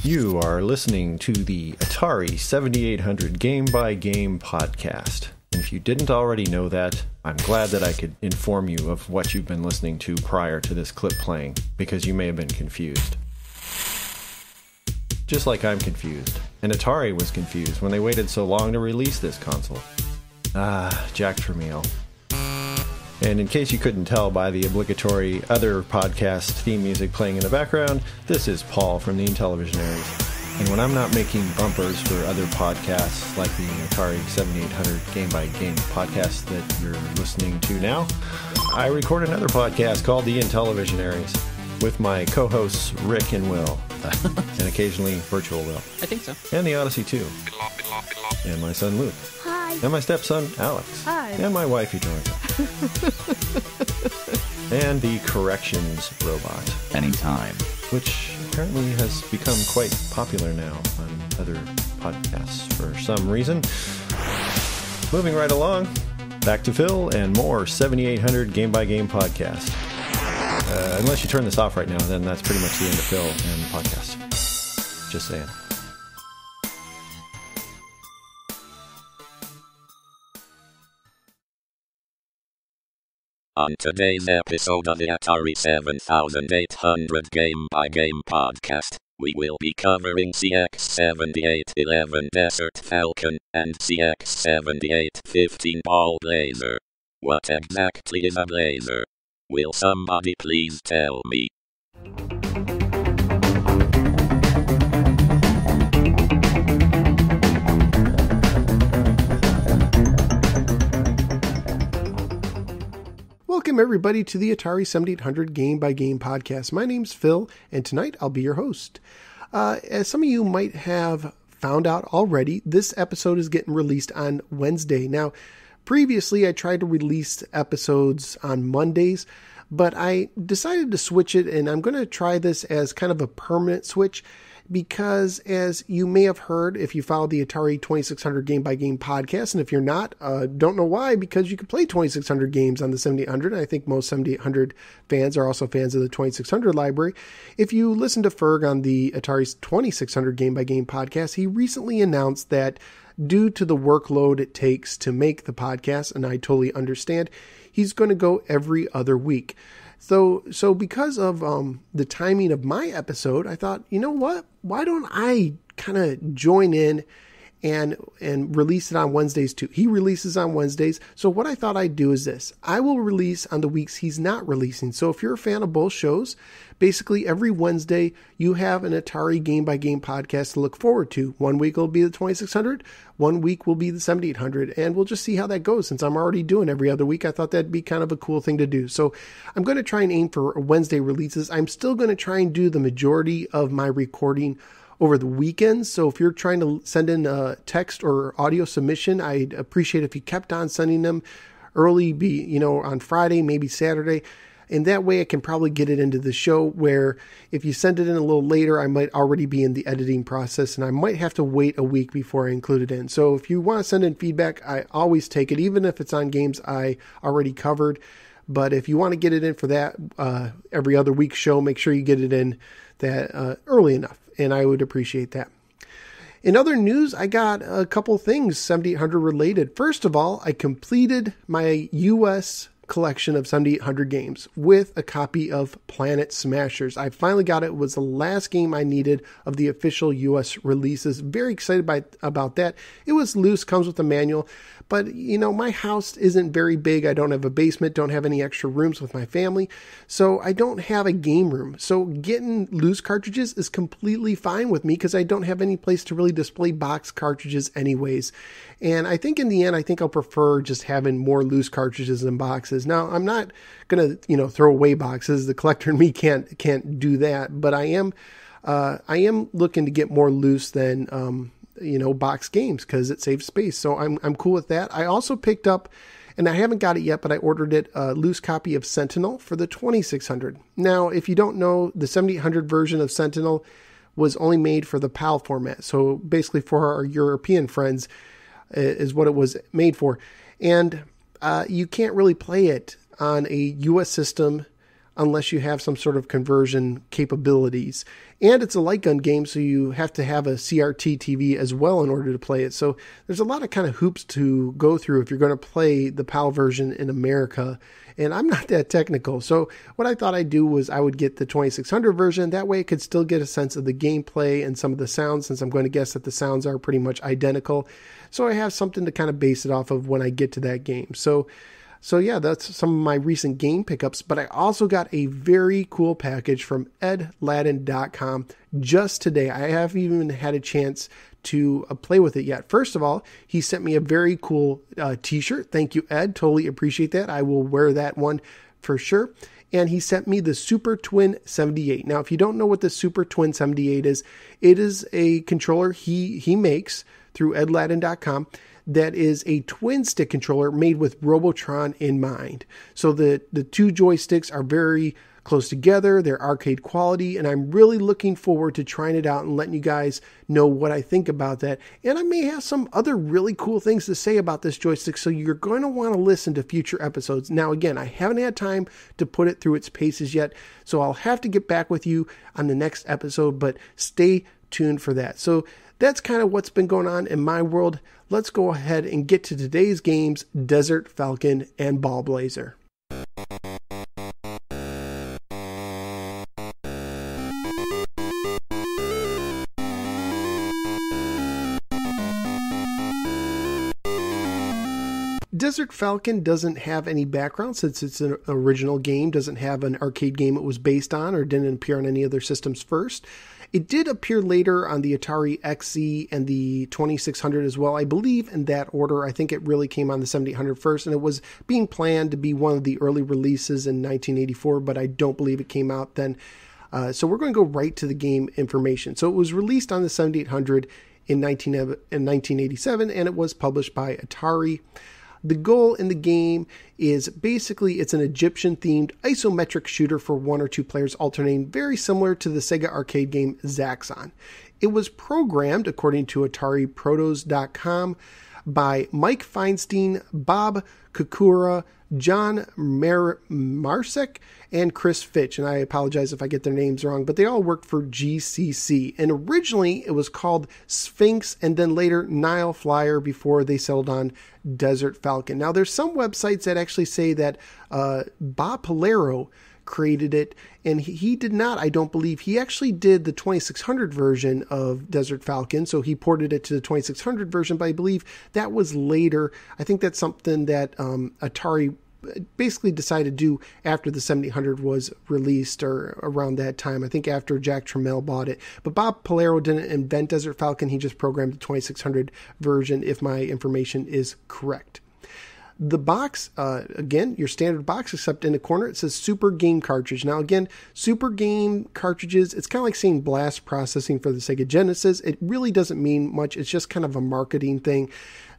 You are listening to the Atari 7800 Game by Game podcast. And if you didn't already know that, I'm glad that I could inform you of what you've been listening to prior to this clip playing, because you may have been confused. Just like I'm confused. And Atari was confused when they waited so long to release this console. Jack Tramiel. And in case you couldn't tell by the obligatory other podcast theme music playing in the background, this is Paul from the Intellivisionaries. And when I'm not making bumpers for other podcasts like the Atari 7800 Game by Game podcast that you're listening to now, I record another podcast called the Intellivisionaries with my co-hosts Rick and Will. And occasionally Virtual Will. I think so. And the Odyssey 2. And my son Luke. Hi. And my stepson Alex. Hi. And my wife Edonica. And the corrections robot. Anytime. Which apparently has become quite popular now on other podcasts for some reason. Moving right along, back to Phil and more 7800 Game by Game podcast. Unless you turn this off right now, then that's pretty much the end of Phil and the podcast. Just saying. On today's episode of the Atari 7800 Game by Game podcast, we will be covering CX7811 Desert Falcon and CX7815 Ballblazer. What exactly is a blazer? Will somebody please tell me? Welcome, everybody, to the Atari 7800 Game by Game podcast. My name's Phil, and tonight I'll be your host. As some of you might have found out already, this episode is getting released on Wednesday. Now, previously, I tried to release episodes on Mondays, but I decided to switch it, and I'm going to try this as kind of a permanent switch because, as you may have heard, if you follow the Atari 2600 Game by Game podcast, and if you're not, don't know why, because you can play 2600 games on the 7800. I think most 7800 fans are also fans of the 2600 library. If you listen to Ferg on the Atari's 2600 Game by Game podcast, he recently announced that due to the workload it takes to make the podcast, and I totally understand, he's going to go every other week. So because of the timing of my episode, I thought, you know what? Why don't I kind of join in and release it on Wednesdays too? He releases on Wednesdays. So what I thought I'd do is this. I will release on the weeks he's not releasing. So if you're a fan of both shows, basically every Wednesday you have an Atari Game by Game podcast to look forward to. One week will be the 2600, one week will be the 7800, and we'll just see how that goes. Since I'm already doing every other week, I thought that'd be kind of a cool thing to do. So I'm going to try and aim for Wednesday releases. I'm still going to try and do the majority of my recording over the weekends. So if you're trying to send in a text or audio submission, I'd appreciate if you kept on sending them early, on Friday, maybe Saturday. And that way I can probably get it into the show, where if you send it in a little later, I might already be in the editing process and I might have to wait a week before I include it in. So if you want to send in feedback, I always take it, even if it's on games I already covered. But if you want to get it in for that every other week show, make sure you get it in that early enough. And I would appreciate that. In other news, I got a couple things 7800 related. First of all, I completed my US collection of 7800 games with a copy of Planet Smashers. I finally got it. It was the last game I needed of the official US releases. Very excited about that. It was loose, comes with a manual, but my house isn't very big. I don't have a basement, don't have any extra rooms with my family, so I don't have a game room. So getting loose cartridges is completely fine with me because I don't have any place to really display box cartridges anyways. And I think in the end, I'll prefer just having more loose cartridges than boxes. Now, I'm not going to, throw away boxes. The collector in me can't do that, but I am looking to get more loose than, box games because it saves space. So I'm cool with that. I also picked up, and I haven't got it yet, but I ordered it, a loose copy of Sentinel for the 2600. Now, if you don't know, the 7800 version of Sentinel was only made for the PAL format. So basically for our European friends is what it was made for. And you can't really play it on a US system unless you have some sort of conversion capabilities. And it's a light gun game, so you have to have a CRT TV as well in order to play it. So there's a lot of kind of hoops to go through if you're going to play the PAL version in America. And I'm not that technical. So what I thought I'd do was I would get the 2600 version. That way I could still get a sense of the gameplay and some of the sounds, since I'm going to guess that the sounds are pretty much identical. So I have something to kind of base it off of when I get to that game. So yeah, that's some of my recent game pickups. But I also got a very cool package from edladden.com just today. I haven't even had a chance to play with it yet. First of all, he sent me a very cool t-shirt. Thank you, Ed. Totally appreciate that. I will wear that one for sure. And he sent me the Super Twin 78. Now, if you don't know what the Super Twin 78 is, it is a controller he makes through edladden.com that is a twin stick controller made with Robotron in mind. So the two joysticks are very close together. They're arcade quality, and I'm really looking forward to trying it out and letting you guys know what I think about that. And I may have some other really cool things to say about this joystick, so you're going to want to listen to future episodes. Now, again, I haven't had time to put it through its paces yet, so I'll have to get back with you on the next episode, but stay tuned for that. So that's kind of what's been going on in my world. Let's go ahead and get to today's games, Desert Falcon and Ballblazer. Desert Falcon doesn't have any background since it's an original game, doesn't have an arcade game it was based on, or didn't appear on any other systems first. It did appear later on the Atari XE and the 2600 as well, I believe in that order. I think it really came on the 7800 first, and it was being planned to be one of the early releases in 1984, but I don't believe it came out then. So we're going to go right to the game information. So it was released on the 7800 in 1987, and it was published by Atari. The goal in the game is basically it's an Egyptian-themed isometric shooter for one or two players alternating, very similar to the Sega arcade game Zaxxon. It was programmed, according to AtariProtos.com, by Mike Feinstein, Bob Kukura, John Marsek, and Chris Fitch. And I apologize if I get their names wrong, but they all worked for GCC. And originally it was called Sphinx, and then later Nile Flyer before they settled on Desert Falcon. Now there's some websites that actually say that Bob Polero created it, and he did not, I don't believe. He actually did the 2600 version of Desert Falcon, so he ported it to the 2600 version, but I believe that was later. I think that's something that Atari basically decided to do after the 7800 was released, or around that time. I think after Jack Tramiel bought it. But Bob Polero didn't invent Desert Falcon, he just programmed the 2600 version, if my information is correct. The box, again, your standard box, except in the corner, it says Super Game Cartridge. Now, again, Super Game Cartridges, it's kind of like saying blast processing for the Sega Genesis. It really doesn't mean much. It's just kind of a marketing thing.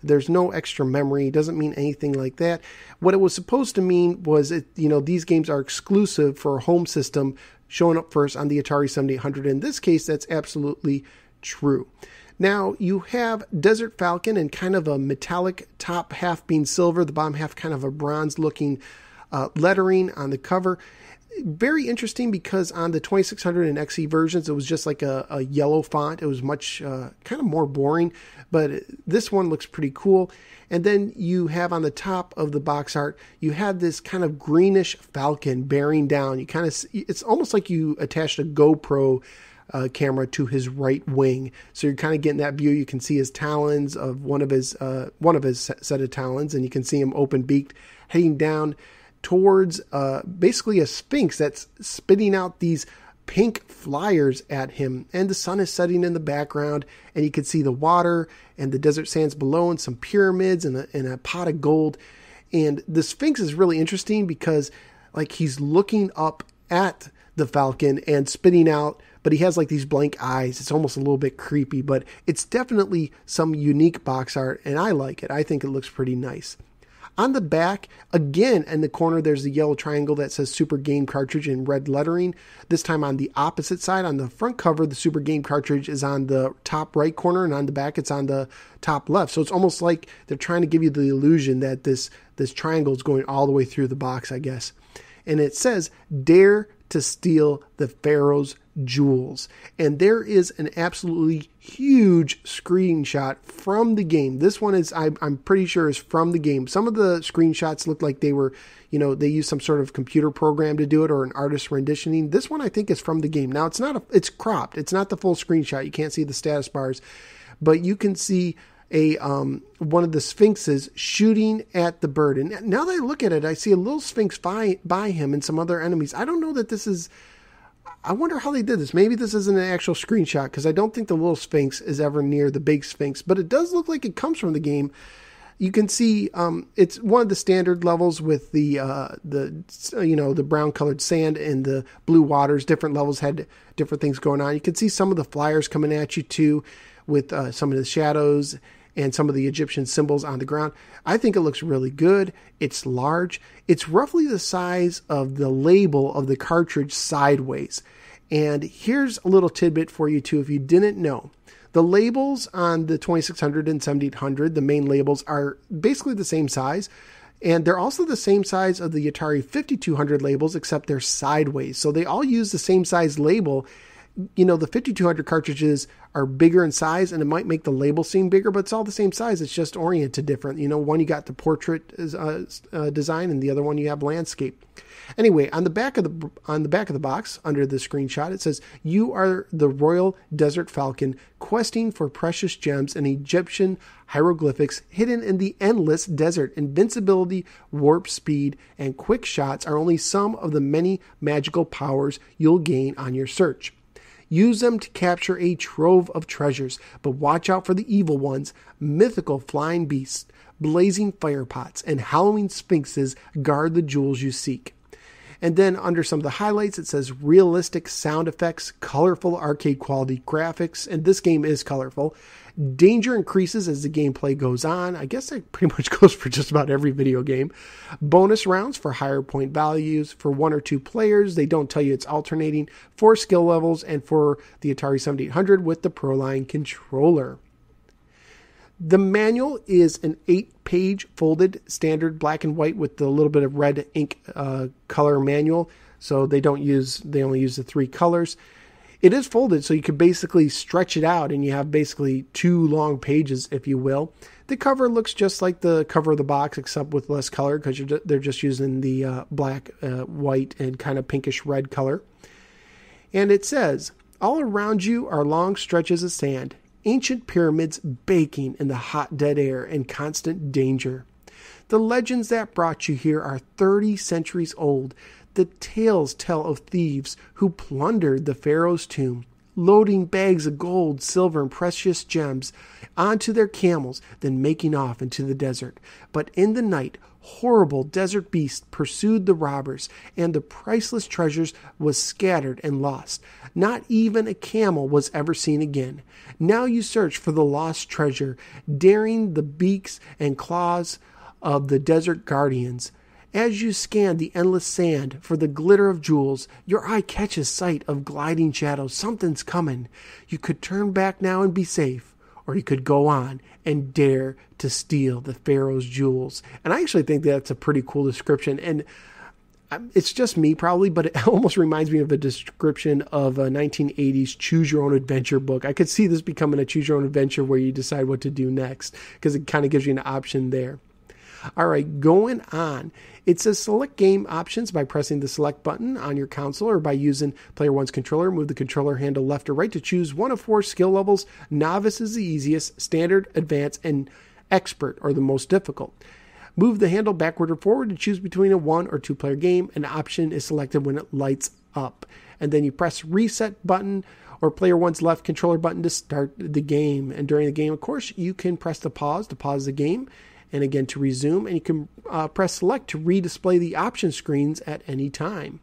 There's no extra memory. It doesn't mean anything like that. What it was supposed to mean was, these games are exclusive for a home system, showing up first on the Atari 7800. In this case, that's absolutely true. Now, you have Desert Falcon in kind of a metallic top half being silver, the bottom half kind of a bronze-looking lettering on the cover. Very interesting because on the 2600 and XE versions, it was just like a yellow font. It was much kind of more boring, but this one looks pretty cool. And then you have on the top of the box art, you have this kind of greenish falcon bearing down. It's almost like you attached a GoPro camera to his right wing, so you're kind of getting that view. You can see his talons of one of his set of talons, and you can see him open beaked heading down towards basically a sphinx that's spitting out these pink flyers at him. And the sun is setting in the background, and you can see the water and the desert sands below, and some pyramids and a pot of gold. And the sphinx is really interesting because like he's looking up at the falcon and spitting out, but he has like these blank eyes. It's almost a little bit creepy, but it's definitely some unique box art, and I like it. I think it looks pretty nice. On the back, again, in the corner, there's the yellow triangle that says Super Game Cartridge in red lettering. This time on the opposite side, on the front cover, the Super Game Cartridge is on the top right corner, and on the back, it's on the top left. So it's almost like they're trying to give you the illusion that this triangle is going all the way through the box, I guess. and it says, "Dare to steal the Pharaoh's jewels." And there is an absolutely huge screenshot from the game. This one is, I'm pretty sure, is from the game. Some of the screenshots look like they were, they used some sort of computer program to do it or an artist renditioning. This one I think is from the game. Now it's cropped. It's not the full screenshot. You can't see the status bars, but you can see one of the sphinxes shooting at the bird. And now that I look at it, I see a little sphinx by him and some other enemies. I don't know that this is, I wonder how they did this. Maybe this isn't an actual screenshot, because I don't think the little sphinx is ever near the big sphinx, but it does look like it comes from the game. You can see it's one of the standard levels with the brown colored sand and the blue waters. Different levels had different things going on. You can see some of the flyers coming at you too, with some of the shadows and some of the Egyptian symbols on the ground. I think it looks really good. It's large. It's roughly the size of the label of the cartridge sideways. And here's a little tidbit for you too, if you didn't know. The labels on the 2600 and 7800, the main labels, are basically the same size. And they're also the same size of the Atari 5200 labels, except they're sideways. So they all use the same size label. The 5200 cartridges are bigger in size, and it might make the label seem bigger, but it's all the same size. It's just oriented different. One you got the portrait design, and the other one you have landscape. Anyway, on the back of the box, under the screenshot, it says, "You are the Royal Desert Falcon, questing for precious gems and Egyptian hieroglyphics hidden in the endless desert. Invincibility, warp speed, and quick shots are only some of the many magical powers you'll gain on your search. Use them to capture a trove of treasures, but watch out for the evil ones. Mythical flying beasts, blazing fire pots, and howling sphinxes guard the jewels you seek." And then under some of the highlights, it says realistic sound effects, colorful arcade quality graphics, and this game is colorful. Danger increases as the gameplay goes on. I guess that pretty much goes for just about every video game. Bonus rounds for higher point values for 1 or 2 players. They don't tell you it's alternating. 4 skill levels, and for the Atari 7800 with the Proline controller. The manual is an 8-page folded standard black and white with a little bit of red ink color manual. So they only use the 3 colors. It is folded, so you could basically stretch it out and you have basically 2 long pages, if you will. The cover looks just like the cover of the box, except with less color, because they're just using the black, white, and kind of pinkish red color. And it says, "All around you are long stretches of sand, ancient pyramids baking in the hot dead air and constant danger. The legends that brought you here are 30 centuries old. The tales tell of thieves who plundered the pharaoh's tomb, loading bags of gold, silver, and precious gems onto their camels, then making off into the desert. But in the night, horrible desert beasts pursued the robbers, and the priceless treasures was scattered and lost. Not even a camel was ever seen again. Now you search for the lost treasure, daring the beaks and claws of the desert guardians. As you scan the endless sand for the glitter of jewels, your eye catches sight of gliding shadows. Something's coming. You could turn back now and be safe, or you could go on and dare to steal the pharaoh's jewels." And I actually think that's a pretty cool description. And it's just me probably, but it almost reminds me of a description of a 1980s choose your own adventure book. I could see this becoming a choose your own adventure where you decide what to do next, because it kind of gives you an option there. All right, going on. It says select game options by pressing the select button on your console or by using player one's controller. Move the controller handle left or right to choose one of 4 skill levels. Novice is the easiest, standard, advanced, and expert are the most difficult. Move the handle backward or forward to choose between a 1 or 2 player game. An option is selected when it lights up. And then you press reset button or player one's left controller button to start the game. And during the game, of course, you can press the pause to pause the game, and again to resume, and you can press select to redisplay the option screens at any time.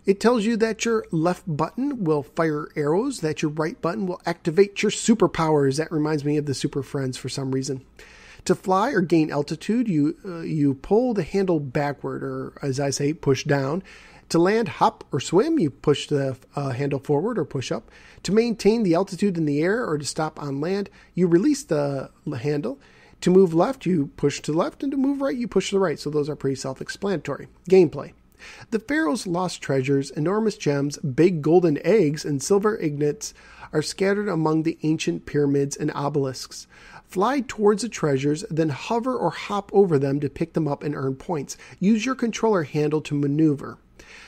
It tells you that your left button will fire arrows, that your right button will activate your superpowers. That reminds me of the Super Friends for some reason. To fly or gain altitude, you pull the handle backward, or as I say, push down. To land, hop, or swim, you push the handle forward or push up. To maintain the altitude in the air or to stop on land, you release the handle. To move left, you push to the left, and to move right, you push to the right. So those are pretty self-explanatory. Gameplay. The Pharaoh's lost treasures, enormous gems, big golden eggs, and silver ingots are scattered among the ancient pyramids and obelisks. Fly towards the treasures, then hover or hop over them to pick them up and earn points. Use your controller handle to maneuver.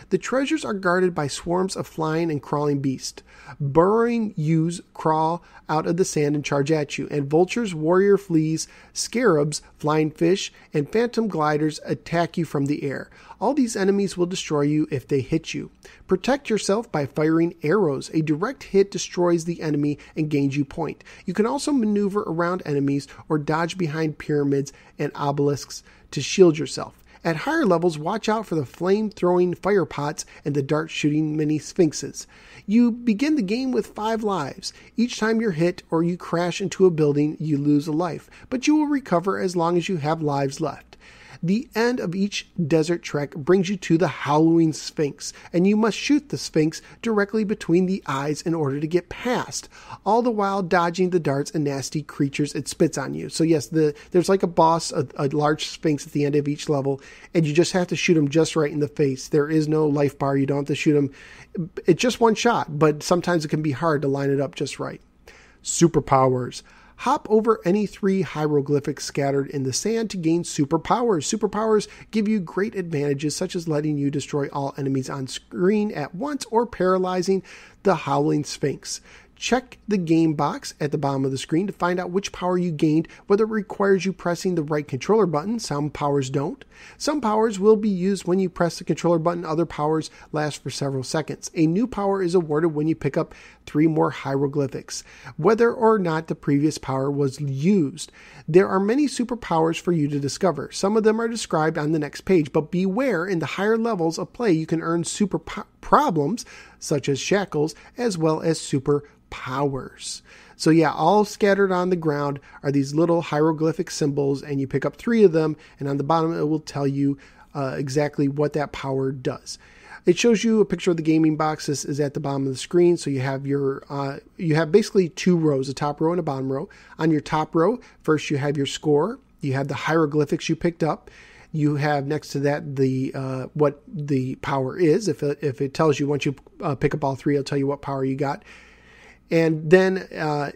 The treasures are guarded by swarms of flying and crawling beasts. Burrowing ewes crawl out of the sand and charge at you, and vultures, warrior fleas, scarabs, flying fish, and phantom gliders attack you from the air. All these enemies will destroy you if they hit you. Protect yourself by firing arrows. A direct hit destroys the enemy and gains you point. You can also maneuver around enemies or dodge behind pyramids and obelisks to shield yourself. At higher levels, watch out for the flame-throwing fire pots and the dart-shooting mini-sphinxes. You begin the game with 5 lives. Each time you're hit or you crash into a building, you lose a life, but you will recover as long as you have lives left. The end of each desert trek brings you to the Howling Sphinx, and you must shoot the Sphinx directly between the eyes in order to get past, all the while dodging the darts and nasty creatures it spits on you. So yes, there's like a boss, a large Sphinx at the end of each level, and you just have to shoot him just right in the face. There is no life bar. You don't have to shoot him. It's just one shot, but sometimes it can be hard to line it up just right. Superpowers. Hop over any 3 hieroglyphics scattered in the sand to gain superpowers. Superpowers give you great advantages, such as letting you destroy all enemies on screen at once or paralyzing the Howling Sphinx. Check the game box at the bottom of the screen to find out which power you gained, whether it requires you pressing the right controller button. Some powers don't. Some powers will be used when you press the controller button. Other powers last for several seconds. A new power is awarded when you pick up 3 more hieroglyphics, whether or not the previous power was used. There are many superpowers for you to discover. Some of them are described on the next page, but beware, in the higher levels of play you can earn super problems, such as shackles, as well as super powers. So yeah, all scattered on the ground are these little hieroglyphic symbols, and you pick up 3 of them, and on the bottom it will tell you exactly what that power does. It shows you a picture of the gaming box. This is at the bottom of the screen. So you have you have basically 2 rows, a top row and a bottom row. On your top row, first you have your score. You have the hieroglyphics you picked up. You have next to that the what the power is. If it tells you, once you pick up all 3, it'll tell you what power you got. And then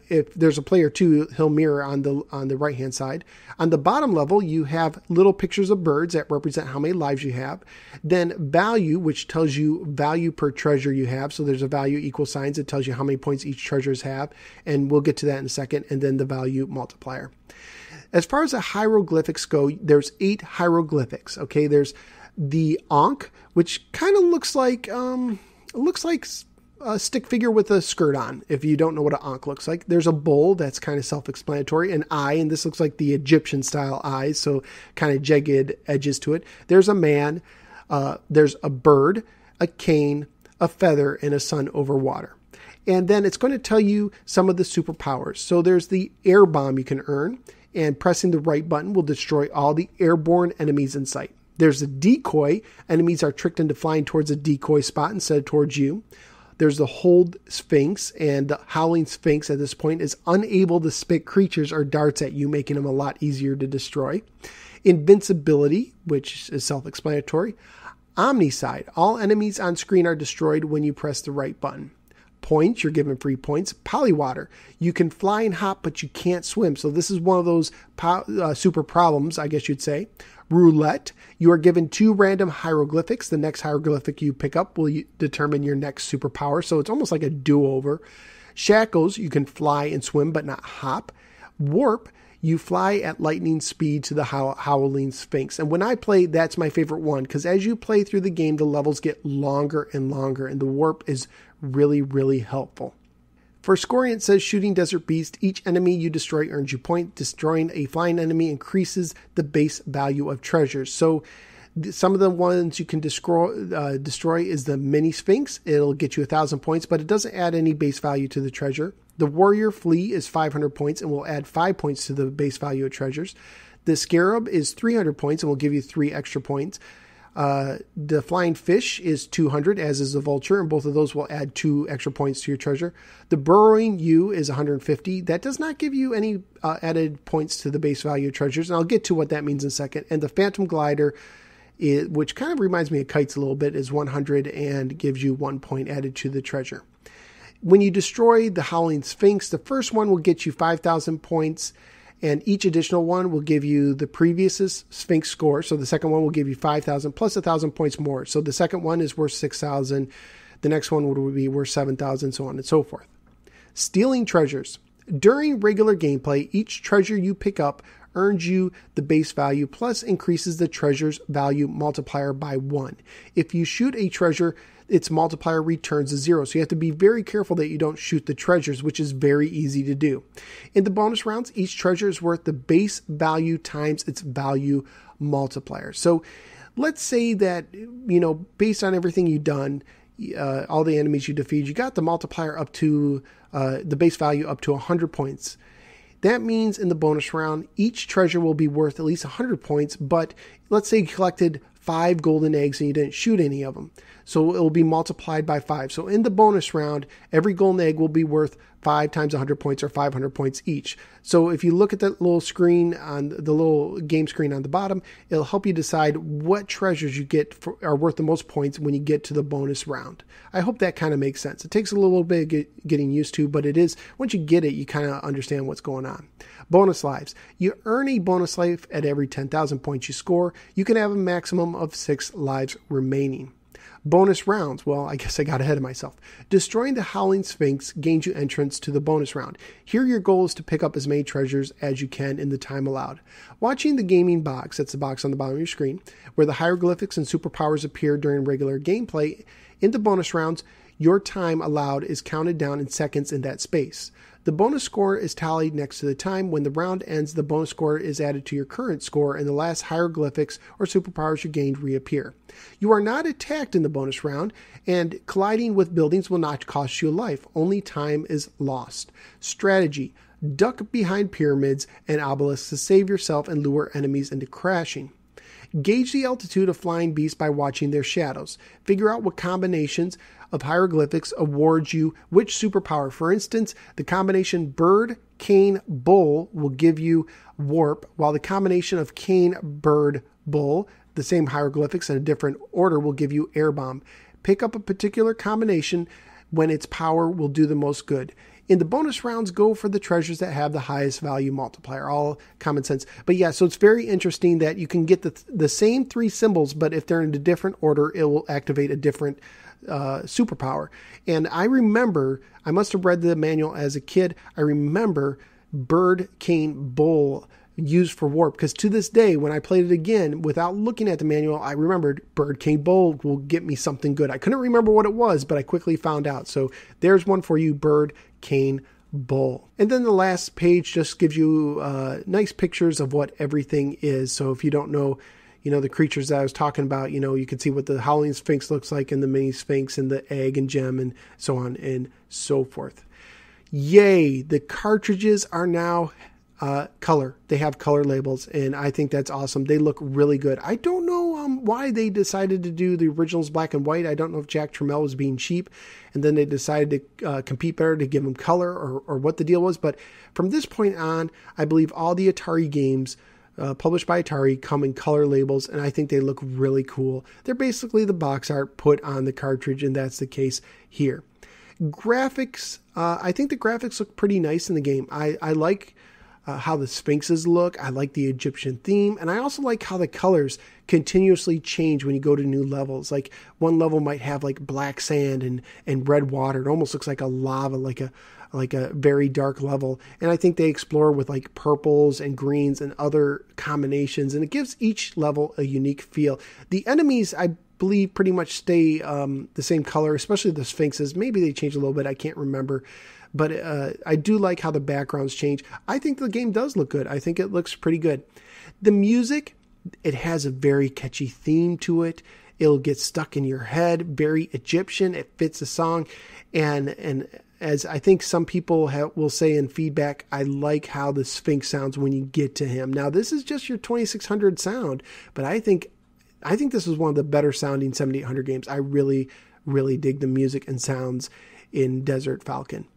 if there's a player too, he'll mirror on the right hand side. On the bottom level, you have little pictures of birds that represent how many lives you have. Then value, which tells you value per treasure you have. So there's a value equal signs. It tells you how many points each treasures have. And we'll get to that in a second. And then the value multiplier. As far as the hieroglyphics go, there's 8 hieroglyphics. Okay, there's the Ankh, which kind of looks like a stick figure with a skirt on, if you don't know what an Ankh looks like. There's a bull, that's kind of self-explanatory, an eye, and this looks like the Egyptian style eyes, so kind of jagged edges to it. There's a man, there's a bird, a cane, a feather, and a sun over water. And then it's going to tell you some of the superpowers. So there's the air bomb you can earn, and pressing the right button will destroy all the airborne enemies in sight. There's a decoy. Enemies are tricked into flying towards a decoy spot instead of towards you. There's the Hold Sphinx, and the Howling Sphinx at this point is unable to spit creatures or darts at you, making them a lot easier to destroy. Invincibility, which is self-explanatory. Omnicide. All enemies on screen are destroyed when you press the right button. Points, you're given free points. Polywater. You can fly and hop, but you can't swim. So this is one of those super problems, I guess you'd say. Roulette. You are given 2 random hieroglyphics. The next hieroglyphic you pick up will determine your next superpower. So it's almost like a do-over. Shackles. You can fly and swim, but not hop. Warp. You fly at lightning speed to the Howling Sphinx. And when I play, that's my favorite one, because as you play through the game, the levels get longer and longer, and the warp is really, really helpful. For scoring, it says shooting Desert Beast. Each enemy you destroy earns you point. Destroying a flying enemy increases the base value of treasures. So some of the ones you can destroy is the Mini Sphinx. It'll get you 1,000 points, but it doesn't add any base value to the treasure. The Warrior Flea is 500 points and will add 5 points to the base value of treasures. The Scarab is 300 points and will give you 3 extra points. The Flying Fish is 200, as is the Vulture, and both of those will add 2 extra points to your treasure. The Burrowing Ewe is 150. That does not give you any added points to the base value of treasures, and I'll get to what that means in a second. And the Phantom Glider which kind of reminds me of kites a little bit, is 100 and gives you 1 point added to the treasure. When you destroy the Howling Sphinx, the first one will get you 5,000 points, and each additional one will give you the previous Sphinx score. So the second one will give you 5,000 plus 1,000 points more. So the second one is worth 6,000. The next one would be worth 7,000, so on and so forth. Stealing treasures. During regular gameplay, each treasure you pick up earns you the base value plus increases the treasure's value multiplier by 1. If you shoot a treasure, its multiplier returns a 0. So you have to be very careful that you don't shoot the treasures, which is very easy to do. In the bonus rounds, each treasure is worth the base value times its value multiplier. So let's say that, based on everything you've done, all the enemies you defeat, you got the multiplier up to the base value up to 100 points. That means in the bonus round, each treasure will be worth at least 100 points, but let's say you collected 5 golden eggs and you didn't shoot any of them. So it will be multiplied by 5. So in the bonus round, every golden egg will be worth 5 times 100 points or 500 points each. So if you look at that little screen on the little game screen on the bottom, it'll help you decide what treasures you get are worth the most points when you get to the bonus round. I hope that kind of makes sense. It takes a little bit of getting used to, but it is, once you get it, you kind of understand what's going on. Bonus lives. You earn a bonus life at every 10,000 points you score. You can have a maximum of 6 lives remaining. Bonus rounds. Well, I guess I got ahead of myself. Destroying the Howling Sphinx gains you entrance to the bonus round. Here your goal is to pick up as many treasures as you can in the time allowed. Watching the gaming box, that's the box on the bottom of your screen, where the hieroglyphics and superpowers appear during regular gameplay, in the bonus rounds, your time allowed is counted down in seconds in that space. The bonus score is tallied next to the time. When the round ends, the bonus score is added to your current score, and the last hieroglyphics or superpowers you gained reappear. You are not attacked in the bonus round, and colliding with buildings will not cost you a life. Only time is lost. Strategy. Duck behind pyramids and obelisks to save yourself and lure enemies into crashing. Gauge the altitude of flying beasts by watching their shadows. Figure out what combinations of hieroglyphics awards you which superpower. For instance, the combination bird, cane, bull will give you warp, while the combination of cane, bird, bull, the same hieroglyphics in a different order, will give you air bomb. Pick up a particular combination when its power will do the most good. In the bonus rounds, go for the treasures that have the highest value multiplier. All common sense. But yeah, so it's very interesting that you can get the same 3 symbols, but if they're in a different order, it will activate a different superpower. And I remember, I must have read the manual as a kid, I remember bird, cane, bull used for warp, because to this day, when I played it again without looking at the manual, I remembered bird, cane, bull will get me something good. I couldn't remember what it was, but I quickly found out. So there's one for you, bird, cane, bull. And then the last page just gives you nice pictures of what everything is. So if you don't know, the creatures that I was talking about, you can see what the Howling Sphinx looks like, and the mini Sphinx, and the egg and gem, and so on and so forth. Yay! The cartridges are now color. They have color labels, and I think that's awesome. They look really good. I don't know why they decided to do the originals black and white. I don't know if Jack Tramiel was being cheap, and then they decided to compete better to give them color, or what the deal was. But from this point on, I believe all the Atari games published by Atari come in color labels, and I think they look really cool. They're basically the box art put on the cartridge, and that's the case here. Graphics, I think the graphics look pretty nice in the game. I like how the Sphinxes look. I like the Egyptian theme, and I also like how the colors continuously change when you go to new levels. Like one level might have like black sand and red water. It almost looks like a lava, like a very dark level. And I think they explore with like purples and greens and other combinations, and it gives each level a unique feel. The enemies, I believe, pretty much stay the same color, especially the Sphinxes. Maybe they change a little bit. I can't remember. But I do like how the backgrounds change. I think the game does look good. I think it looks pretty good. The music, it has a very catchy theme to it. It'll get stuck in your head. Very Egyptian. It fits the song. And as I think some people will say in feedback, I like how the Sphinx sounds when you get to him. Now, this is just your 2600 sound, but I think this is one of the better sounding 7800 games. I really, really dig the music and sounds in Desert Falcon.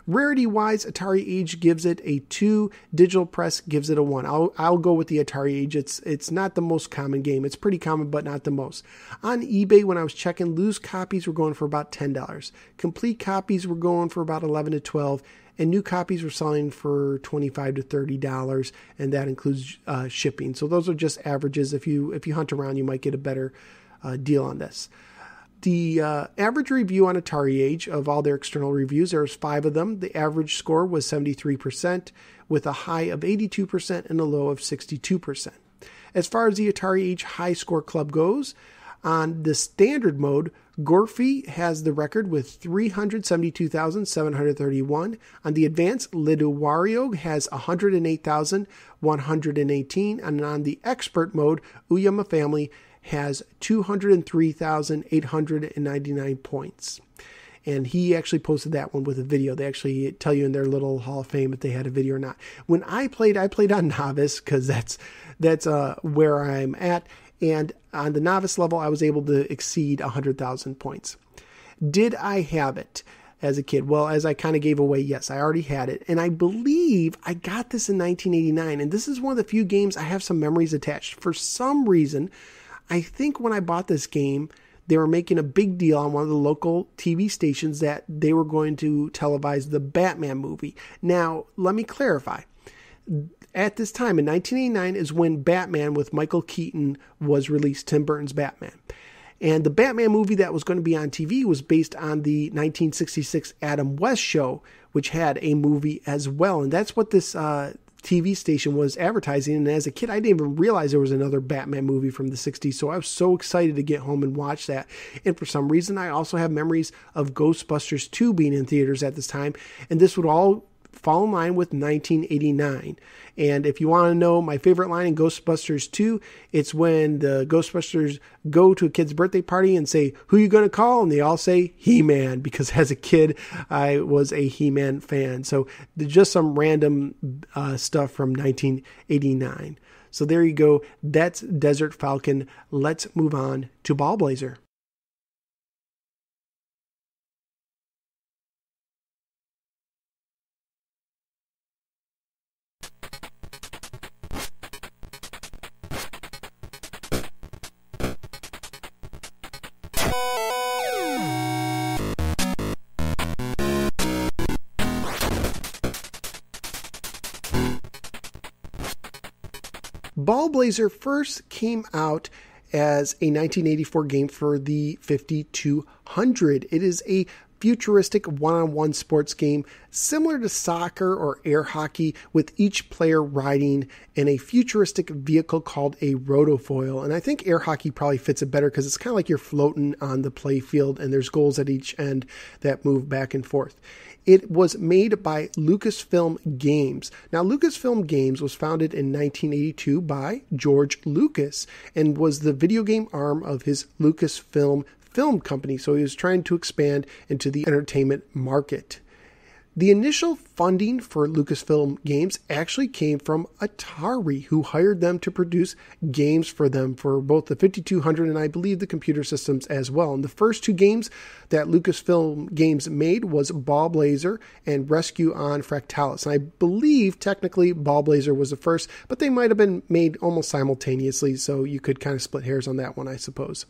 Rarity-wise, Atari Age gives it a 2. Digital Press gives it a 1. I'll go with the Atari Age. It's not the most common game. It's pretty common, but not the most. On eBay, when I was checking, loose copies were going for about $10. Complete copies were going for about $11 to $12. And new copies were selling for $25 to $30, and that includes shipping. So those are just averages. If you hunt around, you might get a better deal on this. The average review on Atari Age of all their external reviews, there's 5 of them. The average score was 73%, with a high of 82% and a low of 62%. As far as the Atari Age High Score Club goes, on the standard mode, Gorfy has the record with 372,731. On the advanced, Liduario has 108,118. And on the expert mode, Uyama Family has 203,899 points. And he actually posted that one with a video. They actually tell you in their little Hall of Fame if they had a video or not. When I played on Novice, because that's where I'm at. And on the Novice level, I was able to exceed 100,000 points. Did I have it as a kid? Well, as I kind of gave away, yes, I already had it. And I believe I got this in 1989. And this is one of the few games I have some memories attached. For some reason, I think when I bought this game, they were making a big deal on one of the local TV stations that they were going to televise the Batman movie. Now, let me clarify. At this time, in 1989, is when Batman with Michael Keaton was released, Tim Burton's Batman. And the Batman movie that was going to be on TV was based on the 1966 Adam West show, which had a movie as well. And that's what this TV station was advertising. And as a kid, I didn't even realize there was another Batman movie from the 60s. So I was so excited to get home and watch that. And for some reason, I also have memories of Ghostbusters 2 being in theaters at this time. And this would all fall in line with 1989. And if you want to know my favorite line in Ghostbusters 2, it's when the Ghostbusters go to a kid's birthday party and say, "Who you going to call?" And they all say He-Man, because as a kid, I was a He-Man fan. So just some random stuff from 1989. So there you go. That's Desert Falcon. Let's move on to Ballblazer. Ballblazer first came out as a 1984 game for the 5200. It is a futuristic one-on-one sports game similar to soccer or air hockey, with each player riding in a futuristic vehicle called a rotofoil. And I think air hockey probably fits it better because it's kind of like you're floating on the play field and there's goals at each end that move back and forth. It was made by Lucasfilm Games. Now, Lucasfilm Games was founded in 1982 by George Lucas and was the video game arm of his Lucasfilm film company. So he was trying to expand into the entertainment market. The initial funding for Lucasfilm Games actually came from Atari, who hired them to produce games for them for both the 5200 and I believe the computer systems as well. And the first 2 games that Lucasfilm Games made was Ballblazer and Rescue on Fractalis. And I believe technically Ballblazer was the first, but they might have been made almost simultaneously, so you could kind of split hairs on that one, I suppose.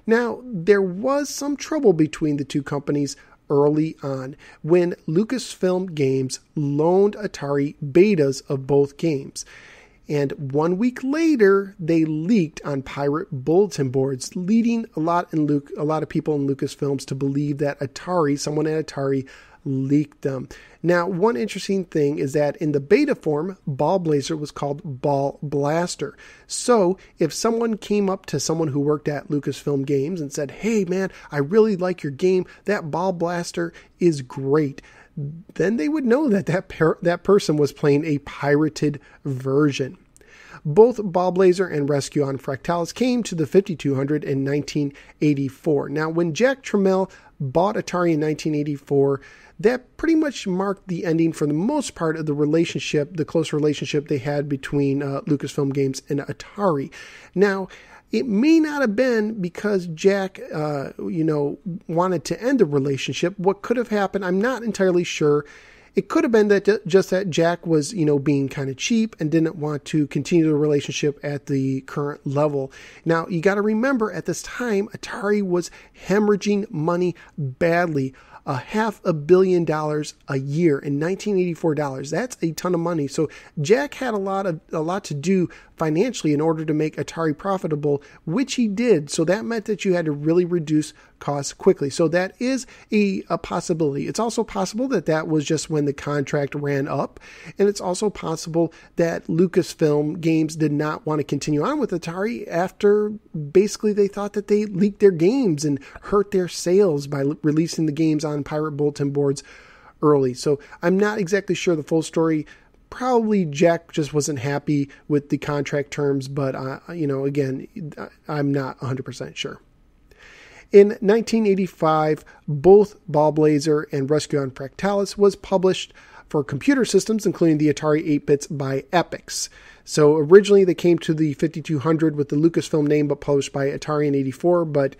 Now, there was some trouble between the two companies early on when Lucasfilm Games loaned Atari betas of both games. And 1 week later, they leaked on pirate bulletin boards, leading a lot of people in Lucasfilms to believe that someone at Atari, leaked them. Now, one interesting thing is that in the beta form, Ballblazer was called Ball Blaster. So if someone came up to someone who worked at Lucasfilm Games and said, "Hey man, I really like your game. That Ball Blaster is great," then they would know that that person was playing a pirated version. Both Ballblazer and Rescue on Fractalis came to the 5200 in 1984. Now, when Jack Tramiel bought Atari in 1984, that pretty much marked the ending for the most part of the relationship, the close relationship they had between Lucasfilm Games and Atari. Now, it may not have been because Jack, wanted to end the relationship. What could have happened, I'm not entirely sure. It could have been that just that Jack was, being kind of cheap and didn't want to continue the relationship at the current level. Now, you got to remember at this time, Atari was hemorrhaging money badly. $500 million a year in 1984 dollars. That's a ton of money. So Jack had a lot to do financially in order to make Atari profitable, which he did. So that meant that you had to really reduce costs quickly. So that is a possibility. It's also possible that was just when the contract ran up. And it's also possible that Lucasfilm Games did not want to continue on with Atari after basically they thought that they leaked their games and hurt their sales by releasing the games on pirate bulletin boards early. So I'm not exactly sure the full story. Probably Jack just wasn't happy with the contract terms, but again, I'm not 100% sure. In 1985, both Ballblazer and Rescue on Fractalis was published for computer systems, including the Atari 8-bits by Epyx. So originally they came to the 5200 with the Lucasfilm name, but published by Atari in 84, but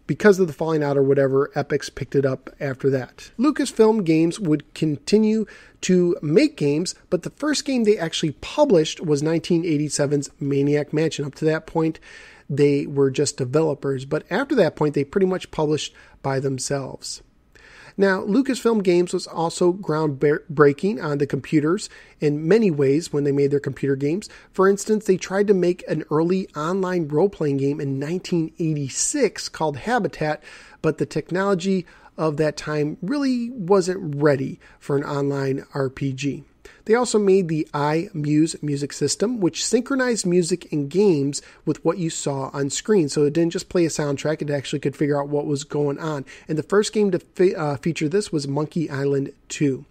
because of the falling out or whatever, Epyx picked it up after that. Lucasfilm Games would continue to make games, but the first game they actually published was 1987's Maniac Mansion. Up to that point, they were just developers, but after that point, they pretty much published by themselves. Now, Lucasfilm Games was also groundbreaking on the computers in many ways when they made their computer games. For instance, they tried to make an early online role-playing game in 1986 called Habitat, but the technology of that time really wasn't ready for an online RPG. They also made the iMuse music system, which synchronized music in games with what you saw on screen. So it didn't just play a soundtrack, it actually could figure out what was going on. And the first game to feature this was Monkey Island 2.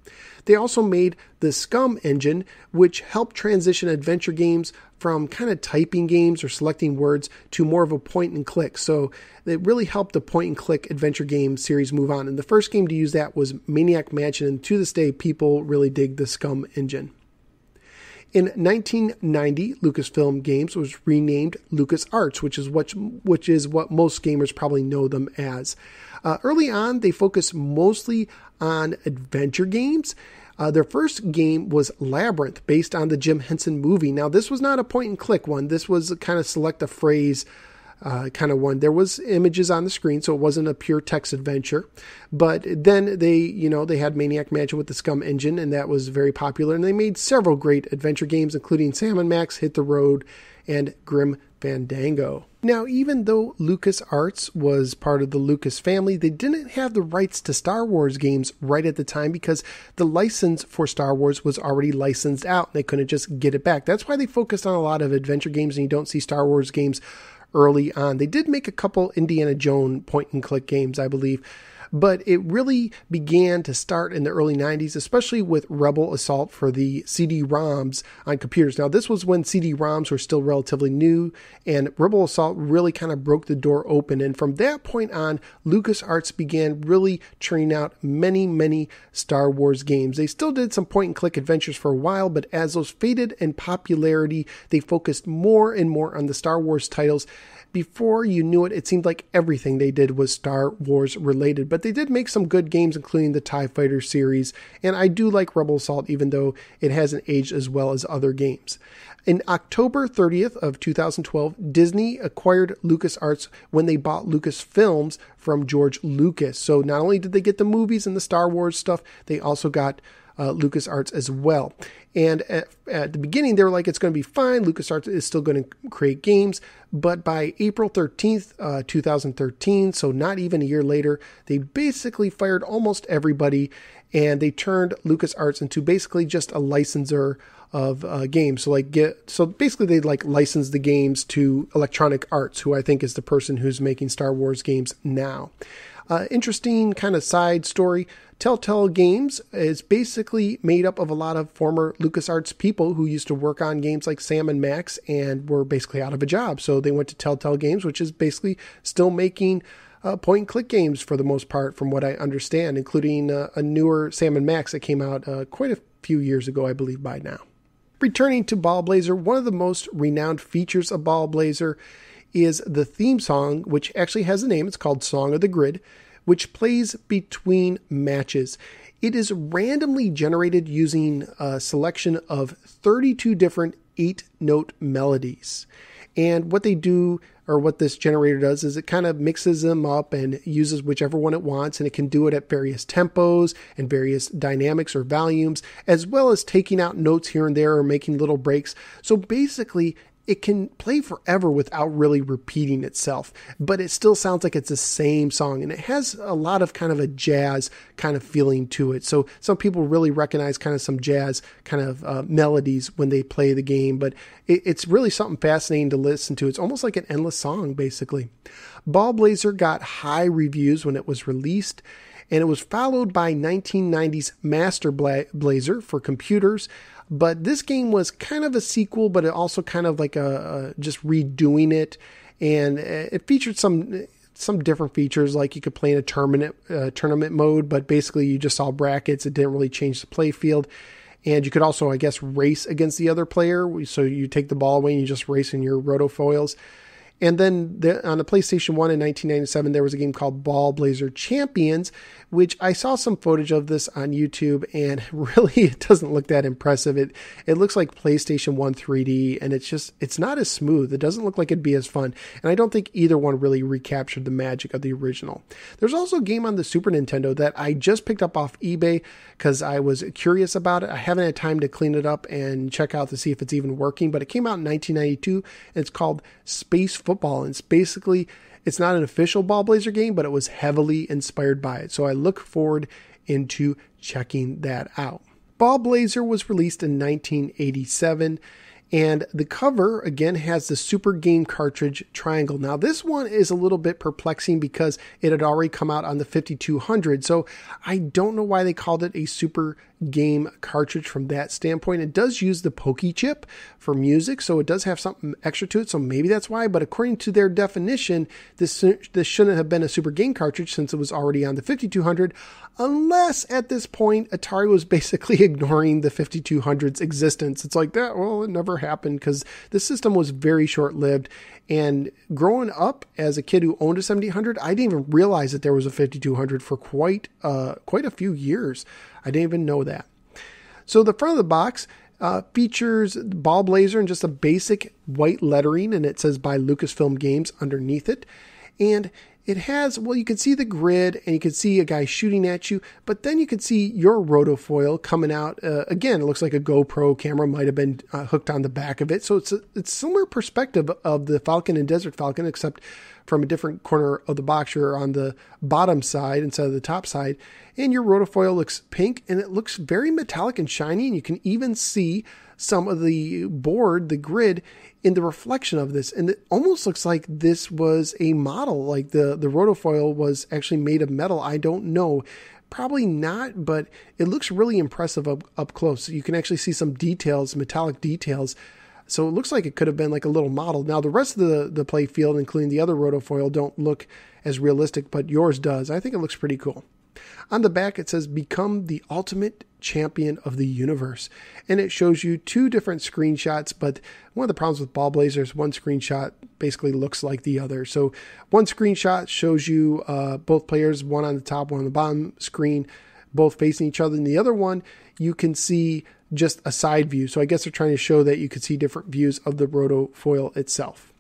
They also made the Scum engine, which helped transition adventure games from kind of typing games or selecting words to more of a point and click. So it really helped the point and click adventure game series move on. And the first game to use that was Maniac Mansion. And to this day, people really dig the Scum engine. In 1990, Lucasfilm Games was renamed LucasArts, which is what most gamers probably know them as. Early on, they focused mostly on adventure games. Their first game was Labyrinth, based on the Jim Henson movie. Now, this was not a point-and-click one. This was a kind of select a phrase kind of one. There was images on the screen, so it wasn't a pure text adventure. But then they had Maniac Mansion with the Scum engine, and that was very popular. And they made several great adventure games, including Sam & Max, Hit the Road, and Grim Fandango. Now, even though LucasArts was part of the Lucas family, they didn't have the rights to Star Wars games right at the time because the license for Star Wars was already licensed out. They couldn't just get it back. That's why they focused on a lot of adventure games, and you don't see Star Wars games early on. They did make a couple Indiana Jones point-and-click games, I believe, but it really began to start in the early 90s, especially with Rebel Assault for the CD-ROMs on computers. Now, this was when CD-ROMs were still relatively new, and Rebel Assault really kind of broke the door open. And from that point on, LucasArts began really churning out many, many Star Wars games. They still did some point-and-click adventures for a while, but as those faded in popularity, they focused more and more on the Star Wars titles. Before you knew it, it seemed like everything they did was Star Wars related, but they did make some good games, including the TIE Fighter series, and I do like Rebel Assault, even though it hasn't aged as well as other games. In October 30th of 2012, Disney acquired LucasArts when they bought Lucasfilms from George Lucas. So not only did they get the movies and the Star Wars stuff, they also got LucasArts as well. And at the beginning, they were like, it's going to be fine. LucasArts is still going to create games. But by April 13th, 2013, so not even a year later, they basically fired almost everybody, and they turned LucasArts into basically just a licensor of games. So basically they license the games to Electronic Arts, who I think is the person who's making Star Wars games now. Interesting kind of side story. Telltale Games is basically made up of a lot of former LucasArts people who used to work on games like Sam and Max and were basically out of a job. So they went to Telltale Games, which is basically still making point-and-click games for the most part, from what I understand, including a newer Sam and Max that came out quite a few years ago, I believe by now. Returning to Ballblazer, one of the most renowned features of Ballblazer is the theme song, which actually has a name. It's called Song of the Grid, which plays between matches. It is randomly generated using a selection of 32 different 8-note melodies. And what they do, or what this generator does, is it kind of mixes them up and uses whichever one it wants, and it can do it at various tempos and various dynamics or volumes, as well as taking out notes here and there or making little breaks. So basically, it can play forever without really repeating itself, but it still sounds like it's the same song, and it has a lot of kind of a jazz kind of feeling to it. So some people really recognize kind of some jazz kind of melodies when they play the game, but it's really something fascinating to listen to. It's almost like an endless song, basically. Ballblazer got high reviews when it was released, and it was followed by 1990's Master Blazer for computers. But this game was kind of a sequel, but it also kind of like just redoing it. And it featured some different features, like you could play in a tournament mode, but basically you just saw brackets. It didn't really change the play field. And you could also, I guess, race against the other player. So you take the ball away and you just race in your rotofoils. And then on the PlayStation 1 in 1997, there was a game called Ballblazer Champions, which I saw some footage of this on YouTube, and really it doesn't look that impressive. It looks like PlayStation 1 3D, and it's not as smooth. It doesn't look like it'd be as fun. And I don't think either one really recaptured the magic of the original. There's also a game on the Super Nintendo that I just picked up off eBay because I was curious about it. I haven't had time to clean it up and check out to see if it's even working, but it came out in 1992, and it's called Space Football. And it's not an official Ballblazer game, but it was heavily inspired by it. So I look forward into checking that out. Ballblazer was released in 1987, and the cover, again, has the Super Game cartridge triangle. Now, this one is a little bit perplexing because it had already come out on the 5200, so I don't know why they called it a Super Game cartridge from that standpoint. It does use the Pokey chip for music, so it does have something extra to it, so maybe that's why, but according to their definition, this shouldn't have been a Super Game cartridge since it was already on the 5200, unless at this point Atari was basically ignoring the 5200's existence. It's like that, well, it never happened because the system was very short-lived. And growing up as a kid who owned a 7800, I didn't even realize that there was a 5200 for quite a few years. I didn't even know that. So the front of the box features Ballblazer in just a basic white lettering, and it says by Lucasfilm Games underneath it. And it has, well, you can see the grid and you can see a guy shooting at you, but then you can see your rotofoil coming out. Again, it looks like a GoPro camera might have been hooked on the back of it. So it's similar perspective of the Falcon and Desert Falcon, except from a different corner of the box. You're on the bottom side instead of the top side, and your rotofoil looks pink and it looks very metallic and shiny, and you can even see some of the board, the grid, in the reflection of this. And it almost looks like this was a model, like the rotofoil was actually made of metal. I don't know. Probably not, but it looks really impressive up close. You can actually see some details, metallic details. So it looks like it could have been like a little model. Now, the rest of the play field, including the other rotofoil, don't look as realistic, but yours does. I think it looks pretty cool. On the back, it says, "Become the ultimate champion of the universe." And it shows you two different screenshots, but one of the problems with Ballblazer is one screenshot basically looks like the other. So one screenshot shows you both players, one on the top, one on the bottom screen, both facing each other. And the other one, you can see just a side view. So I guess they're trying to show that you could see different views of the rotofoil itself.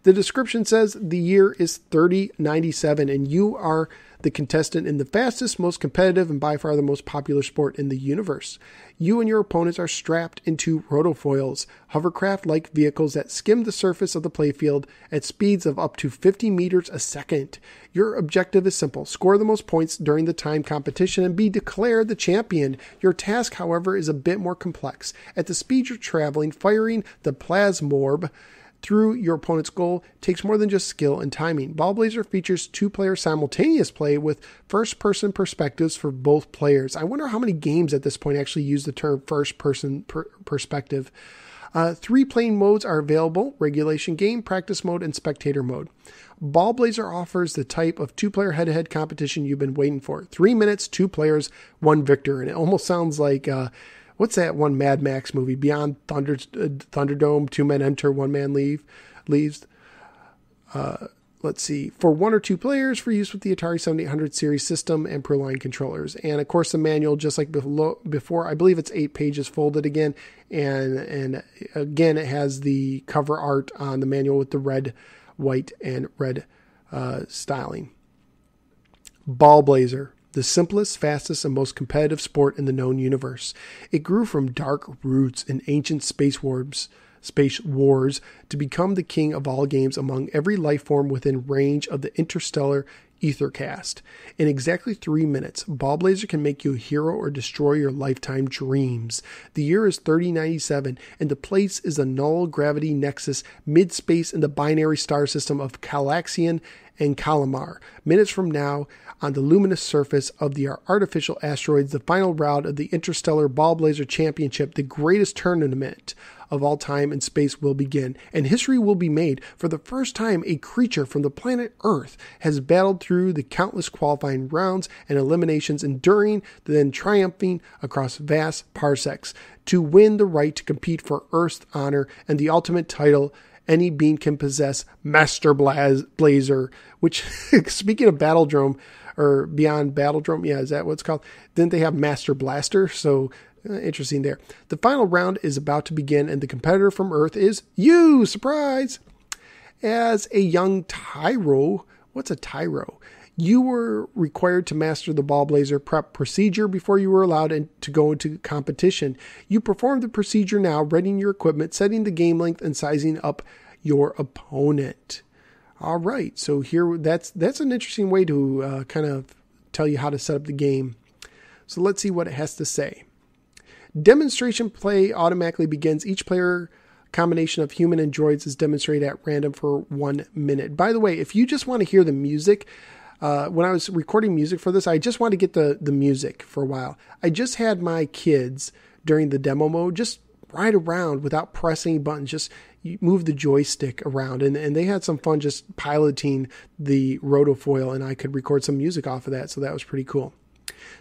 The description says the year is 3097 and you are the contestant in the fastest, most competitive, and by far the most popular sport in the universe. You and your opponents are strapped into rotofoils, hovercraft-like vehicles that skim the surface of the playfield at speeds of up to 50 meters a second. Your objective is simple: score the most points during the time competition and be declared the champion. Your task, however, is a bit more complex. At the speed you're traveling, firing the plasmorb through your opponent's goal takes more than just skill and timing. Ballblazer features 2-player simultaneous play with first-person perspectives for both players. I wonder how many games at this point actually use the term first-person perspective. 3 playing modes are available: regulation game, practice mode, and spectator mode. Ballblazer offers the type of 2-player head-to-head competition you've been waiting for. 3 minutes, 2 players, 1 victor. And it almost sounds like, what's that one Mad Max movie? Beyond Thunderdome, 2 men enter, 1 man leaves. Let's see. For 1 or 2 players for use with the Atari 7800 series system and per-line controllers. And of course the manual, just like before, I believe it's 8 pages folded again. And again, it has the cover art on the manual with the red, white, and red styling. Ballblazer, the simplest, fastest, and most competitive sport in the known universe. It grew from dark roots in ancient space wars to become the king of all games among every life form within range of the interstellar Ethercast. In exactly 3 minutes, Ballblazer can make you a hero or destroy your lifetime dreams. The year is 3097, and the place is a null gravity nexus mid-space in the binary star system of Calaxian and Calamar. Minutes from now, on the luminous surface of the artificial asteroids, the final round of the Interstellar Ballblazer Championship, the greatest tournament of all time in space, will begin, and history will be made. For the first time, a creature from the planet Earth has battled through the countless qualifying rounds and eliminations, enduring, then triumphing across vast parsecs to win the right to compete for Earth's honor and the ultimate title any being can possess, Master Blazer, which, speaking of Battledrome, or Beyond Battledrome, yeah, is that what it's called? Didn't they have Master Blaster? So, interesting there. The final round is about to begin, and the competitor from Earth is you! Surprise! As a young tyro, what's a tyro? You were required to master the Ballblazer prep procedure before you were allowed to go into competition. You perform the procedure now, readying your equipment, setting the game length, and sizing up your opponent. All right, so here that's an interesting way to kind of tell you how to set up the game. So let's see what it has to say. Demonstration play automatically begins. Each player combination of human and droids is demonstrated at random for 1 minute. By the way, if you just want to hear the music, when I was recording music for this, I just wanted to get the music for a while. I just had my kids during the demo mode just ride around without pressing buttons, just move the joystick around, and they had some fun just piloting the rotofoil, and I could record some music off of that, so that was pretty cool.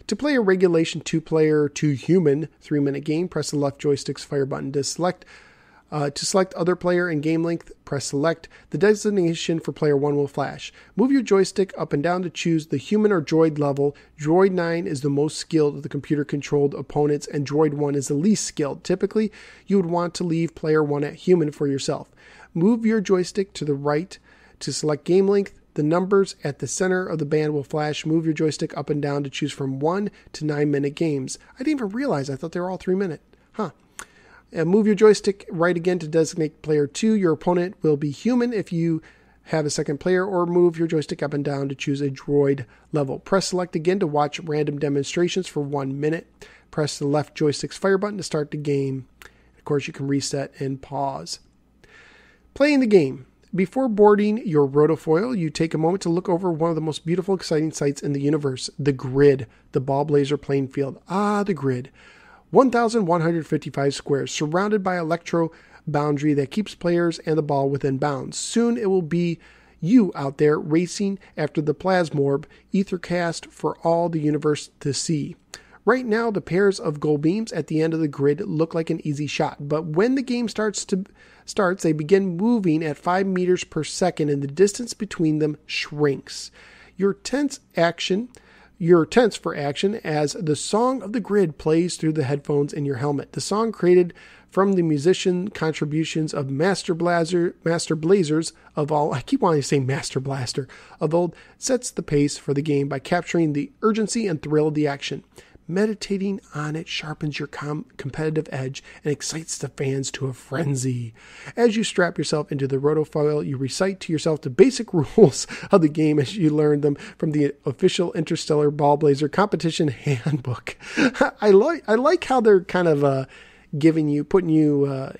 To play a regulation 2-player, 2-human 3-minute game, press the left joystick's fire button. To select other player and game length, press select. The designation for player 1 will flash. Move your joystick up and down to choose the human or droid level. Droid 9 is the most skilled of the computer-controlled opponents, and Droid 1 is the least skilled. Typically, you would want to leave player 1 at human for yourself. Move your joystick to the right to select game length. The numbers at the center of the band will flash. Move your joystick up and down to choose from 1 to 9-minute games. I didn't even realize. I thought they were all 3-minute. Move your joystick right again to designate player 2. Your opponent will be human if you have a second player, or move your joystick up and down to choose a droid level. Press select again to watch random demonstrations for 1 minute. Press the left joystick's fire button to start the game. Of course, you can reset and pause. Playing the game. Before boarding your rotofoil, you take a moment to look over one of the most beautiful, exciting sights in the universe, the grid, the Ballblazer playing field. The grid. 1,155 squares, surrounded by electro boundary that keeps players and the ball within bounds. Soon it will be you out there racing after the Plasmorb Ethercast for all the universe to see. Right now, the pairs of goal beams at the end of the grid look like an easy shot, but when the game starts, they begin moving at 5 meters per second, and the distance between them shrinks. You're tense for action as the song of the grid plays through the headphones in your helmet. The song, created from the musician contributions of Master Blazers of all, I keep wanting to say Master Blaster, of old, sets the pace for the game by capturing the urgency and thrill of the action. Meditating on it sharpens your competitive edge and excites the fans to a frenzy. As you strap yourself into the rotofoil, you recite to yourself the basic rules of the game as you learn them from the official Interstellar Ballblazer competition handbook. I like how they're kind of putting you,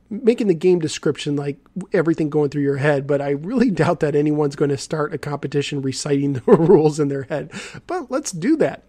making the game description like everything going through your head, but I really doubt that anyone's going to start a competition reciting the rules in their head. But let's do that.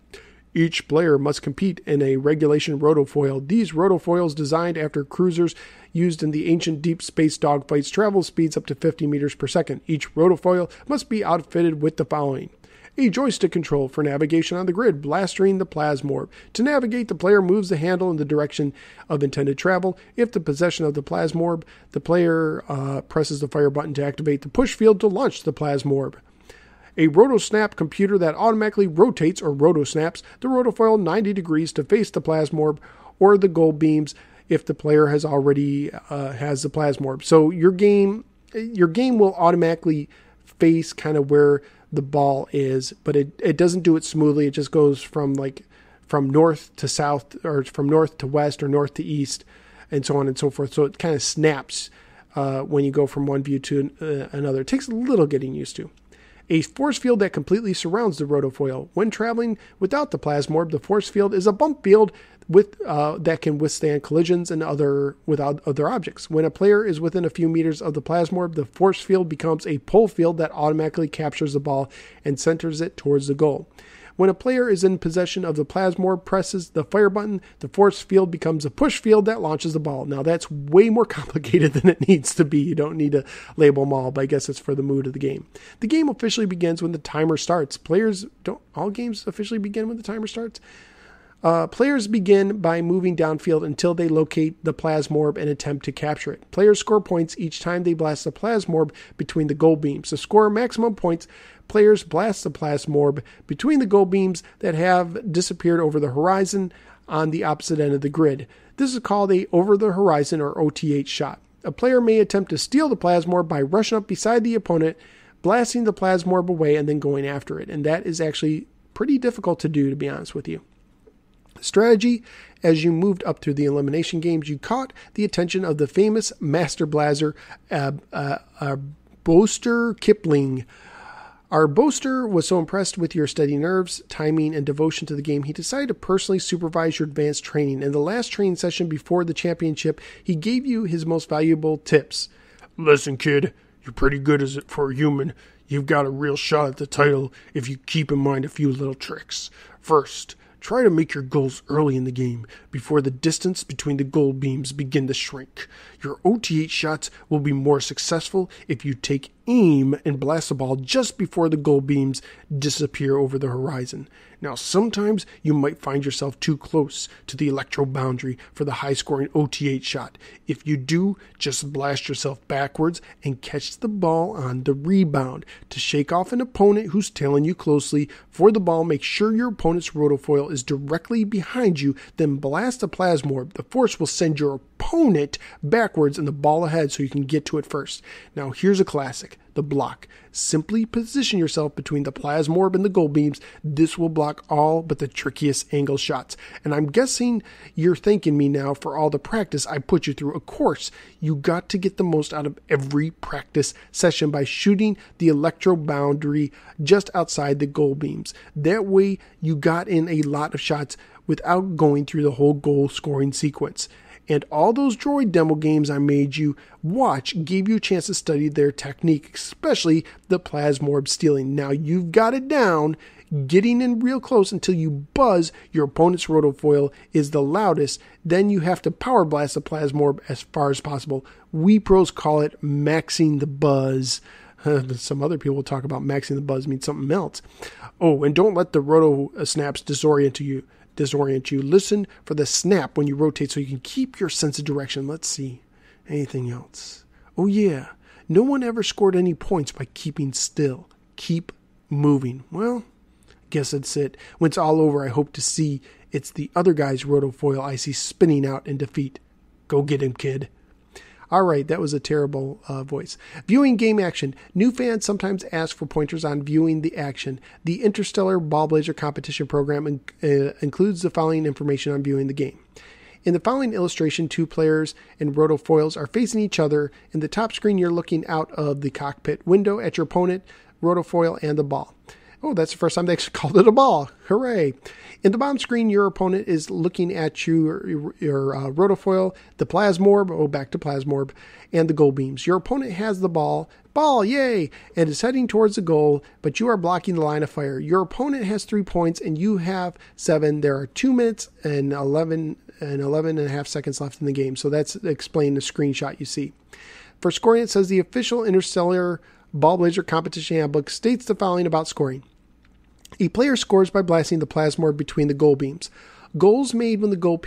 Each player must compete in a regulation rotofoil. These rotofoils, designed after cruisers used in the ancient deep space dogfights, travel speeds up to 50 meters per second. Each rotofoil must be outfitted with the following: a joystick control for navigation on the grid, blastering the plasmorb. To navigate, the player moves the handle in the direction of intended travel. If the possession of the plasmorb, the player presses the fire button to activate the push field to launch the plasmorb. A rotosnap computer that automatically rotates or rotosnaps the rotofoil 90 degrees to face the plasmorb or the goal beams if the player has already has the plasmorb. So your game will automatically face kind of where the ball is, but it doesn't do it smoothly. It just goes from north to south, or from north to west, or north to east, and so on and so forth. So it kind of snaps when you go from one view to another. It takes a little getting used to. A force field that completely surrounds the rotofoil. When traveling without the plasmorb, the force field is a bump field that can withstand collisions and without other objects. When a player is within a few meters of the plasmorb, the force field becomes a pull field that automatically captures the ball and centers it towards the goal. When a player is in possession of the plasmorb, presses the fire button, the force field becomes a push field that launches the ball. Now that's way more complicated than it needs to be. You don't need to label them all, but I guess it's for the mood of the game. The game officially begins when the timer starts. All games officially begin when the timer starts? Players begin by moving downfield until they locate the plasmorb and attempt to capture it. Players score points each time they blast the plasmorb between the goal beams. To score maximum points, players blast the plasmorb between the goal beams that have disappeared over the horizon on the opposite end of the grid. This is called a over-the-horizon or OTH shot. A player may attempt to steal the plasmorb by rushing up beside the opponent, blasting the plasmorb away, and then going after it. And that is actually pretty difficult to do, to be honest with you. Strategy: as you moved up through the elimination games, you caught the attention of the famous master blazer, Boaster Kipling. Our boaster was so impressed with your steady nerves, timing, and devotion to the game, he decided to personally supervise your advanced training. In the last training session before the championship, he gave you his most valuable tips. Listen, kid, you're pretty good as it for a human. You've got a real shot at the title if you keep in mind a few little tricks. First, try to make your goals early in the game, before the distance between the goal beams begin to shrink. Your OTH shots will be more successful if you take aim and blast the ball just before the goal beams disappear over the horizon. Now, sometimes you might find yourself too close to the electro boundary for the high-scoring OTH shot. If you do, just blast yourself backwards and catch the ball on the rebound. To shake off an opponent who's tailing you closely for the ball, make sure your opponent's rotofoil is directly behind you, then blast a plasmorb. The force will send your opponent backwards and the ball ahead so you can get to it first. Now, here's a classic. The block. Simply position yourself between the plasmorb and the goal beams. This will block all but the trickiest angle shots. And I'm guessing you're thanking me now for all the practice I put you through. Of course, you got to get the most out of every practice session by shooting the electro boundary just outside the goal beams. That way, you got in a lot of shots without going through the whole goal scoring sequence. And all those droid demo games I made you watch gave you a chance to study their technique, especially the plasmorb stealing. Now you've got it down, getting in real close until you buzz your opponent's rotofoil is the loudest. Then you have to power blast the plasmorb as far as possible. We pros call it maxing the buzz. Some other people talk about maxing the buzz means something else. Oh, and don't let the roto snaps disorient you. Listen for the snap when you rotate so you can keep your sense of direction. Let's see. Anything else? Oh yeah. No one ever scored any points by keeping still. Keep moving. Well, I guess that's it. When it's all over, I hope to see it's the other guy's rotofoil I see spinning out in defeat. Go get him, kid. All right, that was a terrible voice. Viewing game action. New fans sometimes ask for pointers on viewing the action. The Interstellar Ballblazer competition program includes the following information on viewing the game. In the following illustration, two players and rotofoils are facing each other. In the top screen, you're looking out of the cockpit window at your opponent, rotofoil, and the ball. Oh, that's the first time they actually called it a ball. Hooray. In the bottom screen, your opponent is looking at your rotofoil, the plasmorb, back to plasmorb, and the goal beams. Your opponent has the ball, yay, and is heading towards the goal, but you are blocking the line of fire. Your opponent has 3 points and you have 7. There are 2 minutes and 11 and a half seconds left in the game. So that's explained the screenshot you see. For scoring, it says the official Interstellar Ballblazer competition handbook states the following about scoring. A player scores by blasting the plasmorb between the goal beams. Goals made when the goal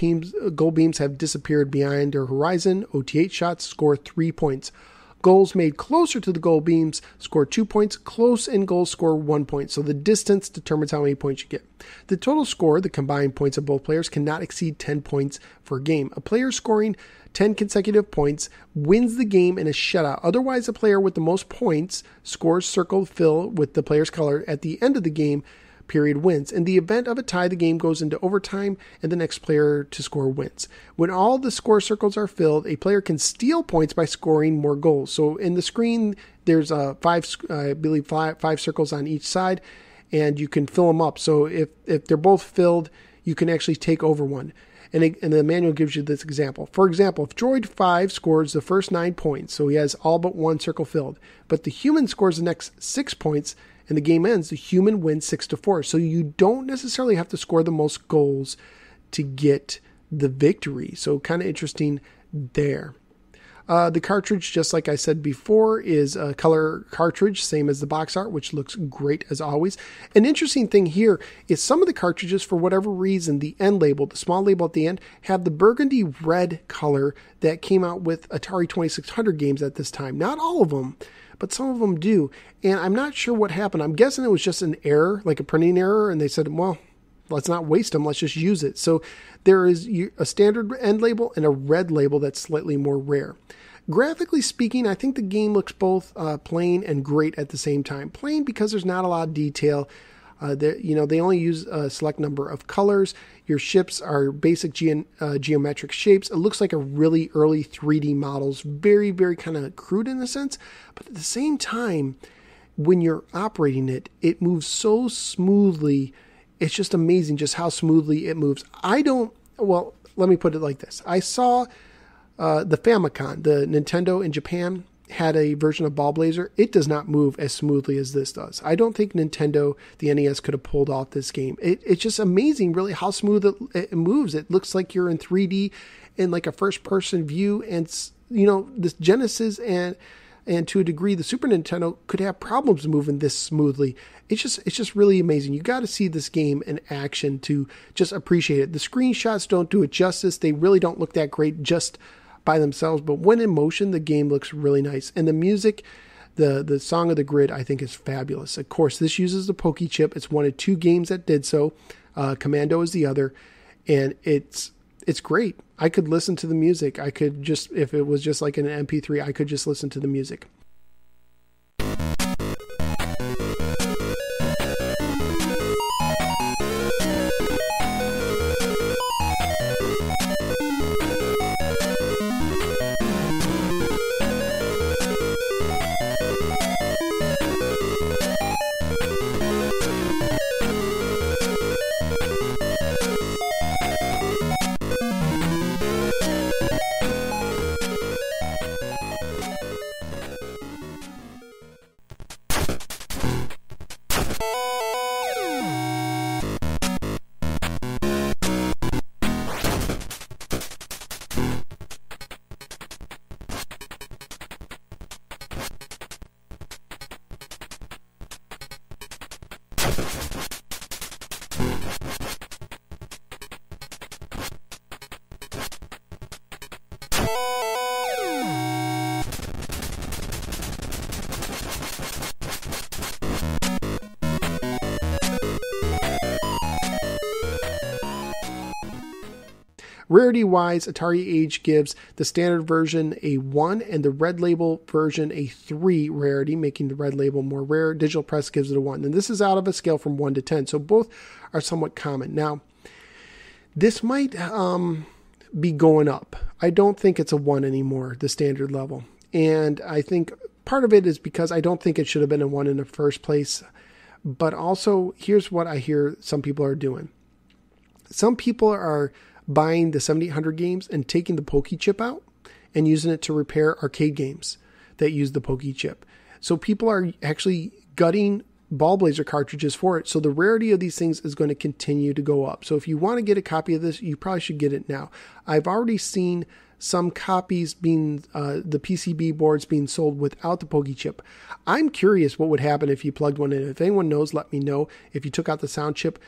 beams have disappeared behind their horizon, OTH shots, score 3 points. Goals made closer to the goal beams score 2 points. Close in goals score 1 point. So the distance determines how many points you get. The total score, the combined points of both players, cannot exceed 10 points for a game. A player scoring 10 consecutive points wins the game in a shutout. Otherwise, the player with the most points scores circle fill with the player's color at the end of the game period wins. In the event of a tie, the game goes into overtime and the next player to score wins. When all the score circles are filled, a player can steal points by scoring more goals. So in the screen, there's five circles on each side, and you can fill them up. So if they're both filled, you can actually take over one. And the manual gives you this example. For example, if Droid 5 scores the first 9 points, so he has all but one circle filled, but the human scores the next 6 points, and the game ends, the human wins 6-4. So you don't necessarily have to score the most goals to get the victory. So kind of interesting there. The cartridge, just like I said before, is a color cartridge, same as the box art, which looks great as always. An interesting thing here is some of the cartridges, for whatever reason, the end label, the small label at the end, have the burgundy red color that came out with Atari 2600 games at this time. Not all of them, but some of them do. And I'm not sure what happened. I'm guessing it was just an error, like a printing error, and they said, well, let's not waste them, let's just use it. So there is a standard end label and a red label that's slightly more rare. Graphically speaking, I think the game looks both plain and great at the same time. Plain because there's not a lot of detail. They only use a select number of colors. Your ships are basic geometric shapes. It looks like a really early 3D models, very, very kind of crude in a sense. But at the same time, when you're operating it, it moves so smoothly. It's just amazing just how smoothly it moves. Let me put it like this. I saw the Famicom, the Nintendo in Japan, had a version of Ballblazer. It does not move as smoothly as this does. I don't think Nintendo, the NES, could have pulled off this game. It's just amazing, really, how smooth it moves. It looks like you're in 3D in like a first-person view. And, this Genesis and to a degree, the Super Nintendo could have problems moving this smoothly. It's just really amazing. You got to see this game in action to just appreciate it. The screenshots don't do it justice. They really don't look that great just by themselves, but when in motion, the game looks really nice. And the music, the Song of the Grid, I think is fabulous. Of course, this uses the Poke chip. It's one of 2 games that did so. Commando is the other, and it's great. I could listen to the music. I could just, if it was just like an MP3, I could just listen to the music. Rarity-wise, Atari Age gives the standard version a 1 and the red label version a 3 rarity, making the red label more rare. Digital Press gives it a 1. And this is out of a scale from 1 to 10, so both are somewhat common. Now, this might be going up. I don't think it's a 1 anymore, the standard level. And I think part of it is because I don't think it should have been a 1 in the first place. But also, here's what I hear some people are doing. Some people are buying the 7800 games and taking the Pokey chip out and using it to repair arcade games that use the Pokey chip. So people are actually gutting Ballblazer cartridges for it. So the rarity of these things is going to continue to go up. So if you want to get a copy of this, you probably should get it now. I've already seen some copies being, the PCB boards being sold without the Pokey chip. I'm curious what would happen if you plugged one in. If anyone knows, let me know. If you took out the sound chip,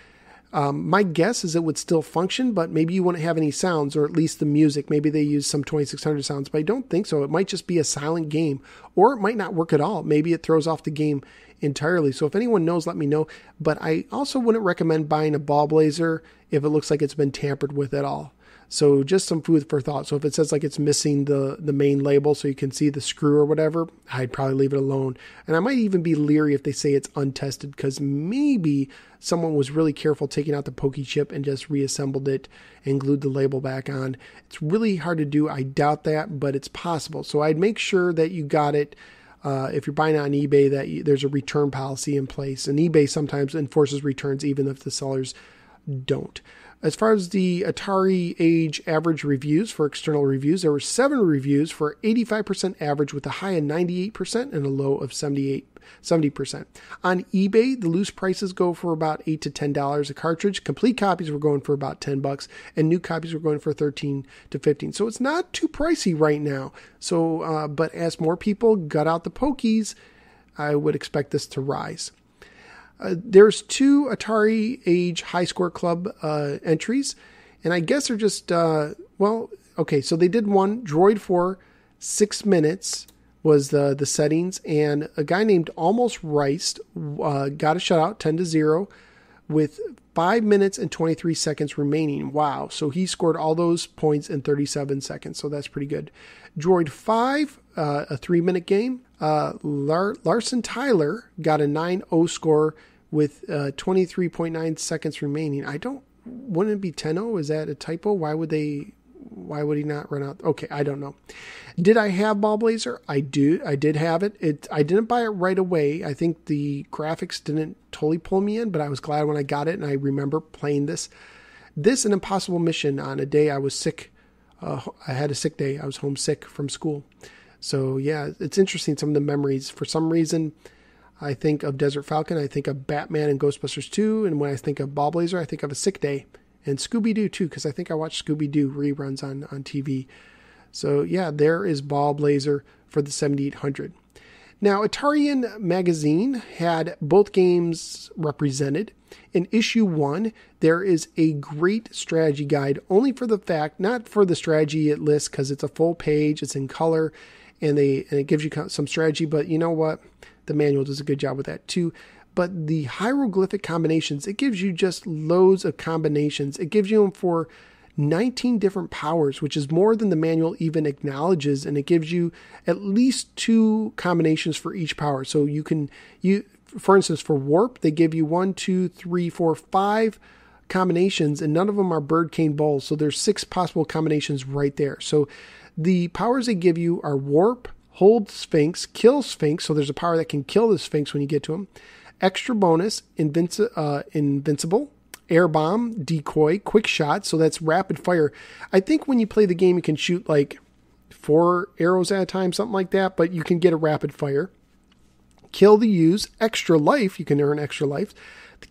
my guess is it would still function, but maybe you wouldn't have any sounds, or at least the music. Maybe they use some 2600 sounds, but I don't think so. It might just be a silent game, or it might not work at all. Maybe it throws off the game entirely. So if anyone knows, let me know. But I also wouldn't recommend buying a Ballblazer if it looks like it's been tampered with at all. So just some food for thought. So if it says like it's missing the main label so you can see the screw or whatever, I'd probably leave it alone. And I might even be leery if they say it's untested, because maybe someone was really careful taking out the Pokey chip and just reassembled it and glued the label back on. It's really hard to do. I doubt that, but it's possible. So I'd make sure that you got it. If you're buying on eBay, that there's a return policy in place. And eBay sometimes enforces returns even if the sellers don't. As far as the Atari Age average reviews for external reviews, there were 7 reviews for 85% average with a high of 98% and a low of 70%. On eBay, the loose prices go for about $8 to $10 a cartridge. Complete copies were going for about $10, and new copies were going for $13 to $15. So it's not too pricey right now. So, but as more people gut out the Pokies, I would expect this to rise. There's 2 Atari Age High Score Club entries, and I guess they're just, okay, so they did one, Droid for 6 minutes was the settings, and a guy named Almost Riced got a shutout, 10-0, with 5 minutes and 23 seconds remaining. Wow, so he scored all those points in 37 seconds, so that's pretty good. Droid 5, a 3-minute game. Larson Tyler got a 9-0 score with 23.9 seconds remaining. Wouldn't it be 10-0? Is that a typo? Why would he not run out? Okay, I don't know. Did I have Ballblazer? I did have it. I didn't buy it right away. I think the graphics didn't totally pull me in, but I was glad when I got it, and I remember playing this. An impossible mission on a day I was sick. I had a sick day. I was homesick from school. So yeah, it's interesting, some of the memories. For some reason, I think of Desert Falcon, I think of Batman and Ghostbusters 2, and when I think of Ballblazer, I think of a sick day. And Scooby-Doo too, because I think I watched Scooby-Doo reruns on TV. So yeah, there is Ballblazer for the 7800. Now, Atarian Magazine had both games represented. In issue 1, there is a great strategy guide, only for the fact, not for the strategy it lists, because it's a full page, it's in color, and it gives you some strategy, but you know what? The manual does a good job with that too. But the hieroglyphic combinations, it gives you just loads of combinations. It gives you them for 19 different powers, which is more than the manual even acknowledges, and it gives you at least 2 combinations for each power. So for instance, for warp, they give you 1, 2, 3, 4, 5 combinations, and none of them are bird cane bowls. So there's 6 possible combinations right there. So the powers they give you are warp, hold Sphinx, kill Sphinx. So there's a power that can kill the Sphinx when you get to him. Extra bonus, invincible, air bomb, decoy, quick shot. So that's rapid fire. I think when you play the game, you can shoot like 4 arrows at a time, something like that, but you can get a rapid fire. Kill the use, extra life. You can earn extra life.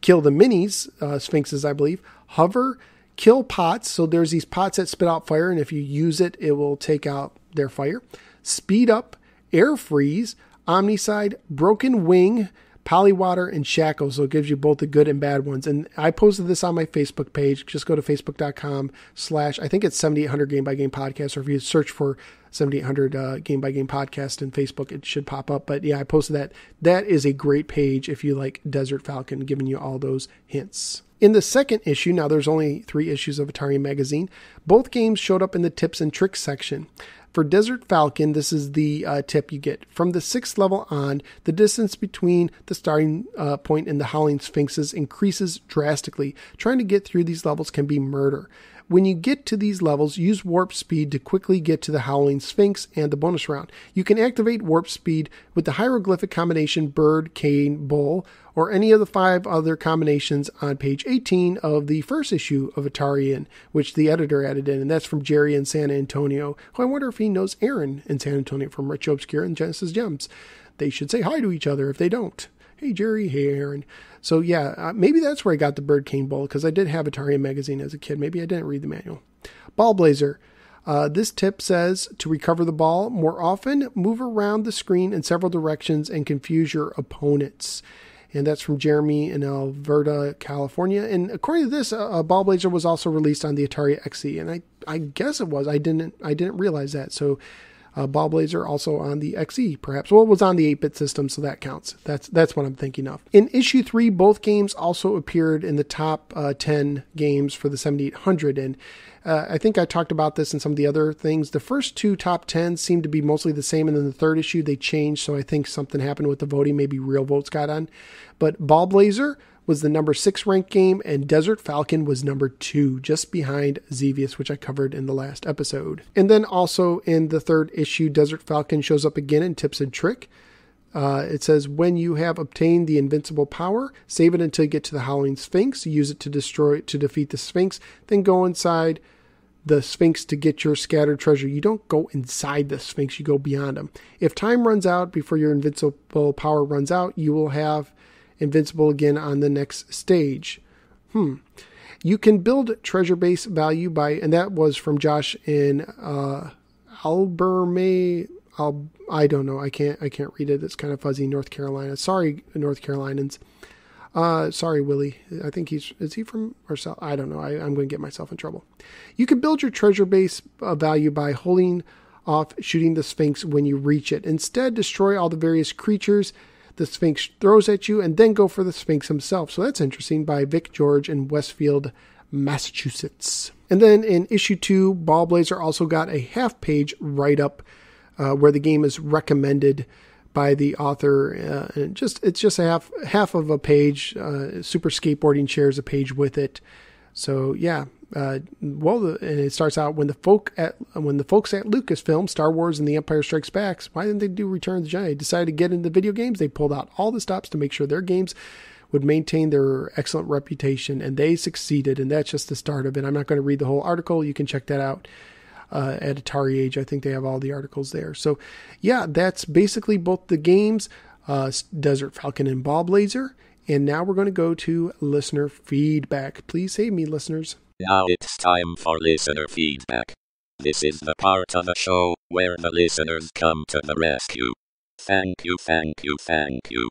Kill the minis, Sphinxes, I believe. Hover, kill pots. So there's these pots that spit out fire, and if you use it, it will take out their fire. Speed up, air freeze, omnicide, broken wing, polywater, and shackle. So it gives you both the good and bad ones. And I posted this on my Facebook page. Just go to facebook.com/ I think it's 7800 Game by Game Podcast, or if you search for 7800 Game by Game Podcast in Facebook, it should pop up. But yeah, I posted that. That is a great page if you like Desert Falcon, giving you all those hints. In the second issue, now there's only 3 issues of Atari Magazine, both games showed up in the tips and tricks section. For Desert Falcon, this is the tip you get. From the 6th level on, the distance between the starting point and the Howling Sphinxes increases drastically. Trying to get through these levels can be murder. When you get to these levels, use warp speed to quickly get to the Howling Sphinx and the bonus round. You can activate warp speed with the hieroglyphic combination bird, cane, bull, or any of the 5 other combinations on page 18 of the first issue of Atari, in which the editor added in, and that's from Jerry in San Antonio, who I wonder if he knows Aaron in San Antonio from Retro Obscure and Genesis Gems. They should say hi to each other if they don't. Hey, Jerry. Hey, Aaron. So, yeah, maybe that's where I got the Bird Cane Bull, because I did have Atari magazine as a kid. Maybe I didn't read the manual. Ballblazer. This tip says to recover the ball more often, move around the screen in several directions and confuse your opponents. And that's from Jeremy in Alberta, California. And according to this, Ballblazer was also released on the Atari XE, and I guess it was. I didn't realize that. So Ballblazer also on the XE, perhaps. Well, it was on the 8-bit system, so that counts. That's what I'm thinking of. In issue 3, both games also appeared in the top 10 games for the 7800, and I think I talked about this in some of the other things. The first 2 top 10s seem to be mostly the same, and then the third issue they changed, so I think something happened with the voting. Maybe real votes got on. But Ballblazer was the number 6 ranked game, and Desert Falcon was number 2, just behind Xevious, which I covered in the last episode. And then also in the third issue, Desert Falcon shows up again in Tips and Trick. It says, when you have obtained the invincible power, save it until you get to the Howling Sphinx. Use it to defeat the Sphinx. Then go inside the Sphinx to get your scattered treasure. You don't go inside the Sphinx, you go beyond them. If time runs out before your invincible power runs out, you will have invincible again on the next stage. You can build treasure base value by, and that was from Josh in Albermay. I don't know. I can't read it. It's kind of fuzzy. North Carolina. Sorry, North Carolinians. Sorry, Willie. I think is he from or south? I don't know. I'm going to get myself in trouble. You can build your treasure base value by holding off shooting the Sphinx when you reach it. Instead, destroy all the various creatures the Sphinx throws at you, and then go for the Sphinx himself. So that's interesting, by Vic George in Westfield, Massachusetts. And then in issue 2, Ballblazer also got a half-page write-up where the game is recommended by the author. And it's just a half of a page. Super Skateboarding shares a page with it. So yeah. And it starts out, when the folks at Lucasfilm, Star Wars and The Empire Strikes Back, why didn't they do Return of the Jedi? Decided to get into video games. They pulled out all the stops to make sure their games would maintain their excellent reputation, and they succeeded. And that's just the start of it. I'm not going to read the whole article. You can check that out at Atari Age. I think they have all the articles there. So yeah, that's basically both the games, Desert Falcon and Ballblazer. And now we're going to go to listener feedback. Please save me, listeners. Now it's time for listener feedback. This is the part of the show where the listeners come to the rescue. Thank you, thank you, thank you.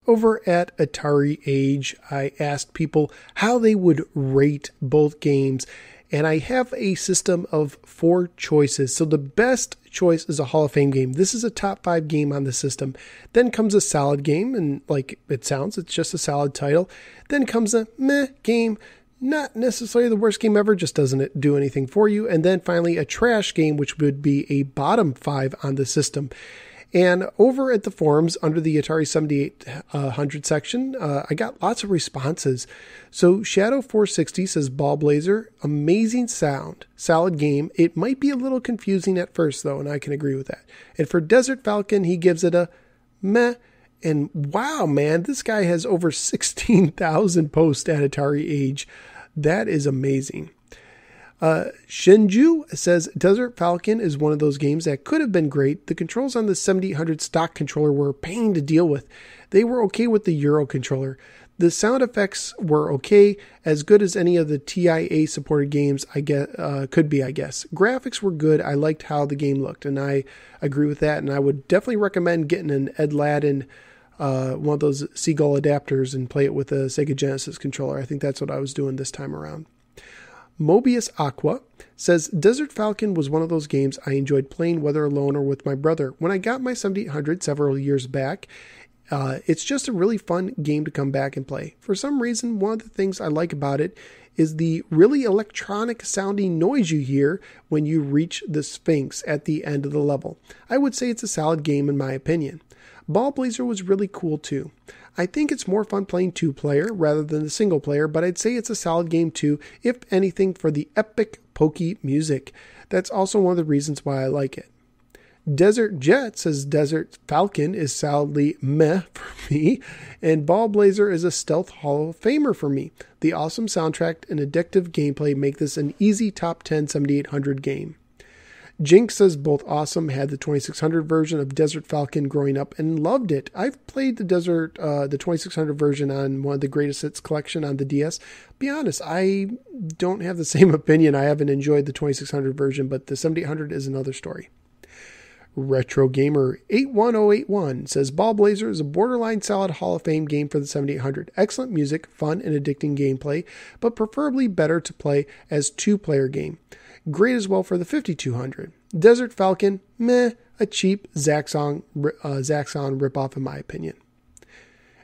Over at Atari Age, I asked people how they would rate both games, and I have a system of 4 choices. So the best choice is a Hall of Fame game. This is a top 5 game on the system. Then comes a solid game, and like it sounds, it's just a solid title. Then comes a meh game. Not necessarily the worst game ever, just doesn't do anything for you. And then finally a trash game, which would be a bottom 5 on the system. And over at the forums under the Atari 7800 section, I got lots of responses. So Shadow460 says, Ballblazer, amazing sound, solid game. It might be a little confusing at first though, and I can agree with that. And for Desert Falcon, he gives it a meh. And wow, man, this guy has over 16,000 posts at Atari Age. That is amazing. Shinju says, Desert Falcon is one of those games that could have been great. The controls on the 7800 stock controller were a pain to deal with. They were okay with the Euro controller. The sound effects were okay, as good as any of the TIA supported games could be, I guess. Graphics were good. I liked how the game looked, and I agree with that. And I would definitely recommend getting an Ed Ladin, one of those Seagull adapters, and play it with a Sega Genesis controller. I think that's what I was doing this time around. Mobius Aqua says, Desert Falcon was one of those games I enjoyed playing, whether alone or with my brother. When I got my 7800 several years back, it's just a really fun game to come back and play. For some reason, one of the things I like about it is the really electronic sounding noise you hear when you reach the Sphinx at the end of the level. I would say it's a solid game in my opinion. Ballblazer was really cool too. I think it's more fun playing 2-player rather than the single player, but I'd say it's a solid game too, if anything, for the epic pokey music. That's also one of the reasons why I like it. Desert Jet says Desert Falcon is solidly meh for me, and Ballblazer is a stealth Hall of Famer for me. The awesome soundtrack and addictive gameplay make this an easy top 10 7800 game. Jinx says both awesome, had the 2600 version of Desert Falcon growing up and loved it. I've played the 2600 version on one of the greatest hits collection on the DS. Be honest, I don't have the same opinion. I haven't enjoyed the 2600 version, but the 7800 is another story. Retro Gamer 81081 says Ballblazer is a borderline solid Hall of Fame game for the 7800. Excellent music, fun and addicting gameplay, but preferably better to play as 2-player game. Great as well for the 5200. Desert Falcon, meh, a cheap Zaxxon ripoff in my opinion.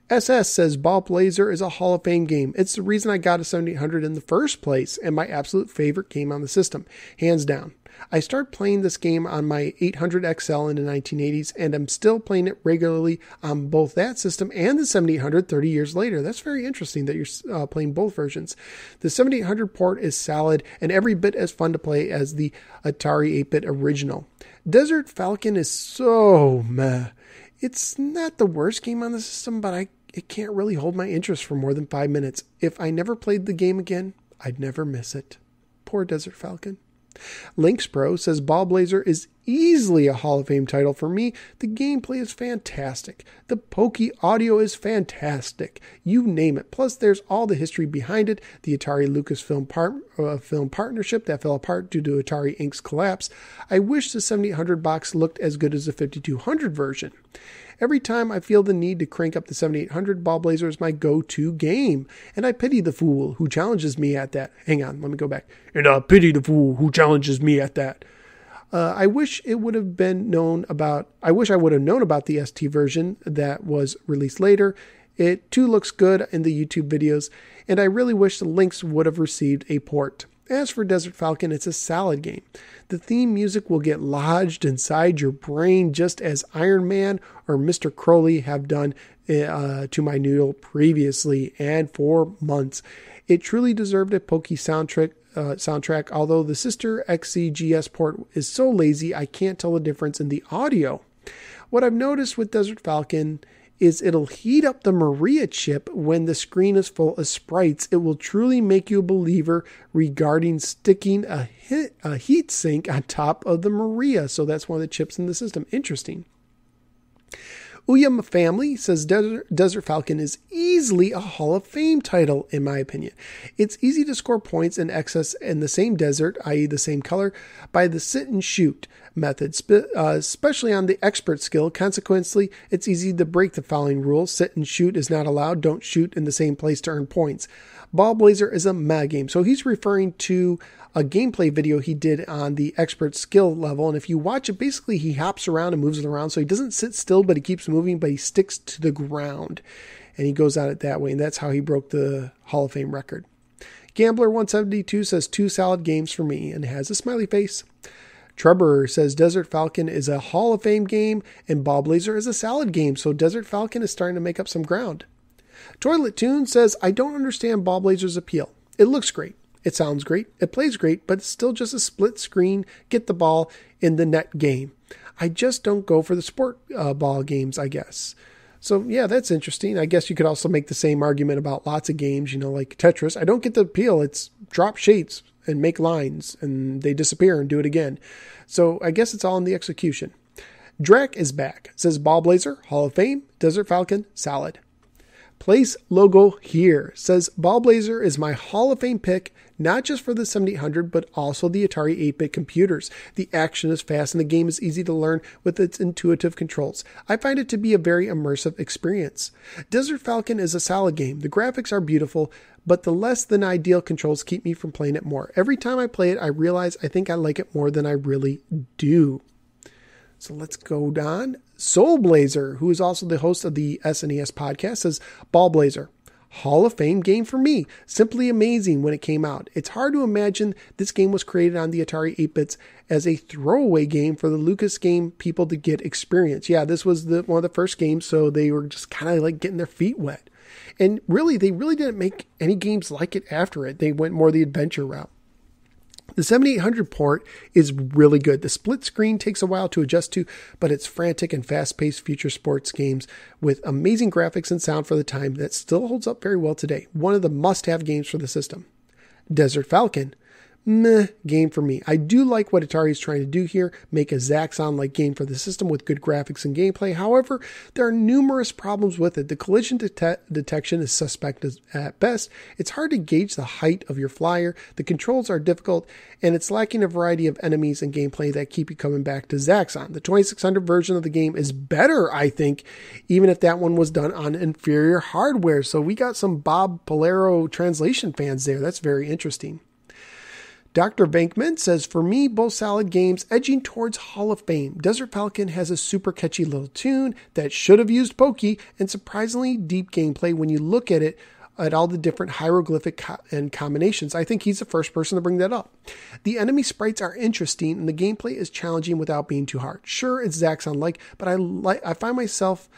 SS says Ballblazer is a Hall of Fame game. It's the reason I got a 7800 in the first place and my absolute favorite game on the system, hands down. I started playing this game on my 800 XL in the 1980s, and I'm still playing it regularly on both that system and the 7800 30 years later. That's very interesting that you're playing both versions. The 7800 port is solid and every bit as fun to play as the Atari 8-bit original. Desert Falcon is so meh. It's not the worst game on the system, but it can't really hold my interest for more than 5 minutes. If I never played the game again, I'd never miss it. Poor Desert Falcon. Lynx Pro says Ballblazer is easily a Hall of Fame title for me. The gameplay is fantastic. The pokey audio is fantastic. You name it. Plus, there's all the history behind it. The Atari Lucasfilm film partnership that fell apart due to Atari Inc.'s collapse. I wish the 7800 box looked as good as the 5200 version. Every time I feel the need to crank up the 7800, Ballblazer is my go-to game. And I pity the fool who challenges me at that. Hang on, let me go back. And I pity the fool who challenges me at that. I wish I would have known about the ST version that was released later. It too looks good in the YouTube videos, and I really wish the Lynx would have received a port. As for Desert Falcon, it's a solid game. The theme music will get lodged inside your brain just as Iron Man or Mr. Crowley have done to my noodle previously and for months. It truly deserved a pokey soundtrack, although the sister XCGS port is so lazy I can't tell the difference in the audio. What I've noticed with Desert Falcon is it'll heat up the Maria chip when the screen is full of sprites. It will truly make you a believer regarding sticking a heat sink on top of the Maria. So that's one of the chips in the system. Interesting. Uyama Family says Desert Falcon is easily a Hall of Fame title, in my opinion. It's easy to score points in excess in the same desert, i.e. the same color, by the sit and shoot method, especially on the expert skill. Consequently, it's easy to break the following rules. Sit and shoot is not allowed. Don't shoot in the same place to earn points. Ballblazer is a meh game. So he's referring to a gameplay video he did on the expert skill level. And if you watch it, basically he hops around and moves around. So he doesn't sit still, but he keeps moving, but he sticks to the ground. And he goes at it that way. And that's how he broke the Hall of Fame record. Gambler172 says 2 solid games for me and has a smiley face. Trubber says Desert Falcon is a Hall of Fame game and Ballblazer is a solid game. So Desert Falcon is starting to make up some ground. Toilet Tune says, I don't understand Ballblazer's appeal. It looks great. It sounds great. It plays great, but it's still just a split screen, get the ball in the net game. I just don't go for the sport ball games, I guess. So yeah, that's interesting. I guess you could also make the same argument about lots of games, like Tetris. I don't get the appeal. It's drop shapes and make lines and they disappear and do it again. So I guess it's all in the execution. Drac is back. Says Ballblazer, Hall of Fame, Desert Falcon, solid. Place logo here. Says Ballblazer is my Hall of Fame pick, not just for the 7800, but also the Atari 8-bit computers. The action is fast and the game is easy to learn with its intuitive controls. I find it to be a very immersive experience. Desert Falcon is a solid game. The graphics are beautiful, but the less than ideal controls keep me from playing it more. Every time I play it, I realize I think I like it more than I really do. So let's go down. Soul Blazer, who is also the host of the SNES podcast, says Ballblazer, Hall of Fame game for me. Simply amazing when it came out. It's hard to imagine this game was created on the Atari 8-bits as a throwaway game for the Lucas game people to get experience. Yeah, this was one of the first games, so they were just kind of like getting their feet wet. And really, they really didn't make any games like it after it. They went more the adventure route. The 7800 port is really good. The split screen takes a while to adjust to, but it's frantic and fast-paced future sports games with amazing graphics and sound for the time that still holds up very well today. One of the must-have games for the system. Desert Falcon. Meh game for me. I do like what Atari is trying to do here, make a Zaxxon-like game for the system with good graphics and gameplay. However, there are numerous problems with it. The collision detection is suspect at best. It's hard to gauge the height of your flyer. The controls are difficult, and it's lacking a variety of enemies and gameplay that keep you coming back to Zaxxon. The 2600 version of the game is better, I think, even if that one was done on inferior hardware. So we got some Bob Polero translation fans there. That's very interesting. Dr. Venkman says, for me, both solid games edging towards Hall of Fame. Desert Falcon has a super catchy little tune that should have used Pokey and surprisingly deep gameplay when you look at it at all the different hieroglyphic and combinations. I think he's the first person to bring that up. The enemy sprites are interesting and the gameplay is challenging without being too hard. Sure, it's Zaxxon-like, but I find myself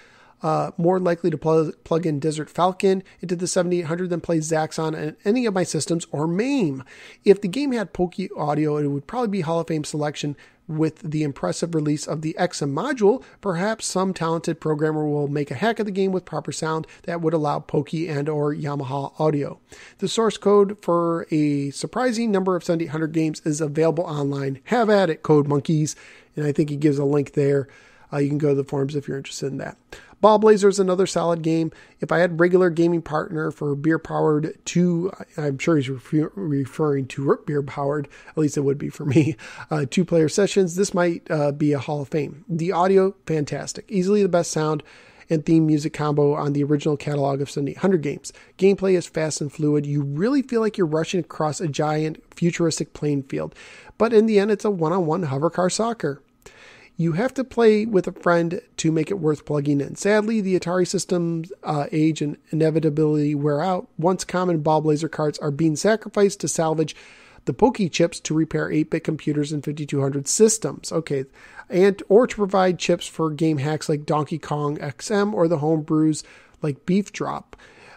more likely to plug in Desert Falcon into the 7800 than play Zaxxon on any of my systems or MAME. If the game had Pokey audio, it would probably be Hall of Fame selection. With the impressive release of the XM module, perhaps some talented programmer will make a hack of the game with proper sound that would allow Pokey and or Yamaha audio. The source code for a surprising number of 7800 games is available online. Have at it, Code Monkeys. And I think he gives a link there. You can go to the forums if you're interested in that. Ballblazer is another solid game. If I had regular gaming partner for beer powered 2, I'm sure he's referring to beer powered, at least it would be for me, 2-player sessions, this might be a Hall of Fame. The audio, fantastic. Easily the best sound and theme music combo on the original catalog of 7800 games. Gameplay is fast and fluid. You really feel like you're rushing across a giant futuristic playing field. But in the end, it's a one-on-one hover car soccer. You have to play with a friend to make it worth plugging in. Sadly, the Atari system's age and inevitably wear out. Once common Ballblazer carts are being sacrificed to salvage the Pokey chips to repair 8-bit computers and 5200 systems. Okay, or to provide chips for game hacks like Donkey Kong XM or the home brews like Beef Drop.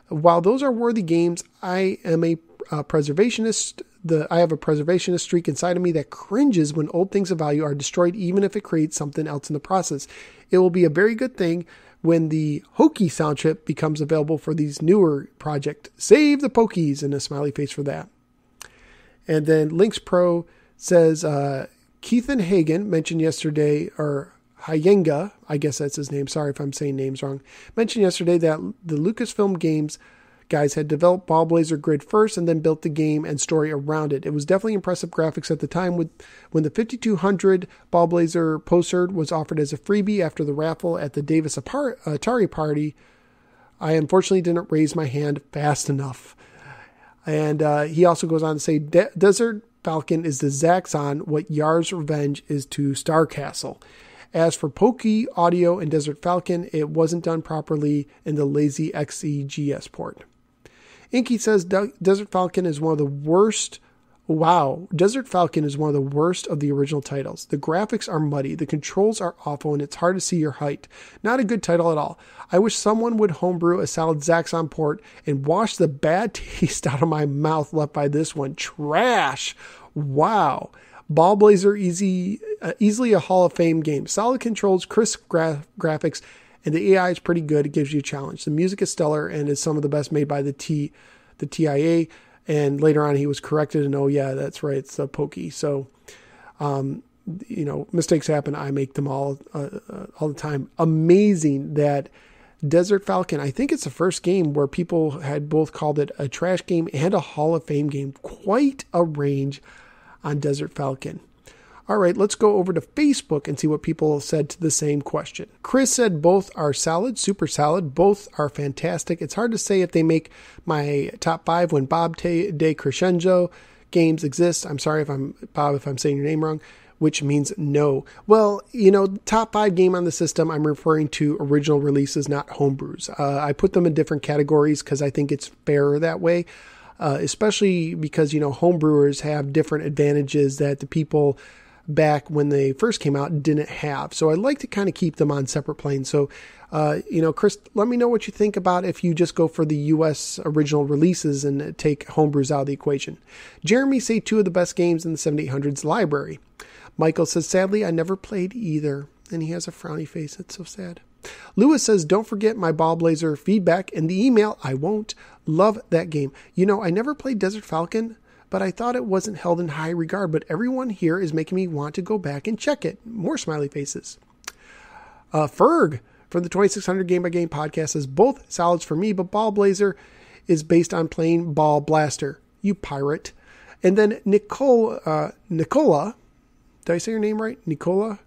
While those are worthy games, I am a preservationist. I have a preservationist streak inside of me that cringes when old things of value are destroyed, even if it creates something else in the process. It will be a very good thing when the Hokey sound chip becomes available for these newer projects. Save the Pokies, and a smiley face for that. And then Lynx Pro says, Keithan Hagen mentioned yesterday, or Hayenga, I guess that's his name. Sorry if I'm saying names wrong. Mentioned yesterday that the Lucasfilm Games guys had developed Ballblazer Grid first and then built the game and story around it. It was definitely impressive graphics at the time when the 5200 Ballblazer poster was offered as a freebie after the raffle at the Davis Atari party. I unfortunately didn't raise my hand fast enough. And he also goes on to say, Desert Falcon is to Zaxxon what Yar's Revenge is to Star Castle. As for Pokey audio and Desert Falcon, it wasn't done properly in the lazy XEGS port. Inky says Desert Falcon is one of the worst. Wow. Desert Falcon is one of the worst of the original titles. The graphics are muddy, the controls are awful, and it's hard to see your height. Not a good title at all. I wish someone would homebrew a solid Zaxxon port and wash the bad taste out of my mouth left by this one. Trash. Wow. Ballblazer easily a Hall of Fame game. Solid controls, crisp graphics, and the AI is pretty good. It gives you a challenge. The music is stellar and is some of the best made by the TIA. And later on, he was corrected and, oh yeah, that's right, it's a Pokey. So, mistakes happen. I make them all the time. Amazing that Desert Falcon, I think it's the first game where people had both called it a trash game and a Hall of Fame game. Quite a range on Desert Falcon. All right, let's go over to Facebook and see what people said to the same question. Chris said both are solid, super solid. Both are fantastic. It's hard to say if they make my top 5 when Bob De Crescenzo games exist. I'm sorry if I'm saying your name wrong. which means no. Well, top 5 game on the system, I'm referring to original releases, not homebrews. I put them in different categories because I think it's fairer that way, especially because, homebrewers have different advantages that the people back when they first came out didn't have. So I'd like to kind of keep them on separate planes. So, Chris, let me know what you think about if you just go for the U.S. original releases and take homebrews out of the equation. Jeremy say 2 of the best games in the 7800s library. Michael says, sadly, I never played either. And he has a frowny face. It's so sad. Lewis says, don't forget my Ballblazer feedback in the email. I won't. Love that game. I never played Desert Falcon, but I thought it wasn't held in high regard. But everyone here is making me want to go back and check it. More smiley faces. Ferg from the 2600 Game by Game podcast says, both solids for me, but Ballblazer is based on playing Ball Blaster. You pirate. And then Nicola, did I say your name right? Nicola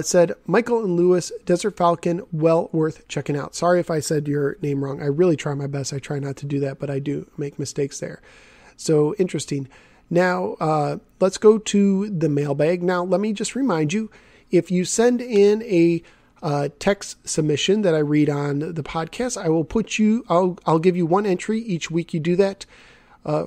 said, Michael and Lewis, Desert Falcon, well worth checking out. Sorry if I said your name wrong. I really try my best. I try not to do that, but I do make mistakes there. So interesting. Now, let's go to the mailbag. Now, let me just remind you, if you send in a text submission that I read on the podcast, I will I'll give you one entry each week you do that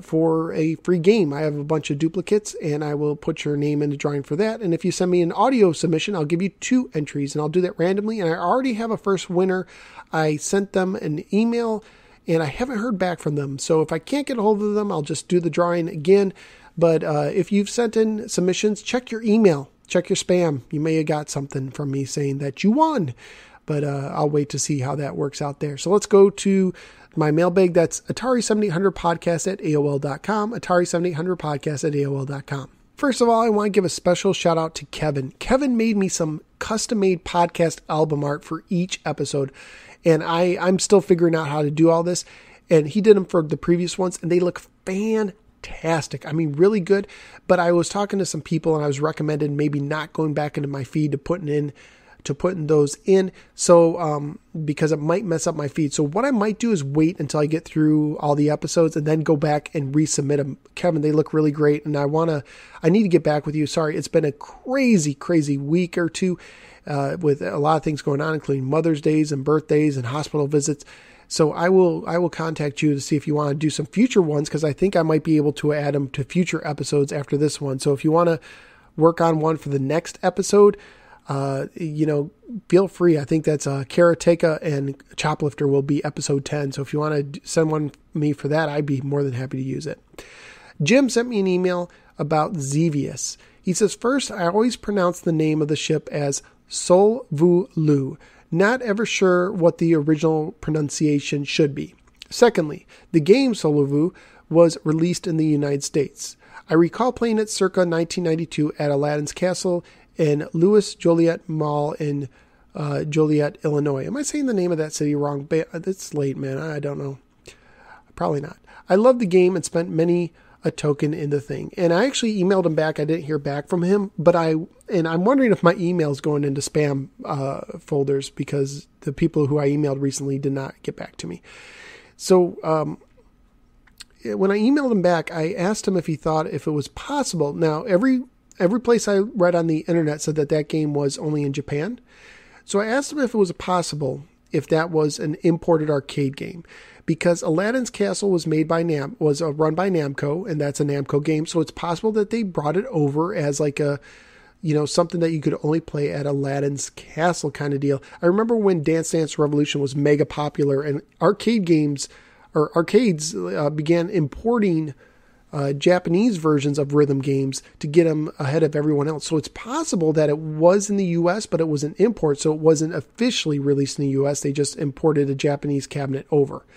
for a free game. I have a bunch of duplicates and I will put your name in the drawing for that. And if you send me an audio submission, I'll give you 2 entries and I'll do that randomly. And I already have a first winner. I sent them an email and I haven't heard back from them. So if I can't get a hold of them, I'll just do the drawing again. But if you've sent in submissions, check your email, check your spam. You may have got something from me saying that you won, but I'll wait to see how that works out there. So let's go to my mailbag. That's Atari7800podcast at AOL.com, Atari7800podcast at AOL.com. First of all, I want to give a special shout out to Kevin. Kevin made me some custom-made podcast album art for each episode. And I'm still figuring out how to do all this. And he did them for the previous ones, and they look fantastic. I mean, really good. But I was talking to some people, and I was recommended maybe not going back into my feed to putting those in. So, because it might mess up my feed. So what I might do is wait until I get through all the episodes and then go back and resubmit them. Kevin, they look really great. And I need to get back with you. Sorry. It's been a crazy, crazy week or two. With a lot of things going on, including Mother's Days and birthdays and hospital visits. So I will contact you to see if you want to do some future ones, because I think I might be able to add them to future episodes after this one. So if you want to work on one for the next episode, feel free. I think that's Karateka and Choplifter will be episode 10. So if you want to send one me for that, I'd be more than happy to use it. Jim sent me an email about Xevious. He says, first, I always pronounce the name of the ship as Sol Vu Lu. Not ever sure what the original pronunciation should be. Secondly, the game Sol Vu was released in the United States. I recall playing it circa 1992 at Aladdin's Castle in Louis Joliet Mall in Joliet, Illinois. Am I saying the name of that city wrong? It's late, man. I don't know. Probably not. I loved the game and spent many a token in the thing. And I actually emailed him back. I didn't hear back from him, but I'm wondering if my email's going into spam folders because the people who I emailed recently did not get back to me. So when I emailed him back, I asked him if he thought if it was possible. Now, every place I read on the internet said that game was only in Japan. So I asked him if it was possible if that was an imported arcade game. Because Aladdin's Castle was run by Namco, and that's a Namco game. So it's possible that they brought it over as like a, something that you could only play at Aladdin's Castle kind of deal. I remember when Dance Dance Revolution was mega popular and arcades began importing Japanese versions of rhythm games to get them ahead of everyone else. So it's possible that it was in the U.S., but it was an import. So it wasn't officially released in the U.S. They just imported a Japanese cabinet over.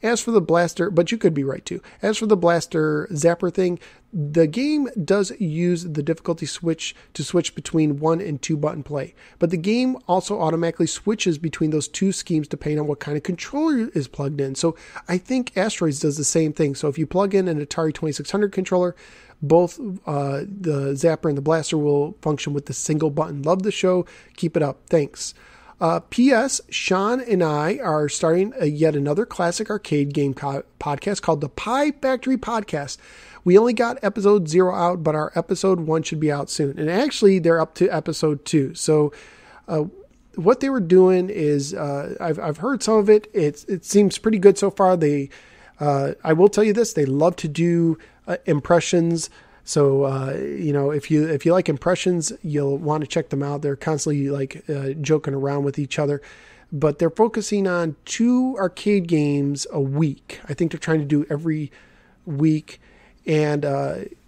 As for the blaster, but you could be right too. As for the blaster zapper thing, the game does use the difficulty switch to switch between 1 and 2 button play. But the game also automatically switches between those 2 schemes depending on what kind of controller is plugged in. So I think Asteroids does the same thing. So if you plug in an Atari 2600 controller, both the zapper and the blaster will function with the single button. Love the show. Keep it up. Thanks. P.S. Sean and I are starting yet another classic arcade game podcast called the Pie Factory Podcast. We only got episode 0 out, but our episode 1 should be out soon. And actually, they're up to episode 2. So what they were doing is, I've heard some of it. It seems pretty good so far. I will tell you this, they love to do impressions. So, if you like impressions, you'll want to check them out. They're constantly joking around with each other, but they're focusing on 2 arcade games a week. I think they're trying to do every week. And,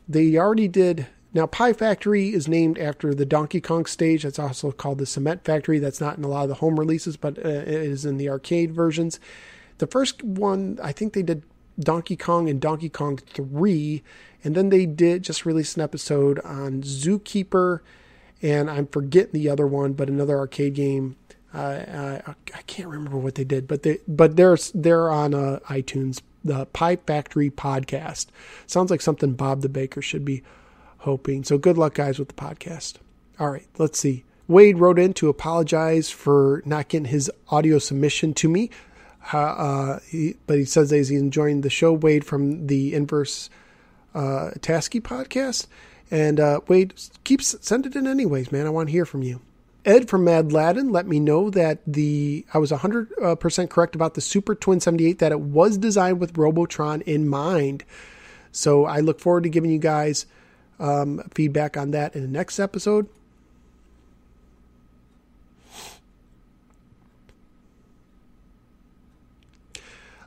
they already did. Now, Pie Factory is named after the Donkey Kong stage. That's also called the Cement Factory. That's not in a lot of the home releases, but it is in the arcade versions. The first one, I think they did Donkey Kong and Donkey Kong 3. And then they did just release an episode on Zookeeper, and I'm forgetting the other one, but another arcade game. I can't remember what they did, but they're on iTunes. The Pie Factory Podcast sounds like something Bob the Baker should be hoping. So good luck, guys, with the podcast. All right, let's see. Wade wrote in to apologize for not getting his audio submission to me, but he says that he's enjoying the show. Wade from the Inverse Tasky podcast, and Wade, send it in anyways, man. I want to hear from you. Ed from Mad Latin let me know that I was 100% correct about the Super Twin 78, that it was designed with Robotron in mind. So I look forward to giving you guys feedback on that in the next episode.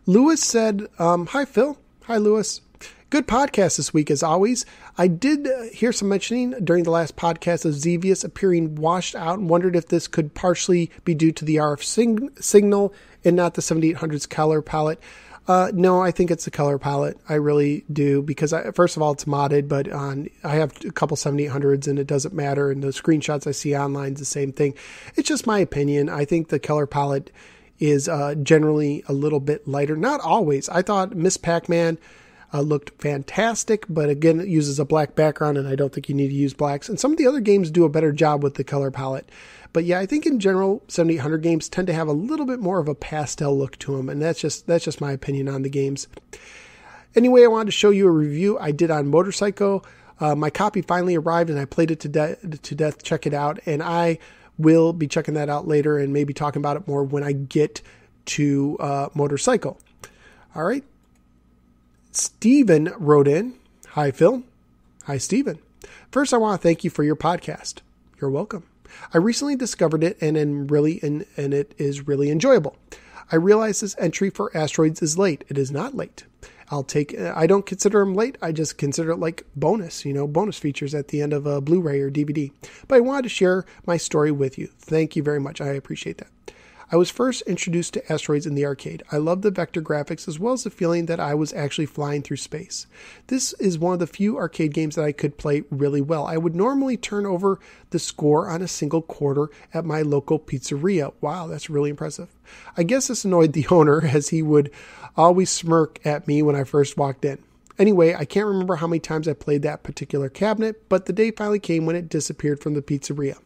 Lewis said, hi, Phil. Hi, Lewis. Good podcast this week, as always. I did hear some mentioning during the last podcast of Xevious appearing washed out, and wondered if this could partially be due to the RF signal and not the 7800's color palette. No, I think it's the color palette. I really do, because first of all, it's modded, but I have a couple 7800s and it doesn't matter. And the screenshots I see online is the same thing. It's just my opinion. I think the color palette is generally a little bit lighter. Not always. I thought Miss Pac-Man looked fantastic, but again, it uses a black background, and I don't think you need to use blacks. And some of the other games do a better job with the color palette. But yeah, I think in general, 7800 games tend to have a little bit more of a pastel look to them, and that's just my opinion on the games. Anyway, I wanted to show you a review I did on Motorcycle. My copy finally arrived, and I played it to death. Check it out, and I will be checking that out later and maybe talking about it more when I get to Motorcycle. All right. Steven wrote in. Hi, Phil. Hi, Steven. First, I want to thank you for your podcast. You're welcome. I recently discovered it and it is really enjoyable. I realize this entry for Asteroids is late. It is not late. I don't consider them late. I just consider it like bonus features at the end of a Blu-ray or DVD. But I wanted to share my story with you. Thank you very much. I appreciate that. I was first introduced to Asteroids in the arcade. I loved the vector graphics as well as the feeling that I was actually flying through space. This is one of the few arcade games that I could play really well. I would normally turn over the score on a single quarter at my local pizzeria. Wow, that's really impressive. I guess this annoyed the owner, as he would always smirk at me when I first walked in. Anyway, I can't remember how many times I played that particular cabinet, but the day finally came when it disappeared from the pizzeria.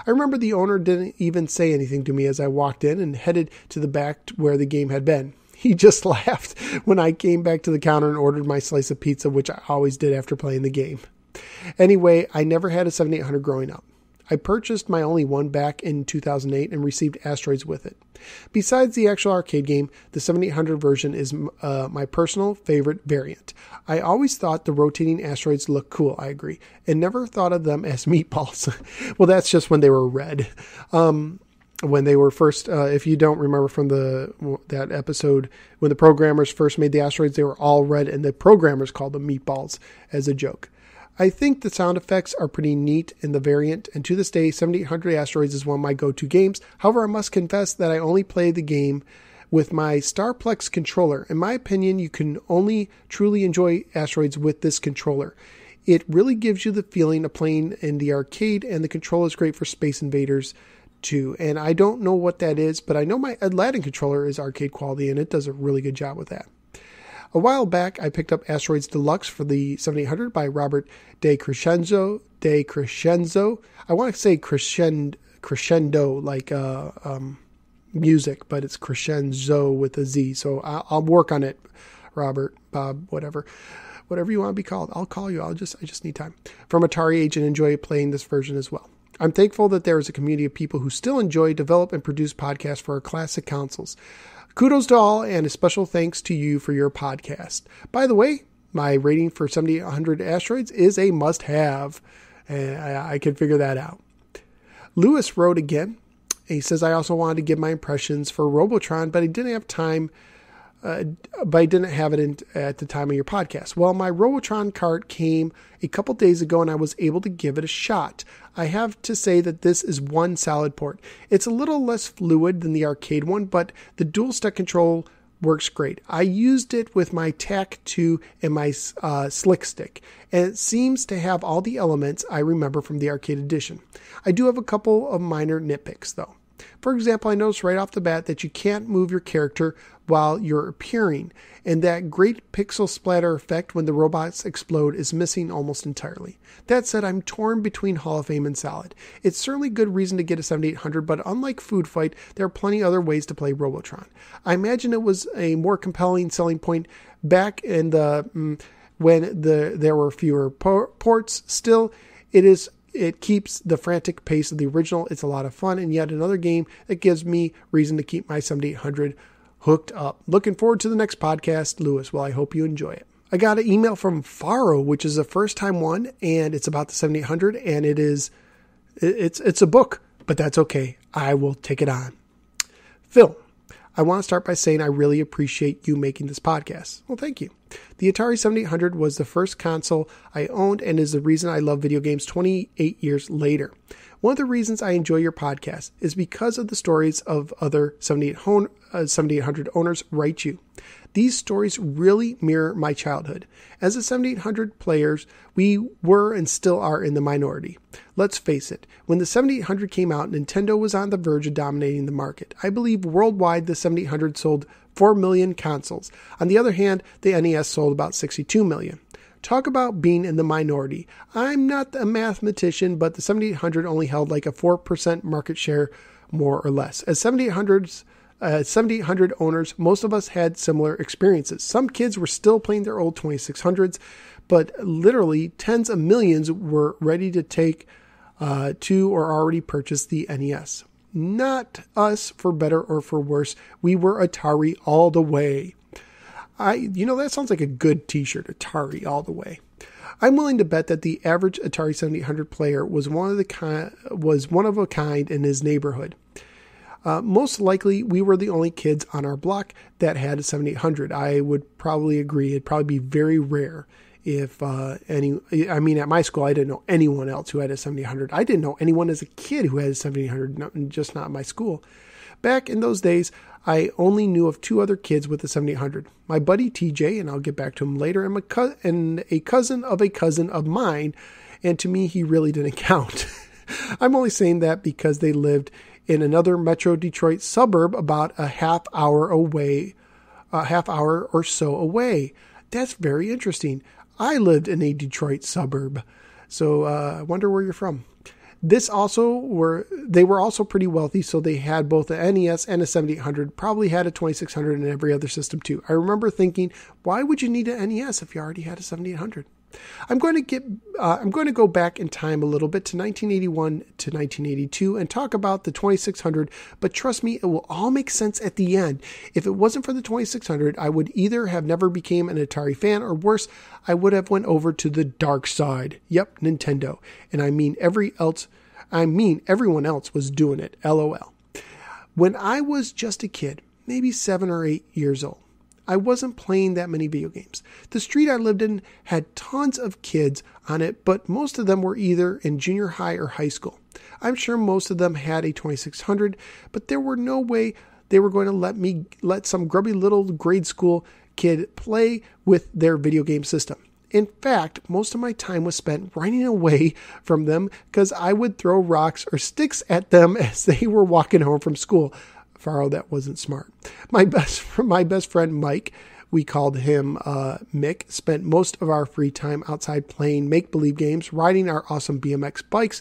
I remember the owner didn't even say anything to me as I walked in and headed to the back where the game had been. He just laughed when I came back to the counter and ordered my slice of pizza, which I always did after playing the game. Anyway, I never had a 7800 growing up. I purchased my only one back in 2008 and received Asteroids with it. Besides the actual arcade game, the 7800 version is my personal favorite variant. I always thought the rotating asteroids looked cool, I agree, and never thought of them as meatballs. Well, that's just when they were red. When they were first, if you don't remember from that episode, when the programmers first made the asteroids, they were all red, and the programmers called them meatballs as a joke. I think the sound effects are pretty neat in the variant, and to this day, 7800 Asteroids is one of my go-to games. However, I must confess that I only play the game with my Starplex controller. In my opinion, you can only truly enjoy Asteroids with this controller. It really gives you the feeling of playing in the arcade, and the controller is great for Space Invaders too. And I don't know what that is, but I know my Aladdin controller is arcade quality, and it does a really good job with that. A while back, I picked up Asteroids Deluxe for the 7800 by Robert De Crescenzo. I want to say crescendo, like music, but it's crescendo with a Z. So I'll work on it, Robert, Bob, whatever you want to be called. I'll call you. I just need time. From Atari Age and enjoy playing this version as well. I'm thankful that there is a community of people who still enjoy, develop, and produce podcasts for our classic consoles. Kudos to all, and a special thanks to you for your podcast. By the way, my rating for 7800 Asteroids is a must-have. I can figure that out. Lewis wrote again. He says, I also wanted to give my impressions for Robotron, but I didn't have time. But I didn't have it at the time of your podcast. Well, my Robotron cart came a couple days ago and I was able to give it a shot. I have to say that this is one solid port. It's a little less fluid than the arcade one, but the dual stick control works great. I used it with my TAC2 and my Slick Stick, and it seems to have all the elements I remember from the arcade edition. I do have a couple of minor nitpicks though. For example, I noticed right off the bat that you can't move your character while you're appearing, and that great pixel splatter effect when the robots explode is missing almost entirely. That said, I'm torn between Hall of Fame and Solid. It's certainly good reason to get a 7800, but unlike Food Fight, there are plenty other ways to play Robotron. I imagine it was a more compelling selling point back in the when there were fewer ports. Still, it keeps the frantic pace of the original. It's a lot of fun, and yet another game that gives me reason to keep my 7800 hooked up. Looking forward to the next podcast, Lewis. Well, I hope you enjoy it. I got an email from Faro, which is a first-time one, and it's about the 7800, and it's a book, but that's okay. I will take it on. Phil, I want to start by saying I really appreciate you making this podcast. Well, thank you. The Atari 7800 was the first console I owned and is the reason I love video games 28 years later. One of the reasons I enjoy your podcast is because of the stories of other 7800 owners write you. These stories really mirror my childhood. As a 7800 players, we were and still are in the minority. Let's face it, when the 7800 came out, Nintendo was on the verge of dominating the market. I believe worldwide the 7800 sold 4 million consoles. On the other hand, the NES sold about 62 million. Talk about being in the minority. I'm not a mathematician, but the 7800 only held like a 4% market share, more or less. As 7800 owners, most of us had similar experiences. Some kids were still playing their old 2600s, but literally tens of millions were ready to take to or already purchased the NES. Not us, for better or for worse. We were Atari all the way. That sounds like a good t-shirt, Atari all the way. I'm willing to bet that the average Atari 7800 player was one of a kind in his neighborhood. Most likely, we were the only kids on our block that had a 7800. I would probably agree. It'd probably be very rare if at my school, I didn't know anyone else who had a 7800. I didn't know anyone as a kid who had a 7800, just not my school. Back in those days, I only knew of two other kids with a 7800. My buddy TJ, and I'll get back to him later, and a cousin of a cousin of mine, and to me, he really didn't count. I'm only saying that because they lived in another Metro Detroit suburb about a half hour or so away. That's very interesting. I lived in a Detroit suburb, so I wonder where you're from. They were also pretty wealthy, so they had both a NES and a 7800, probably had a 2600 and every other system too. I remember thinking, why would you need an NES if you already had a 7800? I'm going to go back in time a little bit to 1981 to 1982 and talk about the 2600, but trust me, it will all make sense at the end. If it wasn't for the 2600, I would either have never became an Atari fan, or worse, I would have went over to the dark side. Yep, Nintendo. And I mean everyone else was doing it. LOL. When I was just a kid, maybe 7 or 8 years old, I wasn't playing that many video games. The street I lived in had tons of kids on it, but most of them were either in junior high or high school. I'm sure most of them had a 2600, but there were no way they were going to let some grubby little grade school kid play with their video game system. In fact, most of my time was spent running away from them because I would throw rocks or sticks at them as they were walking home from school. Faro, that wasn't smart. My best friend Mike, we called him Mick, spent most of our free time outside playing make-believe games, riding our awesome BMX bikes,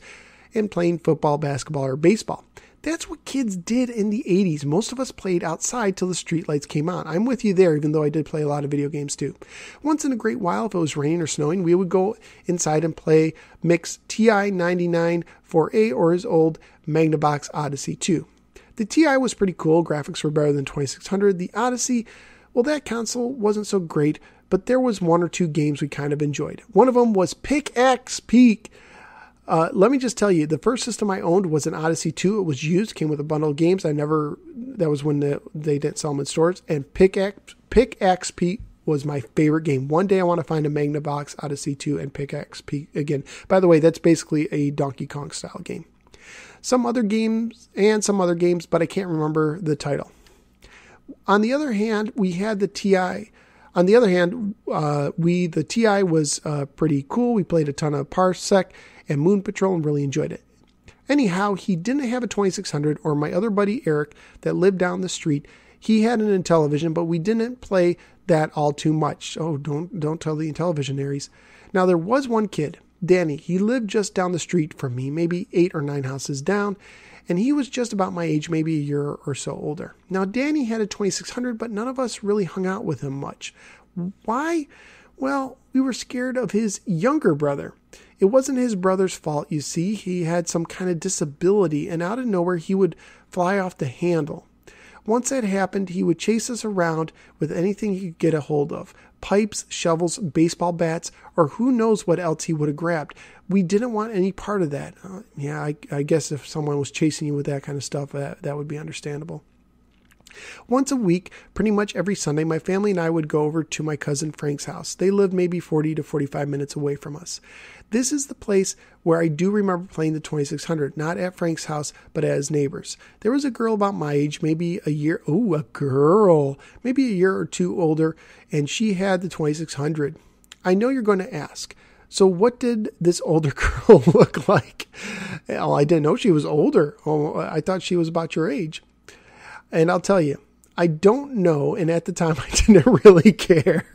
and playing football, basketball, or baseball. That's what kids did in the 80s. Most of us played outside till the streetlights came on. I'm with you there, even though I did play a lot of video games too. Once in a great while, if it was raining or snowing, we would go inside and play Mick's TI-99 4A or his old Magnavox Odyssey 2. The TI was pretty cool. Graphics were better than 2600. The Odyssey, well, that console wasn't so great, but there was one or two games we kind of enjoyed. One of them was Pickaxe Peak. Let me just tell you, the first system I owned was an Odyssey 2. It was used, came with a bundle of games. That was when they didn't sell them in stores. And Pickaxe Peak was my favorite game. One day I want to find a Magnavox Odyssey 2 and Pickaxe Peak again. By the way, that's basically a Donkey Kong style game. Some other games, but I can't remember the title. On the other hand, we had the TI. On the other hand, the TI was pretty cool. We played a ton of Parsec and Moon Patrol and really enjoyed it. Anyhow, he didn't have a 2600, or my other buddy Eric that lived down the street. He had an Intellivision, but we didn't play that all too much. Oh, don't tell the Intellivisionaries. Now, there was one kid, Danny. He lived just down the street from me, maybe 8 or 9 houses down, and he was just about my age, maybe a year or so older. Now, Danny had a 2600, but none of us really hung out with him much. Why? Well, we were scared of his younger brother. It wasn't his brother's fault, you see. He had some kind of disability, and out of nowhere, he would fly off the handle. Once that happened, he would chase us around with anything he could get a hold of. Pipes, shovels, baseball bats, or who knows what else he would have grabbed. We didn't want any part of that. I guess if someone was chasing you with that kind of stuff, that would be understandable. Once a week, pretty much every Sunday, my family and I would go over to my cousin Frank's house. They lived maybe 40 to 45 minutes away from us. This is the place where I do remember playing the 2600, not at Frank's house, but at his neighbor's. There was a girl about my age, maybe a year or two older, and she had the 2600. I know you're going to ask, so what did this older girl look like? Well, I didn't know she was older. Oh, I thought she was about your age. And I'll tell you, I don't know, and at the time I didn't really care.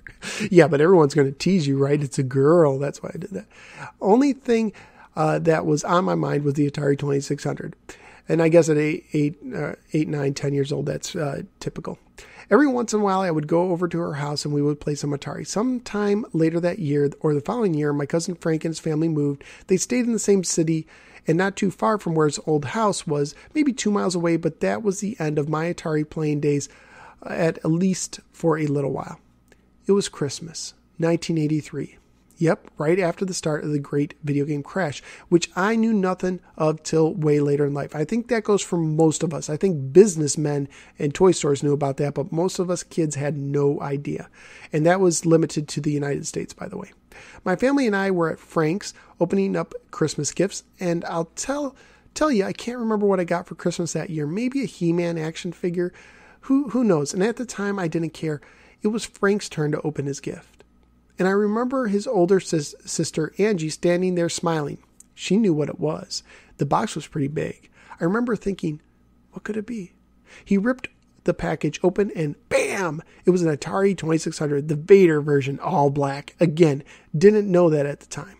Yeah, but everyone's going to tease you, right? It's a girl. That's why I did that. Only thing that was on my mind was the Atari 2600. And I guess at 8, 9, 10 years old, that's typical. Every once in a while, I would go over to her house and we would play some Atari. Sometime later that year or the following year, my cousin Frank and his family moved. They stayed in the same city and not too far from where his old house was, maybe 2 miles away, but that was the end of my Atari playing days, at least for a little while. It was Christmas, 1983. Yep, right after the start of the great video game crash, which I knew nothing of till way later in life. I think that goes for most of us. I think businessmen and toy stores knew about that, but most of us kids had no idea. And that was limited to the United States, by the way. My family and I were at Frank's opening up Christmas gifts, and I'll tell you, I can't remember what I got for Christmas that year. Maybe a He-Man action figure. Who knows? And at the time, I didn't care. It was Frank's turn to open his gift. And I remember his older sister, Angie, standing there smiling. She knew what it was. The box was pretty big. I remember thinking, what could it be? He ripped the package open and bam! It was an Atari 2600, the Vader version, all black. Again, didn't know that at the time.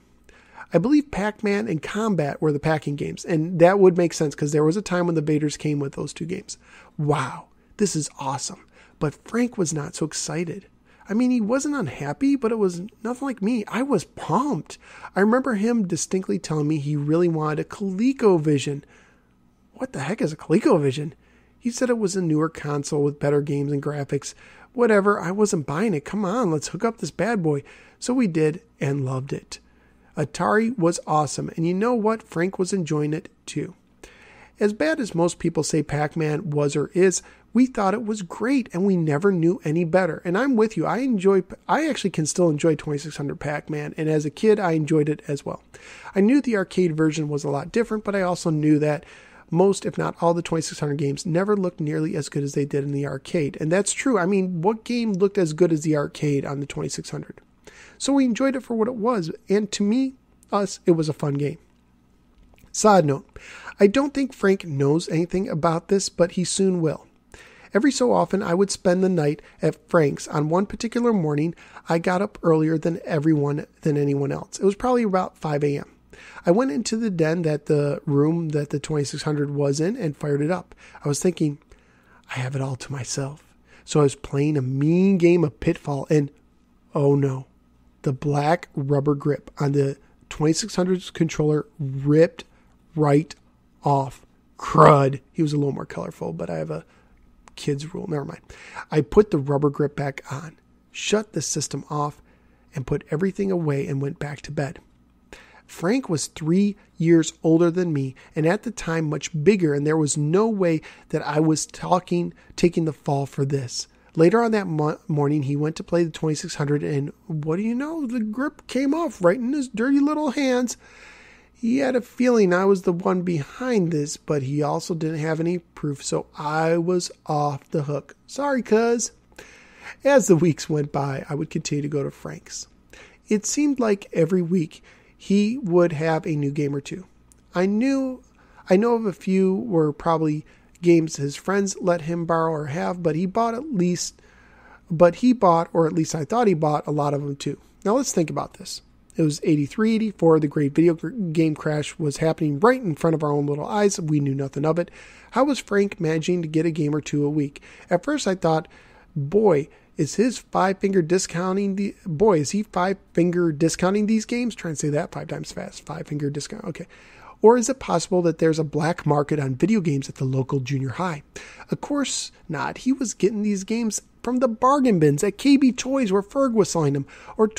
I believe Pac-Man and Combat were the packing games, and that would make sense because there was a time when the Vaders came with those two games. Wow, this is awesome. But Frank was not so excited. I mean, he wasn't unhappy, but it was nothing like me. I was pumped. I remember him distinctly telling me he really wanted a ColecoVision. What the heck is a ColecoVision? He said it was a newer console with better games and graphics. Whatever, I wasn't buying it. Come on, let's hook up this bad boy. So we did and loved it. Atari was awesome, and you know what? Frank was enjoying it too. As bad as most people say Pac-Man was or is, we thought it was great, and we never knew any better. And I'm with you. I actually can still enjoy 2600 Pac-Man, and as a kid, I enjoyed it as well. I knew the arcade version was a lot different, but I also knew that most, if not all, the 2600 games never looked nearly as good as they did in the arcade. And that's true. I mean, what game looked as good as the arcade on the 2600? So we enjoyed it for what it was, and to me, it was a fun game. Side note, I don't think Frank knows anything about this, but he soon will. Every so often, I would spend the night at Frank's. On one particular morning, I got up earlier than anyone else. It was probably about 5 a.m. I went into the den that the room that the 2600 was in and fired it up. I was thinking, I have it all to myself. So I was playing a mean game of Pitfall and, oh no, the black rubber grip on the 2600's controller ripped right off. Crud. He was a little more colorful, but I have a kid's rule. Never mind. I put the rubber grip back on, shut the system off, and put everything away and went back to bed. Frank was 3 years older than me and at the time much bigger, and there was no way that I was taking the fall for this. Later on that morning, he went to play the 2600, and what do you know? The grip came off right in his dirty little hands. He had a feeling I was the one behind this, but he also didn't have any proof, so I was off the hook. Sorry, cuz. As the weeks went by, I would continue to go to Frank's. It seemed like every week he would have a new game or two. I know of a few were probably games his friends let him borrow or have, but he bought, or at least I thought he bought, a lot of them too. Now let's think about this. It was 83, 84. The great video game crash was happening right in front of our own little eyes. We knew nothing of it. How was Frank managing to get a game or two a week? At first I thought, boy, is he five-finger discounting these games? Try and say that 5 times fast. 5-finger discount. Okay. Or is it possible that there's a black market on video games at the local junior high? Of course not. He was getting these games from the bargain bins at KB Toys where Ferg was selling them. Or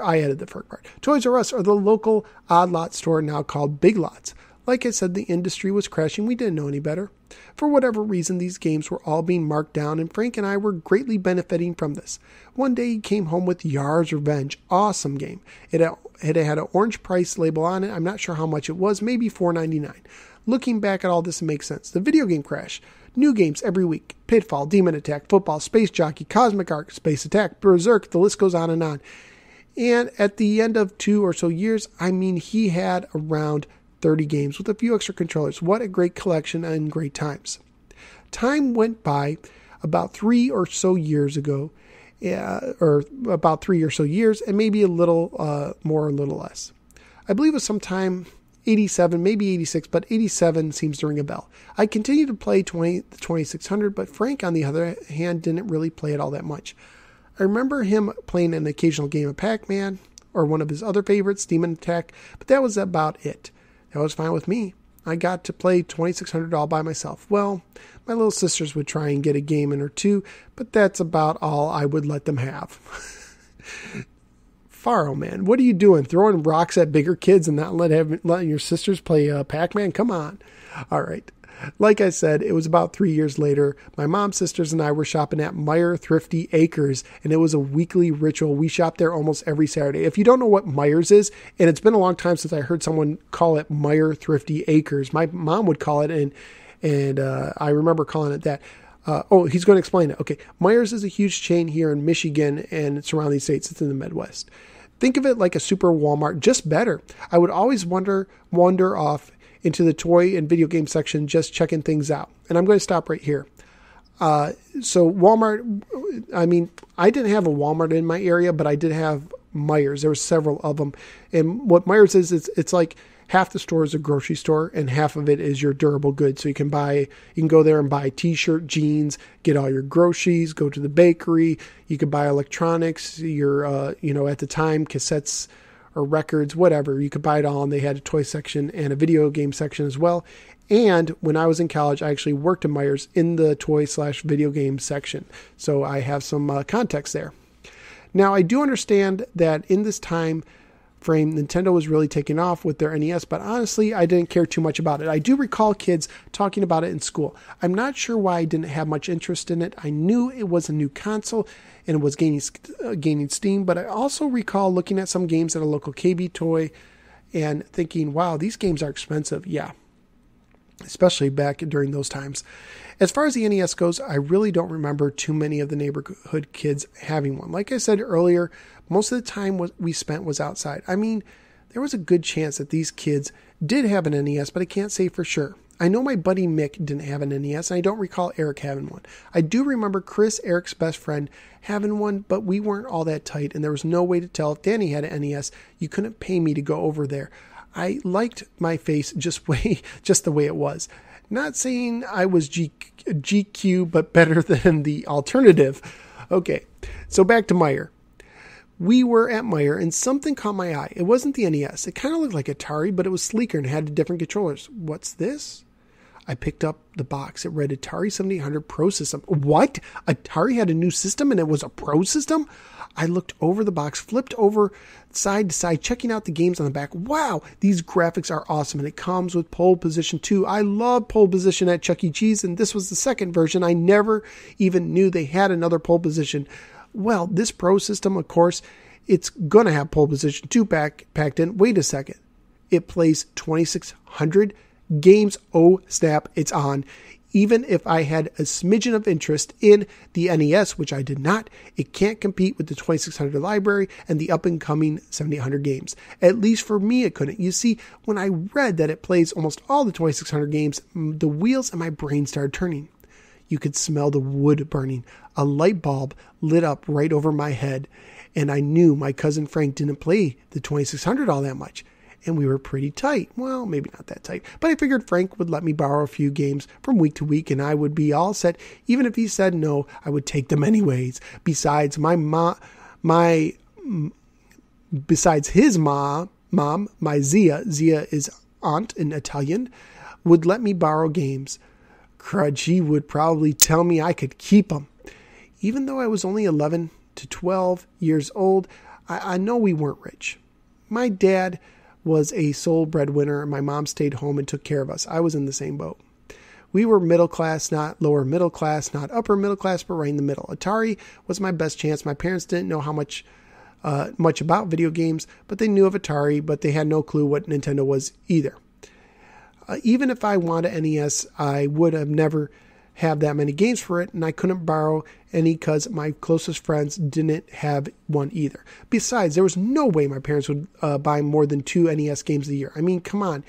I added the Ferg part. Toys R Us or the local odd lot store now called Big Lots. Like I said, the industry was crashing. We didn't know any better. For whatever reason, these games were all being marked down, and Frank and I were greatly benefiting from this. One day he came home with Yar's Revenge. Awesome game. It had an orange price label on it. I'm not sure how much it was, maybe $4.99. Looking back at all this, it makes sense. The video game crash. New games every week. Pitfall, Demon Attack, Football, Space Jockey, Cosmic Arc, Space Attack, Berserk, the list goes on and on. And at the end of 2 or so years, he had around 30 games with a few extra controllers. What a great collection and great times. Time went by about 3 or so years, and maybe a little more, a little less. I believe it was sometime 87, maybe 86, but 87 seems to ring a bell. I continued to play the 2600, but Frank, on the other hand, didn't really play it all that much. I remember him playing an occasional game of Pac-Man or one of his other favorites, Demon Attack, but that was about it. That was fine with me. I got to play 2600 all by myself. Well, my little sisters would try and get a game in or two, but that's about all I would let them have. Faro, man, what are you doing? Throwing rocks at bigger kids and not letting your sisters play Pac-Man? Come on. All right. Like I said, it was about 3 years later. My mom, sisters, and I were shopping at Meijer Thrifty Acres, and it was a weekly ritual. We shopped there almost every Saturday. If you don't know what Meijer's is, and it's been a long time since I heard someone call it Meijer Thrifty Acres. My mom would call it, and I remember calling it that. He's going to explain it. Okay, Meijer's is a huge chain here in Michigan and surrounding states. It's in the Midwest. Think of it like a super Walmart, just better. I would always wander off into the toy and video game section, just checking things out. And I'm going to stop right here. So Walmart, I didn't have a Walmart in my area, but I did have Meijer's. There were several of them. And what Meijer's is, it's like half the store is a grocery store and half of it is your durable goods. So you can go there and buy a t-shirt, jeans, get all your groceries, go to the bakery. You could buy electronics, your, at the time, cassettes, or records, whatever. You could buy it all, and they had a toy section and a video game section as well. And when I was in college, I actually worked at Meijer's in the toy/video game section. So I have some context there. Now, I do understand that in this time frame, Nintendo was really taking off with their NES, but honestly, I didn't care too much about it. I do recall kids talking about it in school. I'm not sure why I didn't have much interest in it. I knew it was a new console and it was gaining steam, but I also recall looking at some games at a local KB Toy and thinking, wow, these games are expensive. Yeah, especially back during those times. As far as the NES goes, I really don't remember too many of the neighborhood kids having one. Like I said earlier, most of the time we spent was outside. There was a good chance that these kids did have an NES, but I can't say for sure. I know my buddy Mick didn't have an NES, and I don't recall Eric having one. I do remember Chris, Eric's best friend, having one, but we weren't all that tight, and there was no way to tell if Danny had an NES. You couldn't pay me to go over there. I liked my face just the way it was. Not saying I was GQ, but better than the alternative. Okay, so back to Meijer. We were at Meijer and something caught my eye. It wasn't the NES. It kind of looked like Atari, but it was sleeker and had different controllers. What's this? I picked up the box. It read Atari 7800 Pro System. What? Atari had a new system and it was a Pro System? I looked over the box, flipped over side to side, checking out the games on the back. Wow, these graphics are awesome, and it comes with pole position too. I love pole position at Chuck E. Cheese, and this was the second version. I never even knew they had another pole position. Well, this Pro System, of course, it's going to have pole position too packed in. Wait a second. It plays 2600 games. Oh, snap, it's on. Even if I had a smidgen of interest in the NES, which I did not, it can't compete with the 2600 library and the up-and-coming 7800 games. At least for me, it couldn't. You see, when I read that it plays almost all the 2600 games, the wheels in my brain started turning. You could smell the wood burning. A light bulb lit up right over my head, and I knew my cousin Frank didn't play the 2600 all that much. And we were pretty tight. Well, maybe not that tight, but I figured Frank would let me borrow a few games from week to week and I would be all set. Even if he said no, I would take them anyways. Besides besides his mom, my Zia is aunt in Italian, would let me borrow games. Crud, she would probably tell me I could keep them. Even though I was only 11 to 12 years old, I know we weren't rich. My dad was a sole breadwinner, and my mom stayed home and took care of us. I was in the same boat. We were middle class, not lower middle class, not upper middle class, but right in the middle. Atari was my best chance. My parents didn't know how much about video games, but they knew of Atari, but they had no clue what Nintendo was either. Even if I wanted an NES, I would have never have that many games for it, and I couldn't borrow any because my closest friends didn't have one either. Besides, there was no way my parents would buy more than 2 NES games a year. I mean, come on.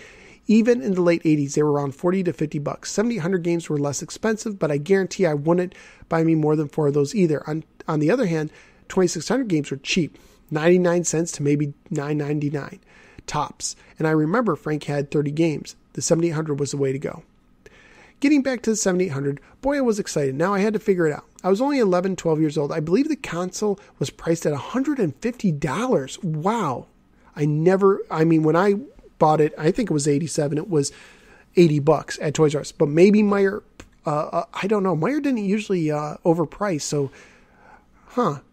Even in the late 80s, they were around $40 to $50. 7,800 games were less expensive, but I guarantee I wouldn't buy me more than 4 of those either. On the other hand, 2,600 games were cheap, 99 cents to maybe $9.99 tops. And I remember Frank had 30 games. The 7,800 was the way to go. Getting back to the 7800, boy, I was excited. Now I had to figure it out. I was only 11, 12 years old. I believe the console was priced at $150. Wow. When I bought it, I think it was 87. It was $80 at Toys R Us. But maybe Meijer, I don't know. Meijer didn't usually overprice. So,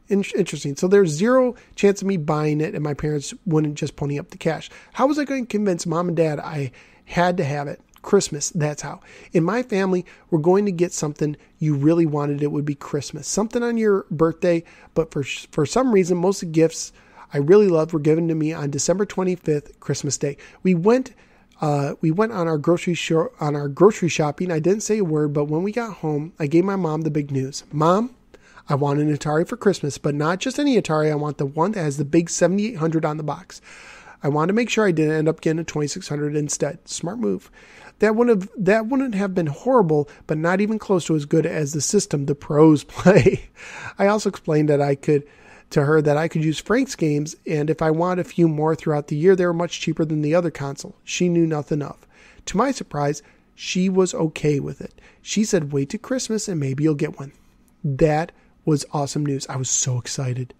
interesting. So there's zero chance of me buying it and my parents wouldn't just pony up the cash. How was I going to convince mom and dad I had to have it? Christmas, that's how. In my family, we're going to get something you really wanted. It would be Christmas. Something on your birthday, but for some reason, most of the gifts I really loved were given to me on December 25th, Christmas Day. We went on our grocery shopping. I didn't say a word, but when we got home, I gave my mom the big news. Mom, I want an Atari for Christmas, but not just any Atari. I want the one that has the big 7800 on the box. I wanted to make sure I didn't end up getting a 2600 instead. Smart move. That wouldn't have been horrible, but not even close to as good as the system the pros play. I also explained to her that I could use Frank's games, and if I wanted a few more throughout the year, they were much cheaper than the other console. She knew nothing of. To my surprise, she was okay with it. She said, wait till Christmas and maybe you'll get one. That was awesome news. I was so excited.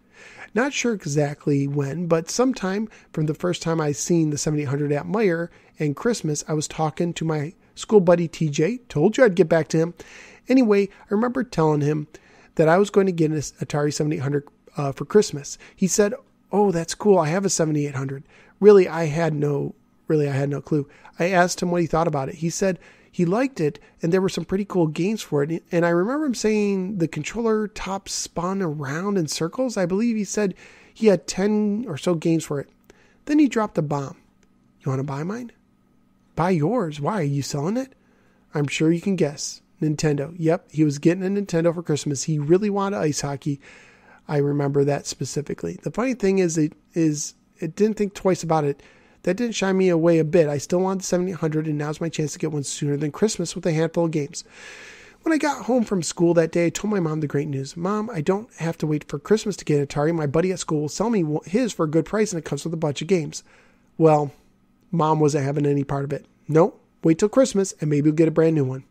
Not sure exactly when, but sometime from the first time I seen the 7800 at Meijer and Christmas, I was talking to my school buddy TJ. Told you I'd get back to him. Anyway, I remember telling him that I was going to get an Atari 7800 for Christmas. He said, "Oh, that's cool. I have a 7800." Really, I had no clue. I asked him what he thought about it. He said he liked it, and there were some pretty cool games for it. And I remember him saying the controller top spun around in circles. I believe he said he had 10 or so games for it. Then he dropped a bomb. You want to buy mine? Buy yours. Why? Are you selling it? I'm sure you can guess. Nintendo. Yep, he was getting a Nintendo for Christmas. He really wanted ice hockey. I remember that specifically. The funny thing is it didn't think twice about it. That didn't shy me away a bit. I still wanted the 7800, and now's my chance to get one sooner than Christmas with a handful of games. When I got home from school that day, I told my mom the great news. Mom, I don't have to wait for Christmas to get an Atari. My buddy at school will sell me his for a good price, and it comes with a bunch of games. Well, Mom wasn't having any part of it. Nope, wait till Christmas and maybe we'll get a brand new one.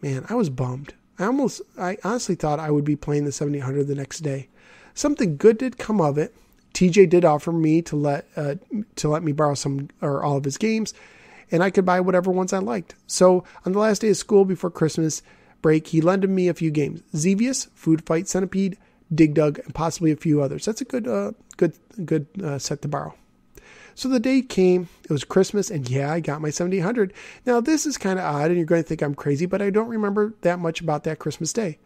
Man, I was bummed. I honestly thought I would be playing the 7800 the next day. Something good did come of it. TJ did offer me to let me borrow some or all of his games, and I could buy whatever ones I liked. So on the last day of school before Christmas break, he lended me a few games: Xevious, Food Fight, Centipede, Dig Dug, and possibly a few others. That's a good set to borrow. So the day came, it was Christmas, and yeah, I got my 7800. Now this is kind of odd, and you're going to think I'm crazy, but I don't remember that much about that Christmas day.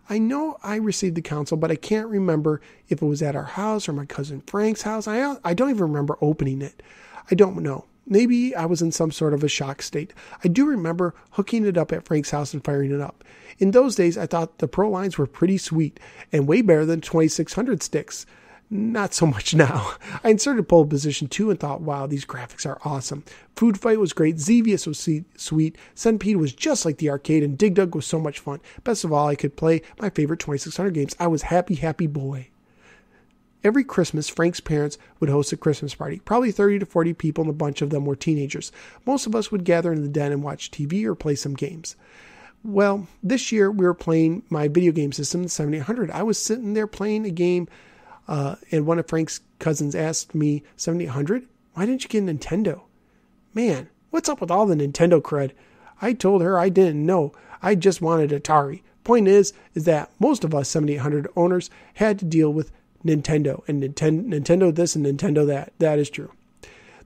I know I received the console, but I can't remember if it was at our house or my cousin Frank's house. I don't even remember opening it. I don't know. Maybe I was in some sort of a shock state. I do remember hooking it up at Frank's house and firing it up. In those days, I thought the Pro lines were pretty sweet and way better than 2600 sticks. Not so much now. I inserted pole position 2 and thought, wow, these graphics are awesome. Food Fight was great. Xevious was sweet. Centipede was just like the arcade, and Dig Dug was so much fun. Best of all, I could play my favorite 2600 games. I was happy, happy boy. Every Christmas, Frank's parents would host a Christmas party. Probably 30 to 40 people, and a bunch of them were teenagers. Most of us would gather in the den and watch TV or play some games. Well, this year we were playing my video game system, the 7800. I was sitting there playing a game, and one of Frank's cousins asked me, 7800? Why didn't you get a Nintendo? Man, what's up with all the Nintendo cred? I told her I didn't know. I just wanted Atari. Point is that most of us 7800 owners had to deal with Nintendo and Nintendo this and Nintendo that. That is true.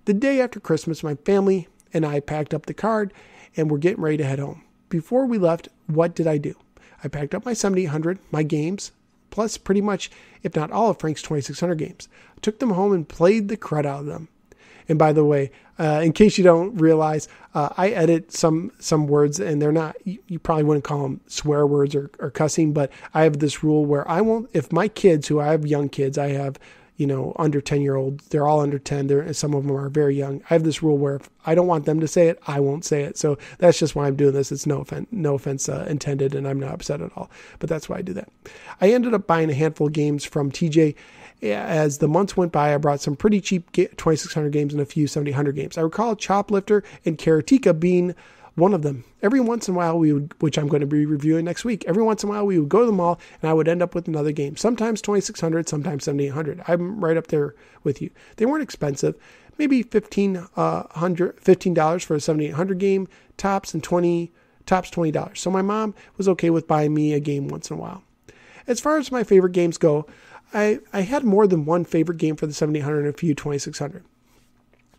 The day after Christmas, my family and I packed up the card and were getting ready to head home. Before we left, what did I do? I packed up my 7800, my games, plus pretty much, if not all of Frank's 2600 games. I took them home and played the crud out of them. And by the way, in case you don't realize, I edit some words, and they're not, you probably wouldn't call them swear words or cussing, but I have this rule where I won't, if my kids, who I have young kids, I have, under 10-year-olds, they're all under 10, some of them are very young. I have this rule where if I don't want them to say it, I won't say it. So that's just why I'm doing this. It's no offense intended, and I'm not upset at all, but that's why I do that. I ended up buying a handful of games from TJ. As the months went by, I brought some pretty cheap 2600 games and a few 7800 games. I recall Choplifter and Karateka being one of them. Every once in a while, which I'm going to be reviewing next week, every once in a while we would go to the mall and I would end up with another game. Sometimes 2600, sometimes 7800. I'm right up there with you. They weren't expensive. Maybe $15 for a 7800 game, tops $20. So my mom was okay with buying me a game once in a while. As far as my favorite games go, I had more than one favorite game for the 7800 and a few 2600.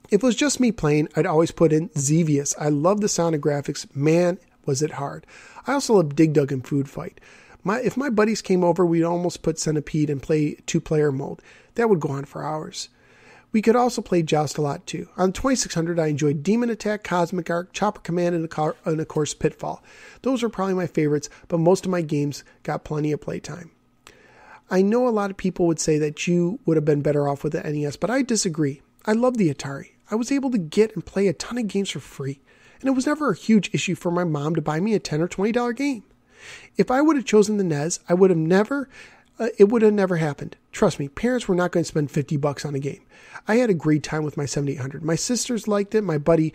If it was just me playing, I'd always put in Xevious. I love the sound and graphics. Man, was it hard. I also love Dig Dug and Food Fight. If my buddies came over, we'd almost put Centipede and play 2-player mode. That would go on for hours. We could also play Joust a lot too. On 2600, I enjoyed Demon Attack, Cosmic Arc, Chopper Command, and of course Pitfall. Those are probably my favorites, but most of my games got plenty of playtime. I know a lot of people would say that you would have been better off with the NES, but I disagree. I love the Atari. I was able to get and play a ton of games for free, and it was never a huge issue for my mom to buy me a $10 or $20 game. If I would have chosen the NES, it would have never happened. Trust me, parents were not going to spend $50 on a game. I had a great time with my 7800. My sisters liked it. My buddy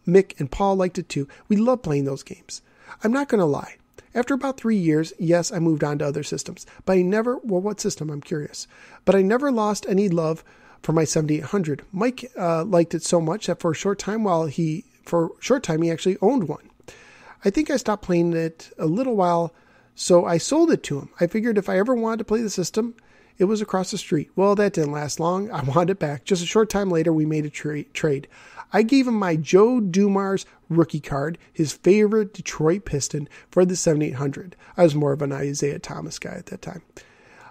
Mick and Paul liked it too. We loved playing those games. I'm not going to lie. After about 3 years, yes, I moved on to other systems, but what system? I'm curious. But I never lost any love for my 7800. Mike liked it so much that for a short time he actually owned one. I think I stopped playing it a little while, so I sold it to him. I figured if I ever wanted to play the system, it was across the street. Well, that didn't last long. I wanted it back. Just a short time later, we made a trade. I gave him my Joe Dumars rookie card, his favorite Detroit Piston, for the 7800. I was more of an Isaiah Thomas guy at that time.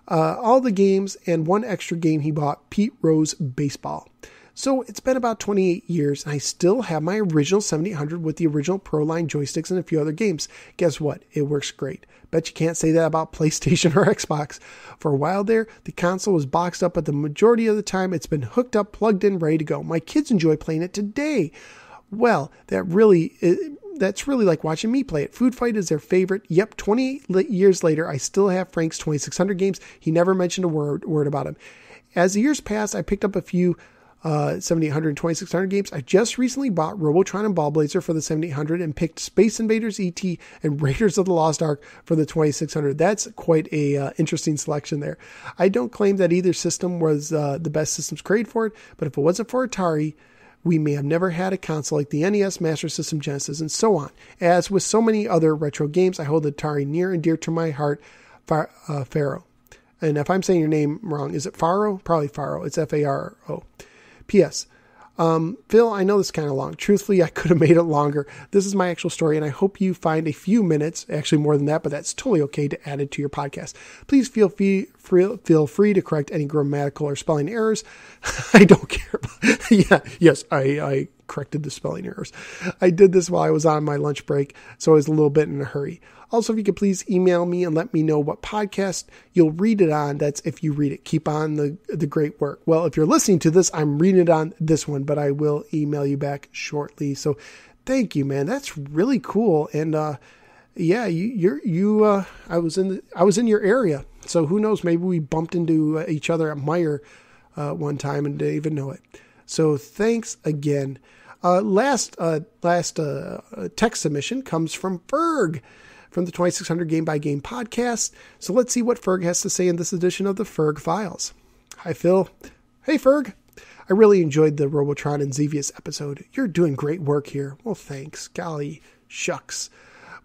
All the games and one extra game he bought, Pete Rose Baseball. So it's been about 28 years and I still have my original 7800 with the original Pro Line joysticks and a few other games. Guess what? It works great. Bet you can't say that about PlayStation or Xbox. For a while there, the console was boxed up, but the majority of the time it's been hooked up, plugged in, ready to go. My kids enjoy playing it today. Well, that's really like watching me play it. Food Fight is their favorite. Yep, 28 years later, I still have Frank's 2600 games. He never mentioned a word about him. As the years passed, I picked up a few 7800 and 2600 games. I just recently bought Robotron and Ballblazer for the 7800 and picked Space Invaders ET and Raiders of the Lost Ark for the 2600. That's quite a interesting selection there. I don't claim that either system was the best systems created for it, but if it wasn't for Atari, we may have never had a console like the NES, Master System, Genesis, and so on. As with so many other retro games, I hold Atari near and dear to my heart. Faro. And if I'm saying your name wrong, is it Faro? Probably Faro. It's Faro. P.S. Phil, I know this is kind of long. Truthfully, I could have made it longer. This is my actual story, and I hope you find a few minutes, actually more than that, but that's totally okay to add it to your podcast. Please feel free to correct any grammatical or spelling errors. I don't care. I corrected the spelling errors. I did this while I was on my lunch break, so I was a little bit in a hurry. Also, if you could please email me and let me know what podcast you'll read it on. That's if you read it. Keep on the great work. Well, if you're listening to this, I'm reading it on this one, but I will email you back shortly. So thank you, man. That's really cool. And I was in your area. So who knows? Maybe we bumped into each other at Meijer one time and didn't even know it. So thanks again. Last text submission comes from Ferg from the 2600 Game by Game podcast. So let's see what Ferg has to say in this edition of the Ferg Files. Hi, Phil. Hey, Ferg. I really enjoyed the Robotron and Xevious episode. You're doing great work here. Well, thanks. Golly shucks.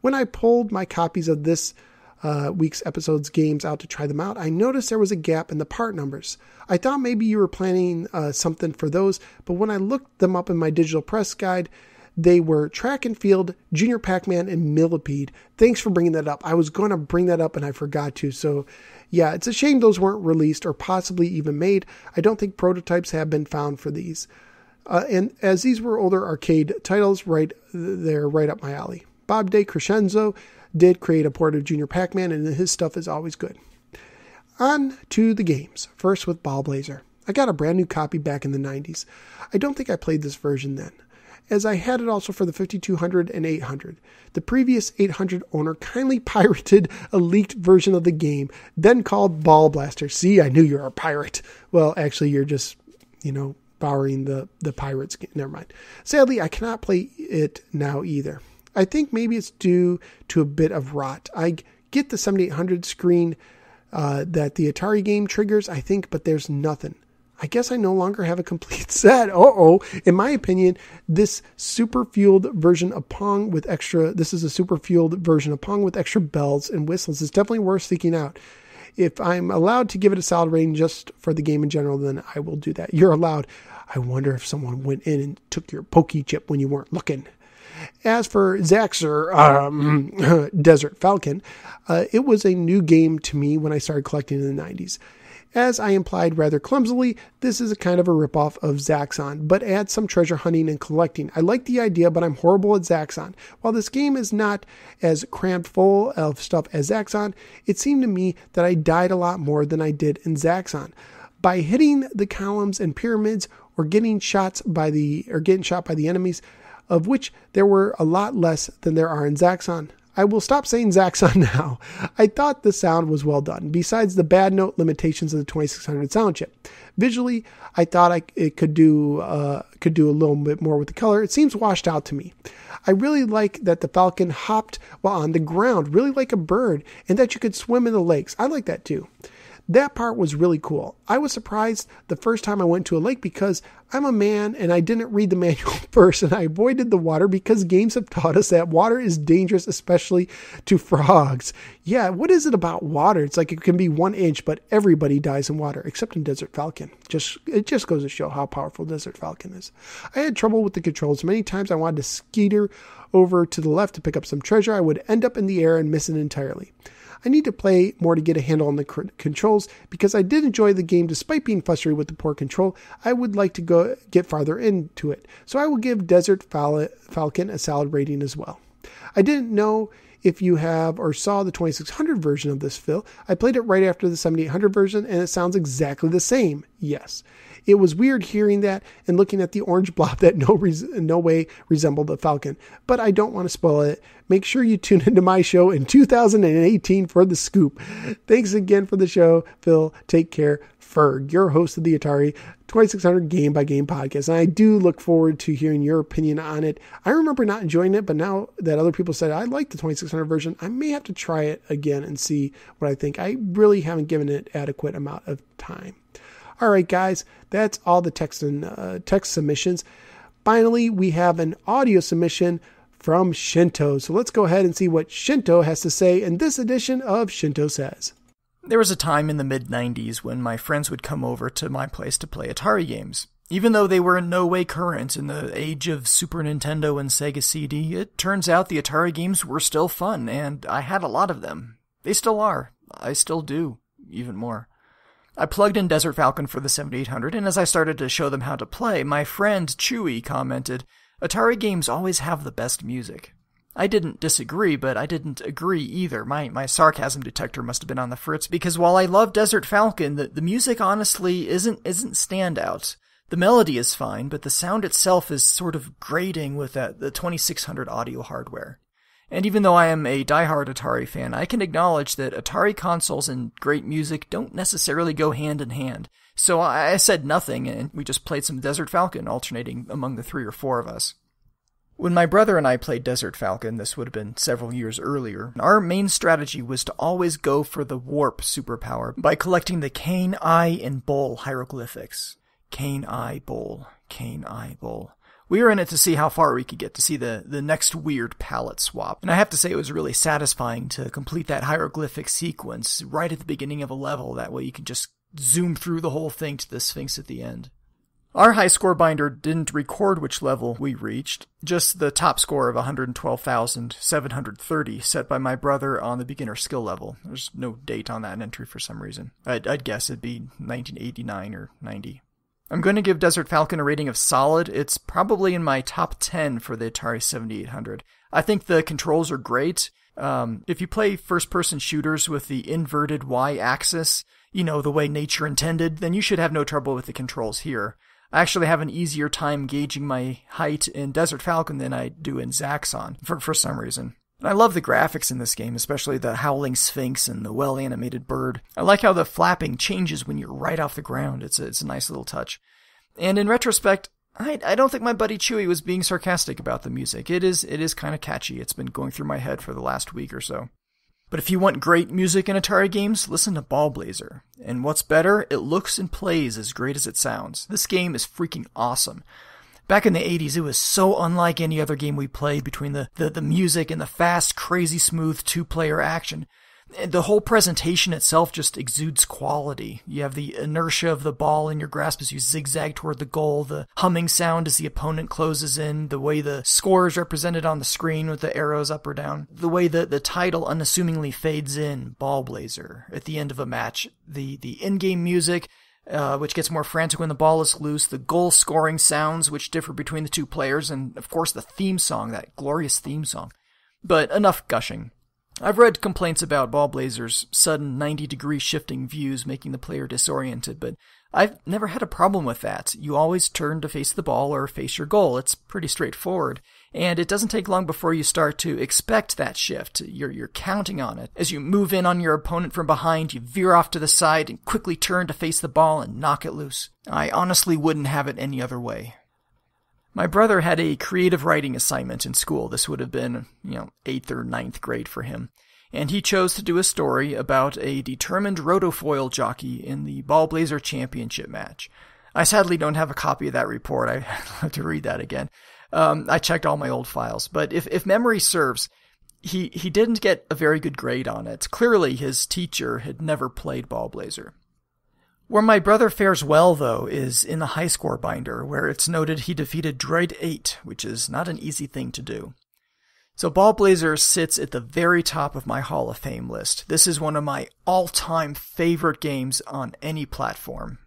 When I pulled my copies of this week's episode's games out to try them out, I noticed there was a gap in the part numbers. I thought maybe you were planning something for those, but when I looked them up in my digital press guide, they were Track and Field, Junior Pac-Man, and Millipede. Thanks for bringing that up. I was going to bring that up and I forgot to. So yeah, it's a shame those weren't released or possibly even made. I don't think prototypes have been found for these. And as these were older arcade titles, they're right up my alley. Bob Day Crescenzo did create a port of Junior Pac-Man, and his stuff is always good. On to the games. First with Ballblazer. I got a brand new copy back in the 90s. I don't think I played this version then, as I had it also for the 5200 and 800. The previous 800 owner kindly pirated a leaked version of the game, then called Ballblaster. See, I knew you were a pirate. Well, actually, you're just, borrowing the pirates. Never mind. Sadly, I cannot play it now either. I think maybe it's due to a bit of rot. I get the 7800 screen that the Atari game triggers, I think, but there's nothing. I guess I no longer have a complete set. In my opinion, this super fueled version of Pong with extra bells and whistles is definitely worth seeking out. If I'm allowed to give it a solid rating just for the game in general, then I will do that. You're allowed. I wonder if someone went in and took your pokey chip when you weren't looking. As for Zaxxer, Desert Falcon, it was a new game to me when I started collecting in the 90s. As I implied rather clumsily, this is a kind of a ripoff of Zaxxon, but adds some treasure hunting and collecting. I like the idea, but I'm horrible at Zaxxon. While this game is not as crammed full of stuff as Zaxxon, it seemed to me that I died a lot more than I did in Zaxxon. By hitting the columns and pyramids or getting shot by the enemies, of which there were a lot less than there are in Zaxxon. I will stop saying Zaxxon now. I thought the sound was well done, besides the bad note limitations of the 2600 sound chip. Visually, I thought it could do a little bit more with the color. It seems washed out to me. I really like that the Falcon hopped while on the ground, really like a bird, and that you could swim in the lakes. I like that too. That part was really cool. I was surprised the first time I went to a lake because I'm a man and I didn't read the manual first, and I avoided the water because games have taught us that water is dangerous, especially to frogs. Yeah, what is it about water? It's like it can be 1 inch, but everybody dies in water, except in Desert Falcon. It just goes to show how powerful Desert Falcon is. I had trouble with the controls. Many times I wanted to skeeter over to the left to pick up some treasure. I would end up in the air and miss it entirely. I need to play more to get a handle on the controls because I did enjoy the game despite being frustrated with the poor control. I would like to get farther into it. So I will give Desert Falcon a solid rating as well. I didn't know if you have or saw the 2600 version of this, Phil. I played it right after the 7800 version and it sounds exactly the same. Yes. It was weird hearing that and looking at the orange blob that no way resembled the Falcon, but I don't want to spoil it. Make sure you tune into my show in 2018 for the scoop. Thanks again for the show, Phil. Take care. Ferg, your host of the Atari 2600 Game by Game podcast. And I do look forward to hearing your opinion on it. I remember not enjoying it, but now that other people said I like the 2600 version, I may have to try it again and see what I think. I really haven't given it adequate amount of time. All right, guys, that's all the text submissions. Finally, we have an audio submission from Shinto. So let's go ahead and see what Shinto has to say in this edition of Shinto Says. There was a time in the mid-90s when my friends would come over to my place to play Atari games. Even though they were in no way current in the age of Super Nintendo and Sega CD, it turns out the Atari games were still fun, and I had a lot of them. They still are. I still do, even more. I plugged in Desert Falcon for the 7800, and as I started to show them how to play, my friend Chewy commented, "Atari games always have the best music." I didn't disagree, but I didn't agree either. My sarcasm detector must have been on the fritz, because while I love Desert Falcon, the music honestly isn't standout. The melody is fine, but the sound itself is sort of grating with the 2600 audio hardware. And even though I am a diehard Atari fan, I can acknowledge that Atari consoles and great music don't necessarily go hand in hand. So I said nothing, and we just played some Desert Falcon, alternating among the 3 or 4 of us. When my brother and I played Desert Falcon, this would have been several years earlier, our main strategy was to always go for the warp superpower by collecting the cane, eye, and bowl hieroglyphics. Cane, eye, bowl. Cane, eye, bowl. We were in it to see how far we could get, to see the next weird palette swap. And I have to say it was really satisfying to complete that hieroglyphic sequence right at the beginning of a level. That way you can just zoom through the whole thing to the Sphinx at the end. Our high score binder didn't record which level we reached, just the top score of 112,730 set by my brother on the beginner skill level. There's no date on that entry for some reason. I'd guess it'd be 1989 or 90. I'm going to give Desert Falcon a rating of solid. It's probably in my top 10 for the Atari 7800. I think the controls are great. If you play first-person shooters with the inverted Y-axis, the way nature intended, then you should have no trouble with the controls here. I actually have an easier time gauging my height in Desert Falcon than I do in Zaxxon, for some reason. I love the graphics in this game, especially the howling sphinx and the well-animated bird. I like how the flapping changes when you're right off the ground. It's a nice little touch. And in retrospect, I don't think my buddy Chewy was being sarcastic about the music. It is kind of catchy. It's been going through my head for the last week or so. But if you want great music in Atari games, listen to Ballblazer. And what's better, it looks and plays as great as it sounds. This game is freaking awesome. Back in the 80s, it was so unlike any other game we played between the music and the fast, crazy smooth 2-player action. The whole presentation itself just exudes quality. You have the inertia of the ball in your grasp as you zigzag toward the goal, the humming sound as the opponent closes in, the way the score is represented on the screen with the arrows up or down, the way the title unassumingly fades in, Ballblazer, at the end of a match, the in-game music, which gets more frantic when the ball is loose, the goal-scoring sounds, which differ between the 2 players, and, of course, the theme song, that glorious theme song. But enough gushing. I've read complaints about Ballblazer's sudden 90-degree shifting views making the player disoriented, but I've never had a problem with that. You always turn to face the ball or face your goal. It's pretty straightforward. And it doesn't take long before you start to expect that shift. You're counting on it. As you move in on your opponent from behind, you veer off to the side and quickly turn to face the ball and knock it loose. I honestly wouldn't have it any other way. My brother had a creative writing assignment in school. This would have been, 8th or 9th grade for him. And he chose to do a story about a determined rotofoil jockey in the Ballblazer championship match. I sadly don't have a copy of that report. I'd have to read that again. I checked all my old files. But if memory serves, he didn't get a very good grade on it. Clearly, his teacher had never played Ballblazer. Where my brother fares well, though, is in the high score binder, where it's noted he defeated Droid 8, which is not an easy thing to do. So Ballblazer sits at the very top of my Hall of Fame list. This is one of my all-time favorite games on any platform.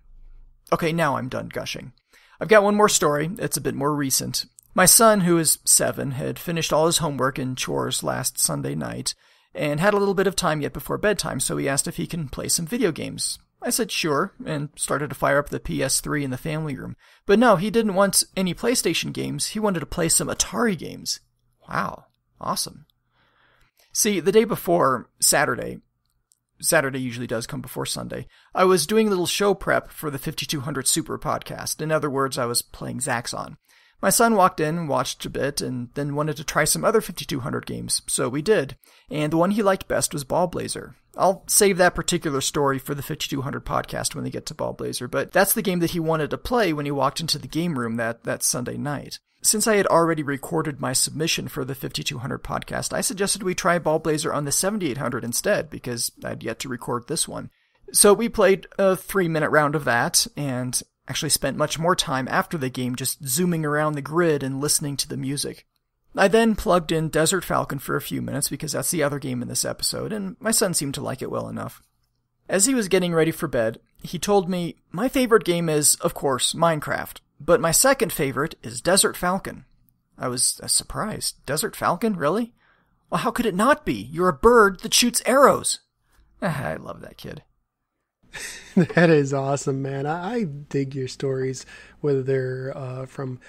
Okay, now I'm done gushing. I've got one more story. It's a bit more recent. My son, who is 7, had finished all his homework and chores last Sunday night, and had a little bit of time yet before bedtime, so he asked if he can play some video games. I said sure, and started to fire up the PS3 in the family room. But no, he didn't want any PlayStation games. He wanted to play some Atari games. Wow, awesome. See, the day before, Saturday usually does come before Sunday, I was doing a little show prep for the 5200 Super podcast. In other words, I was playing Zaxxon. My son walked in, watched a bit, and then wanted to try some other 5200 games, so we did. And the one he liked best was Ballblazer. I'll save that particular story for the 5200 podcast when they get to Ballblazer, but that's the game that he wanted to play when he walked into the game room that Sunday night. Since I had already recorded my submission for the 5200 podcast, I suggested we try Ballblazer on the 7800 instead, because I'd yet to record this one. So we played a 3-minute round of that, and actually spent much more time after the game just zooming around the grid and listening to the music. I then plugged in Desert Falcon for a few minutes because that's the other game in this episode, and my son seemed to like it well enough. As he was getting ready for bed, he told me, my favorite game is, of course, Minecraft, but my second favorite is Desert Falcon. I was surprised. Desert Falcon? Really? Well, how could it not be? You're a bird that shoots arrows. I love that kid. That is awesome, man. I dig your stories, whether they're from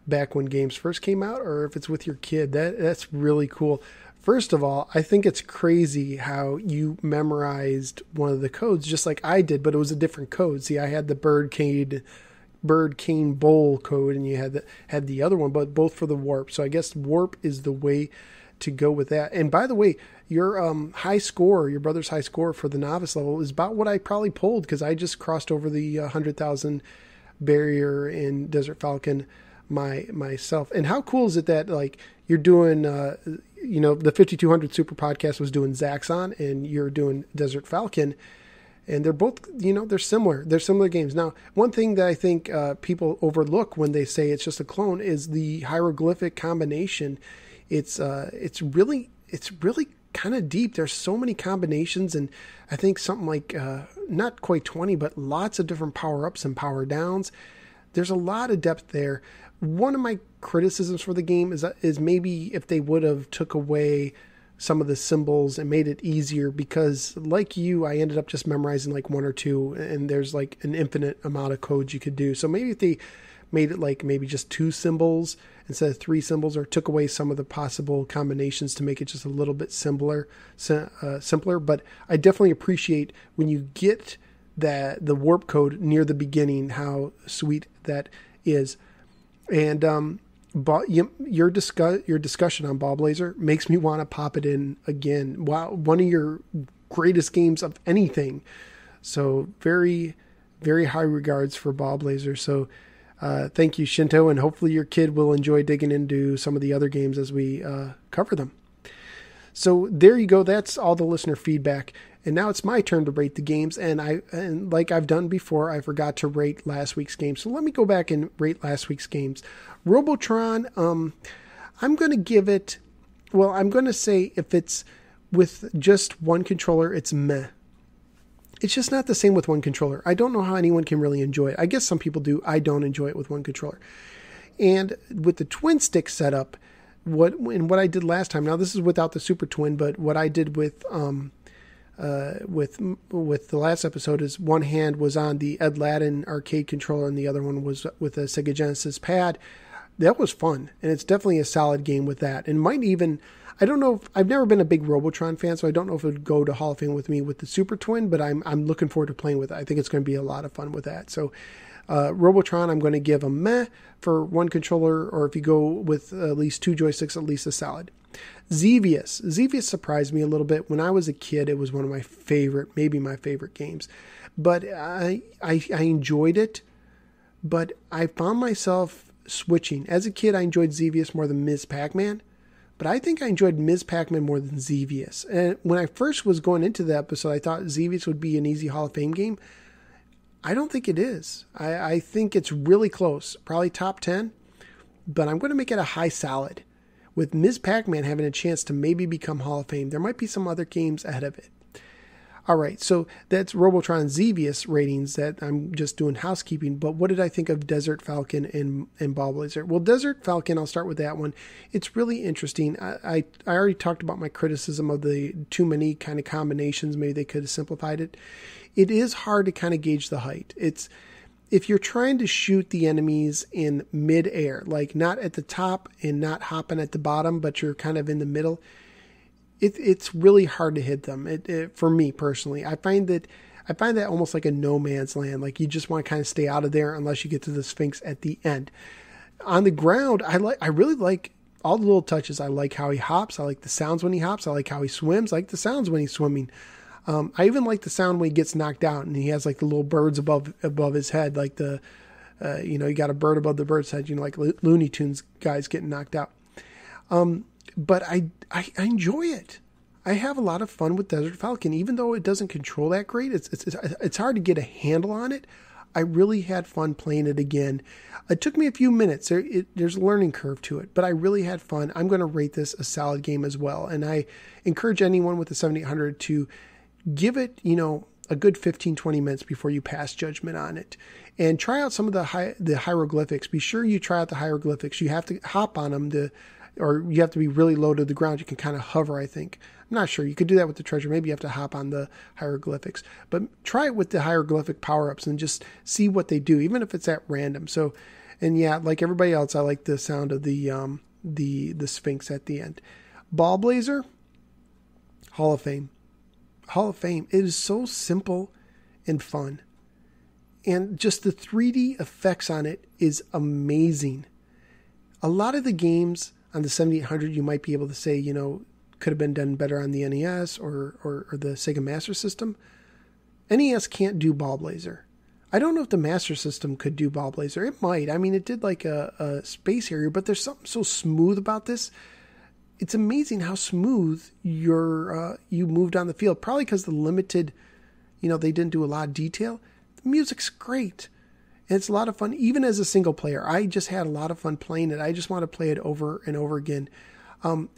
back when games first came out or if it's with your kid. That's really cool. First of all, I think it's crazy how you memorized one of the codes just like I did, but it was a different code. See, I had the bird cane bowl code, and you had the other one, but both for the warp. So I guess warp is the way to go with that. And by the way, your high score, your brother's high score for the novice level is about what I probably pulled, because I just crossed over the 100,000 barrier in Desert Falcon myself. And how cool is it that like you're doing, the 5200 Super Podcast was doing Zaxxon and you're doing Desert Falcon, and they're both, they're similar. They're similar games. Now, one thing that I think people overlook when they say it's just a clone is the hieroglyphic combination. It's really kind of deep. There's so many combinations, and I think something like not quite 20, but lots of different power-ups and power-downs. There's a lot of depth there. One of my criticisms for the game is maybe if they would have took away some of the symbols and made it easier, because like you, I ended up just memorizing like one or two, and there's like an infinite amount of codes you could do. So maybe if they made it like maybe just 2 symbols instead of 3 symbols, or took away some of the possible combinations to make it just a little bit simpler. But I definitely appreciate when you get the warp code near the beginning, how sweet that is. And your discussion on Ballblazer makes me want to pop it in again. Wow, one of your greatest games of anything. So very, very high regards for Ballblazer. So thank you, Shinto, and hopefully your kid will enjoy digging into some of the other games as we cover them. So there you go. That's all the listener feedback. And now it's my turn to rate the games. And like I've done before, I forgot to rate last week's game. So let me go back and rate last week's games. Robotron, I'm going to give it, I'm going to say if it's with just one controller, it's meh. It's just not the same with one controller. I don't know how anyone can really enjoy it. I guess some people do. I don't enjoy it with one controller. And with the twin stick setup, what I did last time, now this is without the Super Twin, but what I did with the last episode is one hand was on the Ed Ladin arcade controller and the other one was with a Sega Genesis pad. That was fun, and it's definitely a solid game with that. And might even, I don't know, I've never been a big Robotron fan, so I don't know if it would go to Hall of Fame with me with the Super Twin, but I'm looking forward to playing with it. I think it's going to be a lot of fun with that. So Robotron, I'm going to give a meh for one controller, or if you go with at least 2 joysticks, at least a solid. Xevious surprised me a little bit. When I was a kid, it was one of my favorite, maybe my favorite games. But I enjoyed it, but I found myself switching. As a kid, I enjoyed Xevious more than Ms. Pac-Man, but I think I enjoyed Ms. Pac-Man more than Xevious. And when I first was going into the episode, I thought Xevious would be an easy Hall of Fame game. I don't think it is. I think it's really close, probably top 10, but I'm going to make it a high solid, with Ms. Pac-Man having a chance to maybe become Hall of Fame. There might be some other games ahead of it. All right, so that's Robotron Xevious ratings that I'm just doing housekeeping, but what did I think of Desert Falcon and Ballblazer? Well, Desert Falcon, I'll start with that one. It's really interesting. I already talked about my criticism of the too many kind of combinations. Maybe they could have simplified it. It is hard to kind of gauge the height. If you're trying to shoot the enemies in mid-air, like not at the top and not hopping at the bottom, but you're kind of in the middle, it's really hard to hit them. For me personally, I find that almost like a no man's land. Like you just want to kind of stay out of there unless you get to the Sphinx at the end. On the ground, I really like all the little touches. I like how he hops. I like the sounds when he hops. I like how he swims. I like the sounds when he's swimming. I even like the sound when he gets knocked out and he has like the little birds above his head, like the, you got a bird above the bird's head, like Looney Tunes guys getting knocked out. But I enjoy it. I have a lot of fun with Desert Falcon, even though it doesn't control that great. It's hard to get a handle on it. I really had fun playing it again. It took me a few minutes. There's a learning curve to it, but I really had fun. I'm going to rate this a solid game as well. And I encourage anyone with the 7800 to give it, a good 15-20 minutes before you pass judgment on it. And try out some of the hieroglyphics. Be sure you try out the hieroglyphics. You have to hop on them or you have to be really low to the ground. You can kind of hover, I think. I'm not sure. You could do that with the treasure. Maybe you have to hop on the hieroglyphics. But try it with the hieroglyphic power-ups and just see what they do, even if it's at random. So, and yeah, like everybody else, I like the sound of the Sphinx at the end. Ballblazer, Hall of Fame. Hall of Fame. It is so simple and fun. And just the 3D effects on it is amazing. A lot of the games on the 7800 you might be able to say, could have been done better on the NES or the Sega Master System. NES can't do Ballblazer. I don't know if the Master System could do Ballblazer. It might. I mean, it did like a space area, but there's something so smooth about this. It's amazing how smooth you moved on the field. Probably because the limited, they didn't do a lot of detail. The music's great. And it's a lot of fun, even as a single player. I just had a lot of fun playing it. I just want to play it over and over again.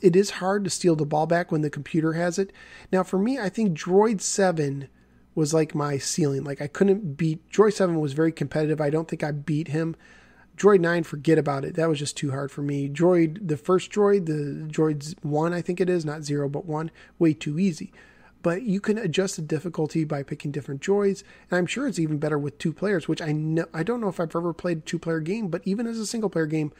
It is hard to steal the ball back when the computer has it. Now, for me, I think Droid 7 was like my ceiling. Like I couldn't beat... Droid 7 was very competitive. I don't think I beat him. Droid 9, forget about it. That was just too hard for me. The first droid, the Droid 1, I think it is, not 0, but 1, way too easy. But you can adjust the difficulty by picking different droids, and I'm sure it's even better with 2 players, which I don't know if I've ever played a 2-player game, but even as a single-player game,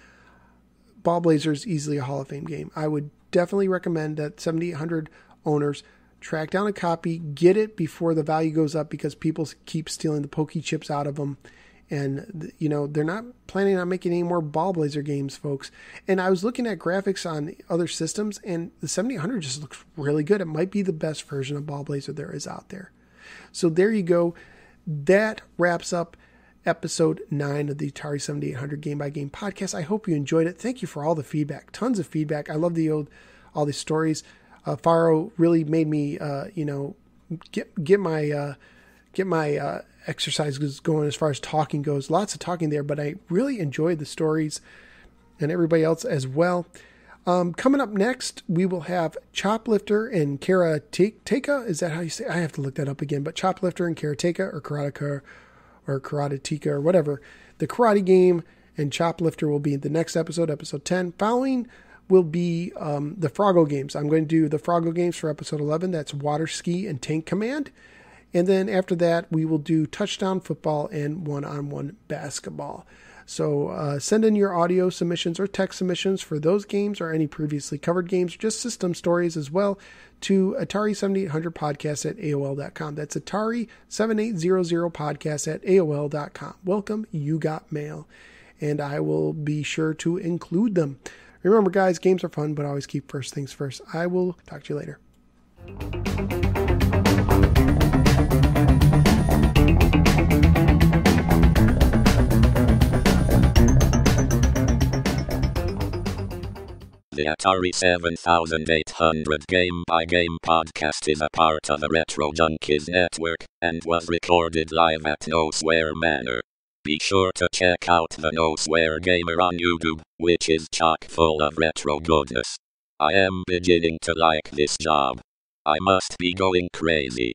Ballblazer is easily a Hall of Fame game. I would definitely recommend that 7800 owners track down a copy, get it before the value goes up because people keep stealing the pokey chips out of them. And, they're not planning on making any more Ballblazer games, folks. And I was looking at graphics on other systems, and the 7800 just looks really good. It might be the best version of Ballblazer there is out there. So there you go. That wraps up episode 9 of the Atari 7800 Game by Game podcast. I hope you enjoyed it. Thank you for all the feedback. Tons of feedback. I love all the stories. Faro really made me, get my exercise going as far as talking goes. Lots of talking there, but I really enjoyed the stories and everybody else as well. Coming up next, we will have Choplifter and Karateka. Is that how you say it? I have to look that up again, but Choplifter and Karateka or Karateka or Karatetika or whatever. The karate game and Choplifter will be in the next episode 10. Following will be the Froggo games. I'm going to do the Froggo games for episode 11. That's Water Ski and Tank Command. And then after that, we will do touchdown football and one-on-one basketball. So send in your audio submissions or text submissions for those games or any previously covered games, just system stories as well, to Atari7800podcast at AOL.com. That's Atari7800podcast at AOL.com. Welcome, you got mail. And I will be sure to include them. Remember, guys, games are fun, but always keep first things first. I will talk to you later. The Atari 7800 Game by Game podcast is a part of the Retro Junkies network, and was recorded live at No Swear Manor. Be sure to check out the No Swear Gamer on YouTube, which is chock full of retro goodness. I am beginning to like this job. I must be going crazy.